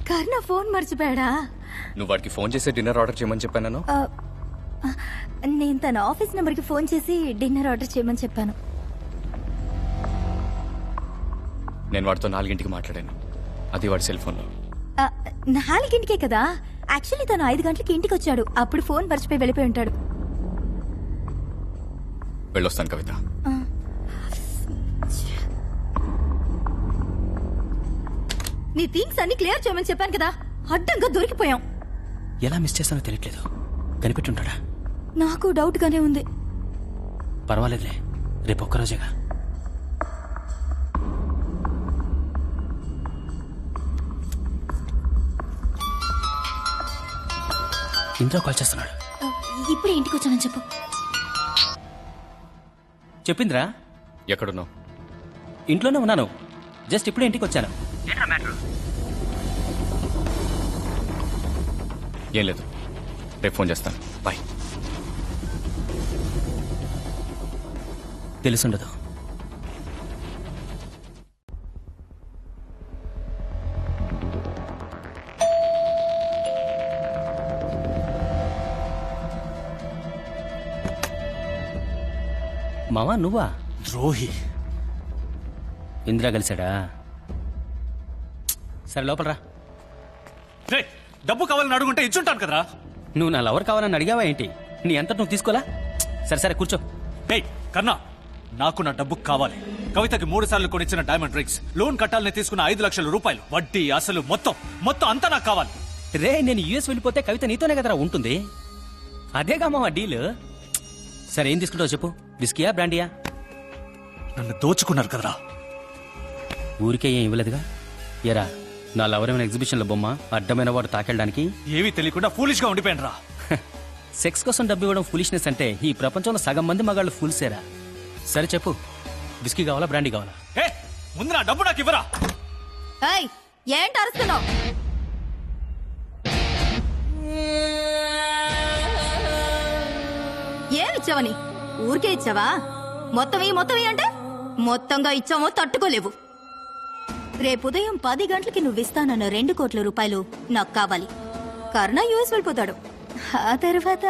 కరుణ ఫోన్ మర్చిపోయాడా? నువ్వు వాడికి ఫోన్ చేసి డిన్నర్ ఆర్డర్ చేయమని చెప్పాను. నేను తన ఆఫీస్ నెంబర్కి ఫోన్ చేసి డిన్నర్ ఆర్డర్ చేయమని చెప్పాను. నేను వాడితో 4ంటికి మాట్లాడాను, అది వాడి సెల్ ఫోన్లో. 4ంటికే కదా? యాక్చువల్లీ తను 5 గంటలకి ఇంటికి వచ్చాడు. అప్పుడు ఫోన్ మర్చిపోయి వెళ్ళిపోయి ఉంటాడు. వెళ్ళొస్తాను కవిత. నీ థింగ్స్ అన్ని క్లియర్ చేయమని చెప్పాను కదా, అడ్డంగా దొరికిపోయాం. ఎలా మిస్ చేస్తానో తెలియట్లేదు. కనిపెట్టుంటాడా? నాకు డౌట్ గానే ఉంది. పర్వాలేదులే, రేపు ఒక్కరోజేగా. ఇంద్ర కాల్ చేస్తున్నాడు. ఇప్పుడే ఇంటికి వచ్చానని చెప్పు. చెప్పిందిరా? ఎక్కడున్నావు? ఇంట్లోనే ఉన్నాను, జస్ట్ ఇప్పుడే ఇంటికి వచ్చాను. ఏం లేదు, రేపు ఫోన్ చేస్తాను. బాయ్. తెలుసుండదు. మావా, నువ్వా? ద్రోహి, ఇందిరా కలిశాడా? సరే లోపల రా. డబ్బు కావాలని అడుగుంటే ఇచ్చుంటాను కదరా. నువ్వు నా లవర్ కావాలని అడిగావా ఏంటి? నీ అంతటి నువ్వు తీసుకోలా? సరే సరే కూర్చో. కన్నా, నాకు నా డబ్బు కావాలి. కవితకి 3 సార్లు కొనిచ్చిన డైమండ్ రింగ్స్, లోన్ కట్టాలని తీసుకున్న 5 లక్షల రూపాయలు, వడ్డీ అసలు మొత్తం అంతా నాకు కావాలి. రే, నేను యుఎస్ వెళ్ళిపోతే కవిత నీతోనే కదరా ఉంటుంది. అదేగా మా డీల్. సరే ఏం తీసుకుంటావు చెప్పు? విస్కీయా బ్రాండియా? నన్ను దోచుకున్నారు కదరా. ఊరికే ఏం ఇవ్వలేదుగా. ఎరా, నా లవరేమైనా ఎగ్జిబిషన్ల బొమ్మ, అడ్డమైన వాడు తాకెళ్ళడానికి? ఏమీ తెలియకుండా ఫూలిష్ గా ఉండిపోయాను రా. సెక్స్ కోసం డబ్బు ఇవ్వడం ఫులిష్నెస్ అంటే ఈ ప్రపంచంలో సగం మంది మగాళ్ళు ఫుల్సేరా. సరే చెప్పు, విస్కీ కావాలా బ్రాండీ కావాలా? ముందు నా డబ్బు నాకు ఇవ్వరా. ఏంటి అరుస్తున్నావు? ఏమిచ్చావని? ఊరికే ఇచ్చావా? మొత్తం అంటే మొత్తంగా ఇచ్చామో తట్టుకోలేవు. రేపు ఉదయం 10 గంటలకి నువ్వు ఇస్తానన్న 2 కోట్ల రూపాయలు నాకు కావాలి. కర్ణ యుఎస్ వెళ్ళిపోతాడు. ఆ తర్వాత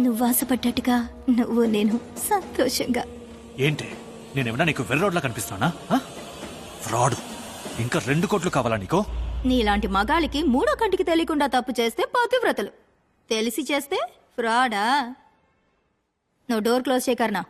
నువ్వు ఆశపడ్డట్టుగా నువ్వు నేను సంతోషంగా. ఏంటి, నేనేమన్నా నీకు వెర్రోడ్లా కనిపిస్తానా? ఫ్రాడ్. ఇంకా 2 కోట్లు కావాలా నీకు? నీలాంటి మగాళ్ళకి 3వ కంటికి తెలియకుండా తప్పు చేస్తే పతివ్రతలు, తెలిసి చేస్తే ఫ్రాడా? నువ్వు డోర్ క్లోజ్ చేయకర్నా.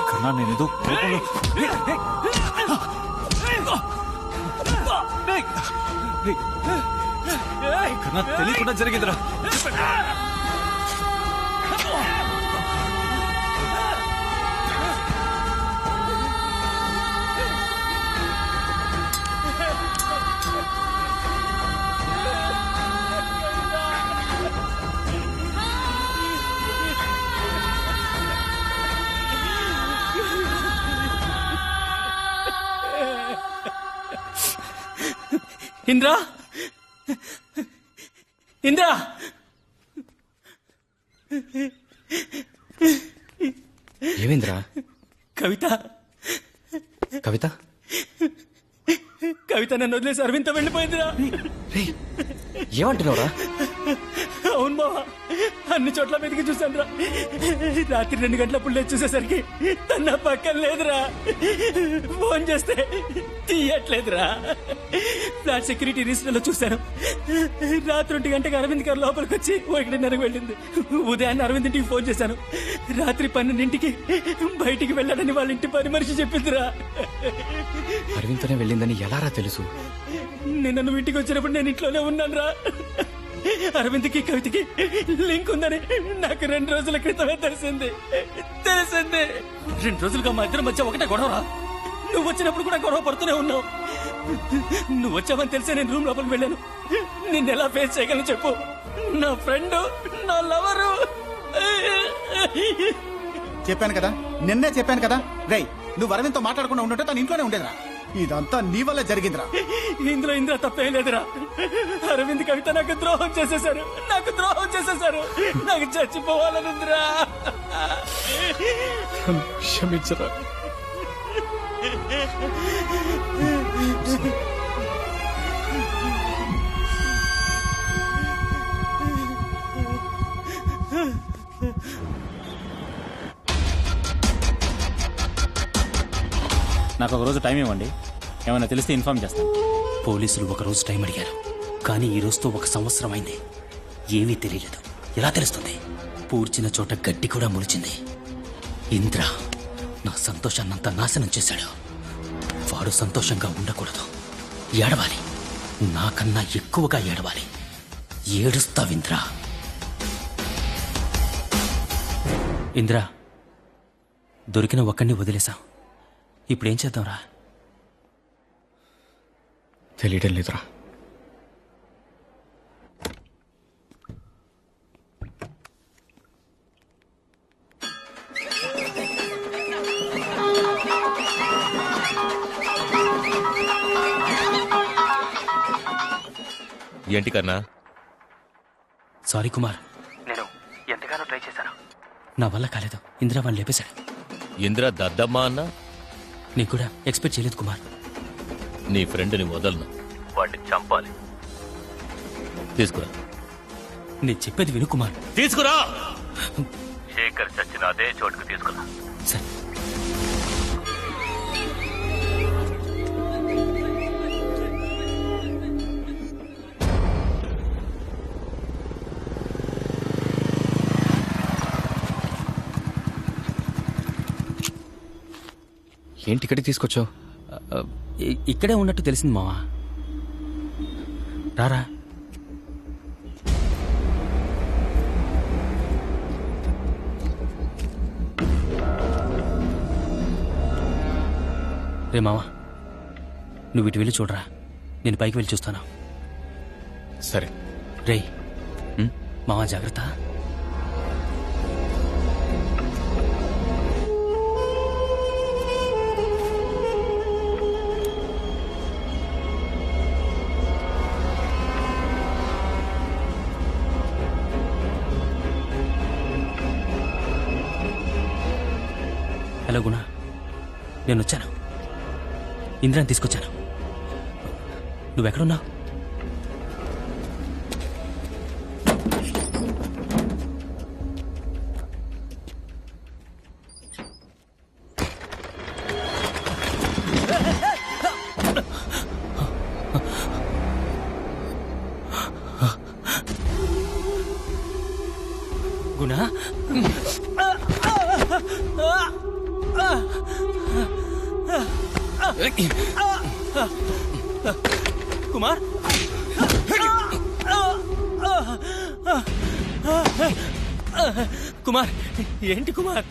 కన్నా, నేనేదో కోపంలో కన్నా తెలియకుండా జరిగిందిరా. ఇంద్రా, ఇంద్రా, ఏమైందిరా? కవిత కవిత కవిత నన్ను వదిలేసి అరవింద్తో వెళ్ళిపోయిందిరా. ఏమంటున్నావురా? అవును బావా, అన్ని చోట్ల మీదకి చూసాను రా. రాత్రి 2 గంటలప్పుడు లేచి చూసేసరికి తన పక్కన లేదురా. ఫోన్ చేస్తే తీయట్లేదురా. ఫ్లాట్ సెక్యూరిటీ రిజిస్టర్ లో చూశాను. రాత్రి 1 గంటకి అరవింద్ గారు లోపలికి వచ్చి 1:30కి వెళ్ళింది. ఉదయాన్నే అరవింద్ ఇంటికి ఫోన్ చేశాను. రాత్రి 12ంటికి బయటికి వెళ్ళాలని వాళ్ళ ఇంటి పని మనిషి చెప్పిందిరా. అరవింద్తోనే వెళ్ళిందని ఎలారా తెలుసు? నిన్న నువ్వు ఇంటికి వచ్చినప్పుడు నేను ఇంట్లోనే ఉన్నాను రా. అరవింద్కి కవితకి లింక్ ఉందని నాకు 2 రోజుల క్రితమే తెలిసింది. 2 రోజులుగా మా ఇద్దరి మధ్య ఒకటే గొడవరా. నువ్వు వచ్చినప్పుడు కూడా గొడవ పడుతూనే ఉన్నావు. నువ్వు వచ్చావని తెలిసే నేను రూమ్ లోపలికి వెళ్ళాను. నిన్నెలా ఫేస్ చేయగలను చెప్పు? నా ఫ్రెండ్, నా లవరు. చెప్పాను కదా, నిన్నే చెప్పాను కదా. రేయ్, నువ్వు అరవింద్తో మాట్లాడకుండా ఉండుంటే తన ఇంట్లోనే ఉండేదిరా. ఇదంతా నీ వల్ల జరిగిందిరా. ఇందులో ఇంద్ర తప్పేం లేదురా. అరవింద్ కవిత నాకు ద్రోహం చేసేశారు. నాకు చచ్చిపోవాలనుందిరా. క్షమించరా. నాకు ఒక రోజు టైం ఇవ్వండి, ఏమైనా తెలిస్తే ఇన్ఫార్మ్ చేస్తాను. పోలీసులు 1 రోజు టైం అడిగారు, కానీ ఈ రోజుతో 1 సంవత్సరం అయింది. ఏమీ తెలియలేదు. ఎలా తెలుస్తుంది? పూడ్చిన చోట గడ్డి కూడా ములిచింది. ఇంద్ర నా సంతోషాన్నంతా నాశనం చేశాడు. వాడు సంతోషంగా ఉండకూడదు, ఏడవాలి. నాకన్నా ఎక్కువగా ఏడవాలి. ఏడుస్తావు ఇంద్రా. ఇంద్రా, దొరికిన ఒక్కడిని వదిలేశాం. ఇప్పుడేం చేద్దాంరా? తెలియటం లేదురా. ఏంటి కన్నా? సారీ కుమార్, నేను ఎంతగానో ట్రై చేశాను. నా వల్ల కాలేదు. ఇందిరా వాడిని లేపేశాడు. ఇందిరా దద్దమ్మా అన్నా? నేను కూడా ఎక్స్పెక్ట్ చేయలేదు కుమార్. నీ ఫ్రెండ్ని వదలను, వాడిని చంపాలి. తీసుకురా. నేను చెప్పేది విను కుమార్. తీసుకురా. శేఖర్ చచ్చిన అదే చోటుకు తీసుకురా. సరే. ఏంటి ఇక్కడికి తీసుకొచ్చావు? ఇక్కడే ఉన్నట్టు తెలిసింది మావా. రారా. రే మావా, నువ్వు ఇటు వెళ్ళి చూడరా, నేను పైకి వెళ్ళి చూస్తాను. సరే. రే మావా, జాగ్రత్త. హలో గుణ, నేను వచ్చాను. ఇంద్రాన్ని తీసుకొచ్చాను. నువ్వెక్కడున్నావు? గుణ, కుమార్, కుమార్, ఏంటి కుమార్?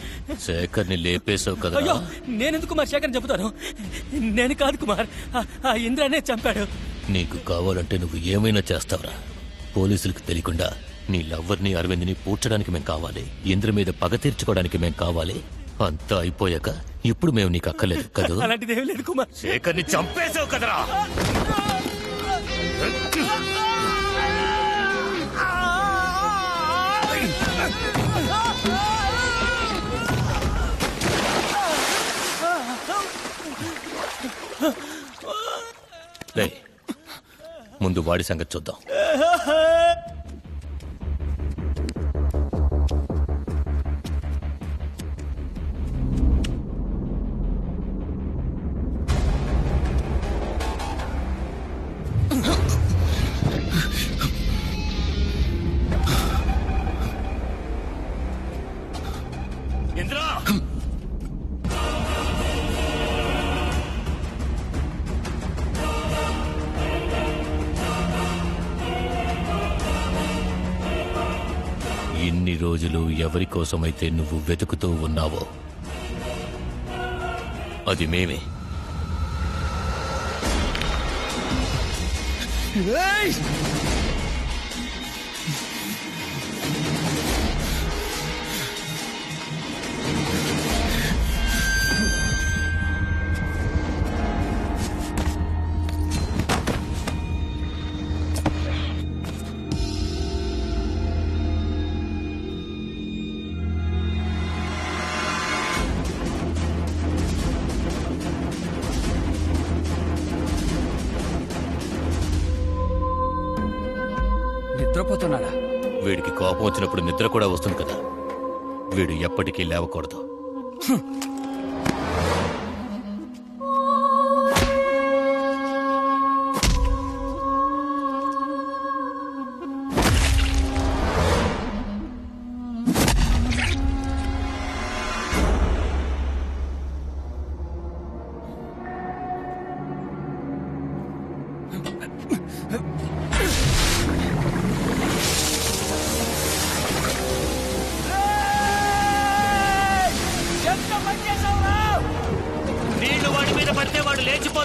శేఖర్ని లేపేశావు కదా? అయ్యో, నేనెందుకు కుమార్ శేఖర్ని చంపుతాను? నేను కాదు కుమార్, ఆ ఇంద్రానే చంపాడు. నీకు కావాలంటే నువ్వు ఏమైనా చేస్తావురా. పోలీసులకు తెలియకుండా నీ లవ్వర్ని అరవింద్ని పూడ్చడానికి మేం కావాలి. ఇంద్ర మీద పగ తీర్చుకోవడానికి మేం కావాలి. అంతా అయిపోయాక ఇప్పుడు మేము నీకు అక్కర్లేదు కదా? అలాంటిదేమీ లేదు కుమార్. శేఖర్ని చంపేశావు కదరా. ముందు వాడి సంగతి చూద్దాం. ఇంద్రా, ఇన్ని రోజులు ఎవరి కోసమైతే నువ్వు వెతుకుతూ ఉన్నావో అది మేమే. నిద్రపోతున్నాడా? వీడికి కోపం వచ్చినప్పుడు నిద్ర కూడా వస్తుంది కదా. వీడు ఎప్పటికీ లేవకూడదు.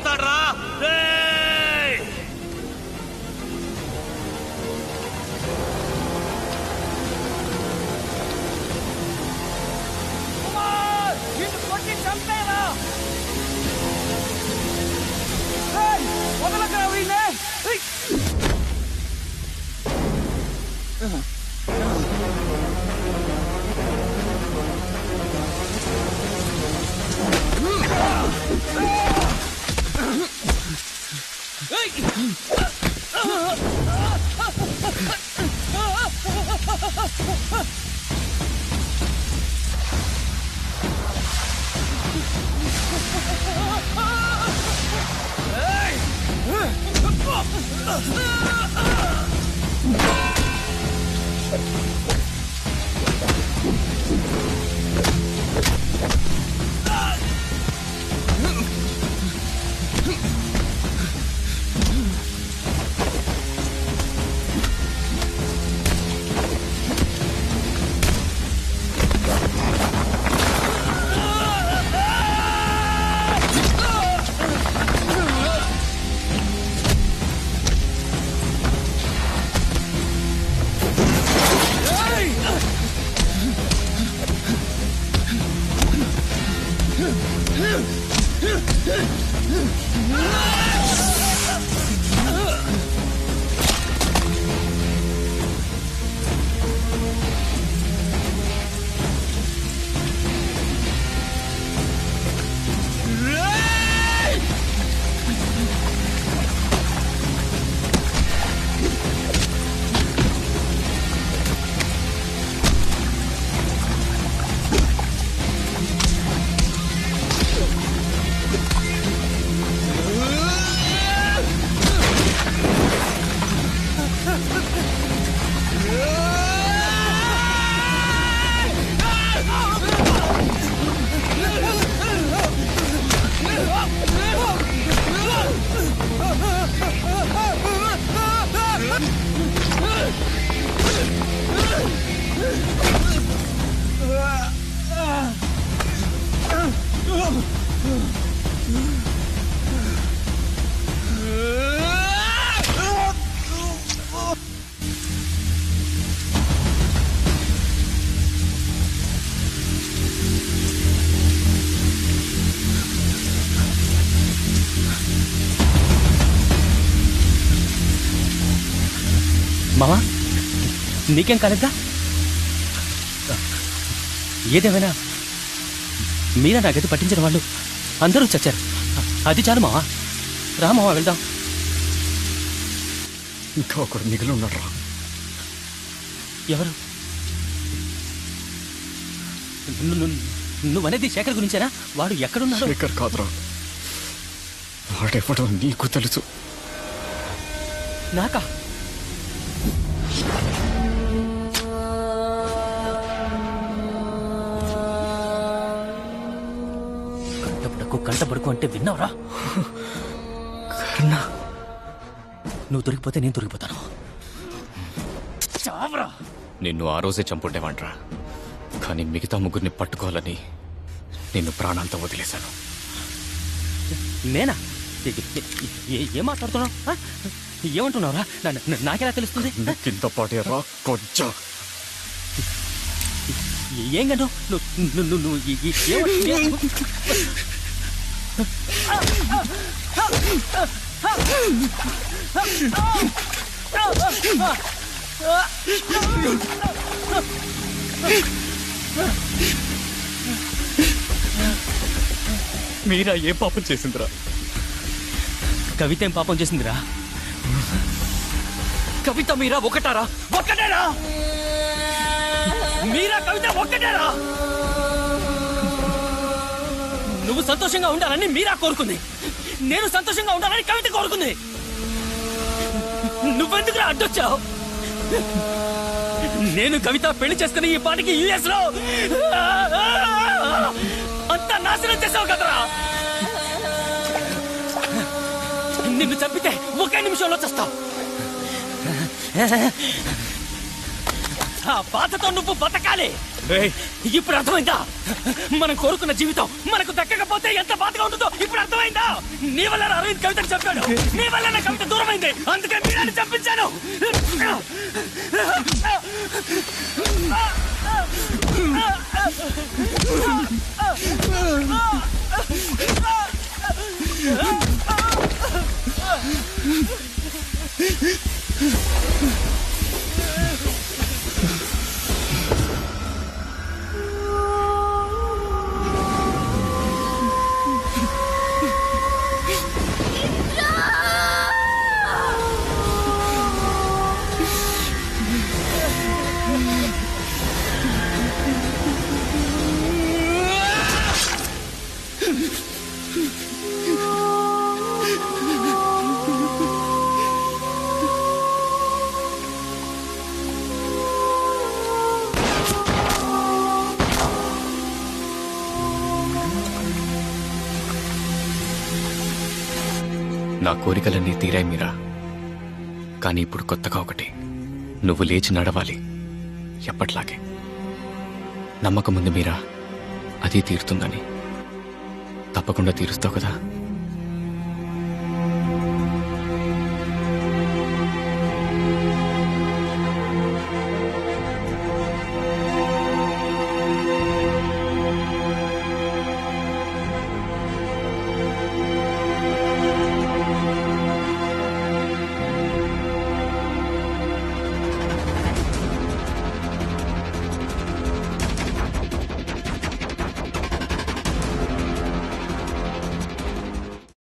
చస్తాడ్రా మామా నీకేం కాలేదా? ఏదేమైనా మీరా నా గది పట్టించిన వాళ్ళు అందరూ చచ్చారు. అది చాలు మావా. రా మావా వెళ్దాం. ఇంకా ఒకడు మిగిలి ఉన్నాడు రా. ఎవరు? నువ్వనేది శేఖర్ గురించేనా? వాడు ఎక్కడున్నాడు? శేఖర్ కాదురా, వాడెవడో నీకు తెలుసు. నాకా? కంటపడుకు అంటే విన్నావురా? నువ్వు దొరికిపోతే నేను దొరికిపోతాను. నిన్ను ఆ రోజే చంపుండేవాడ్రా, కానీ మిగతా ముగ్గురిని పట్టుకోవాలని నిన్ను ప్రాణాలతో వదిలేశాను. నేనా? ఏం మాట్లాడుతున్నావు? ఏమంటున్నావురా? నాకెలా తెలుస్తుంది? కింద పాటేరా కొంచెం. ఏం గను నువ్వు మీరా ఏ పాపం చేసిందిరా? కవిత ఏం పాపం చేసిందిరా? కవిత మీరా ఒకటారా? ఒక్కటేరా? మీరా కవిత ఒక్కటేరా? నువ్వు సంతోషంగా ఉండాలని మీరా కోరుకుంది, నేను సంతోషంగా ఉండాలని కవిత కోరుకుంది. నువ్వెందుకు అడ్డొచ్చావు? నేను కవిత పెళ్లి చేసుకుని ఈ పాటికి యుఎస్ లో అంతా నాశనం చేసావు కదరా. నిన్ను చంపితే ఒకే నిమిషంలో చస్తావు. ఆ బాధతో నువ్వు బతకాలి. ఇప్పుడు అర్థమైందా? మనం కోరుకున్న జీవితం మనకు దక్కకపోతే ఎంత బాధగా ఉంటుందో ఇప్పుడు అర్థమైందా? నీ వల్ల అరవింద్ కవితను చంపాడు, నీ వల్ల నా కవిత దూరమైంది, అందుకే మీరాన్ని చంపించాను. నా కోరికలన్నీ తీరాయి మీరా, కానీ ఇప్పుడు కొత్తగా ఒకటి, నువ్వు లేచి నడవాలి ఎప్పట్లాగే. నమ్మకం ఉంది మీరా, అది తీరుతుందని. తప్పకుండా తీరుస్తావు కదా?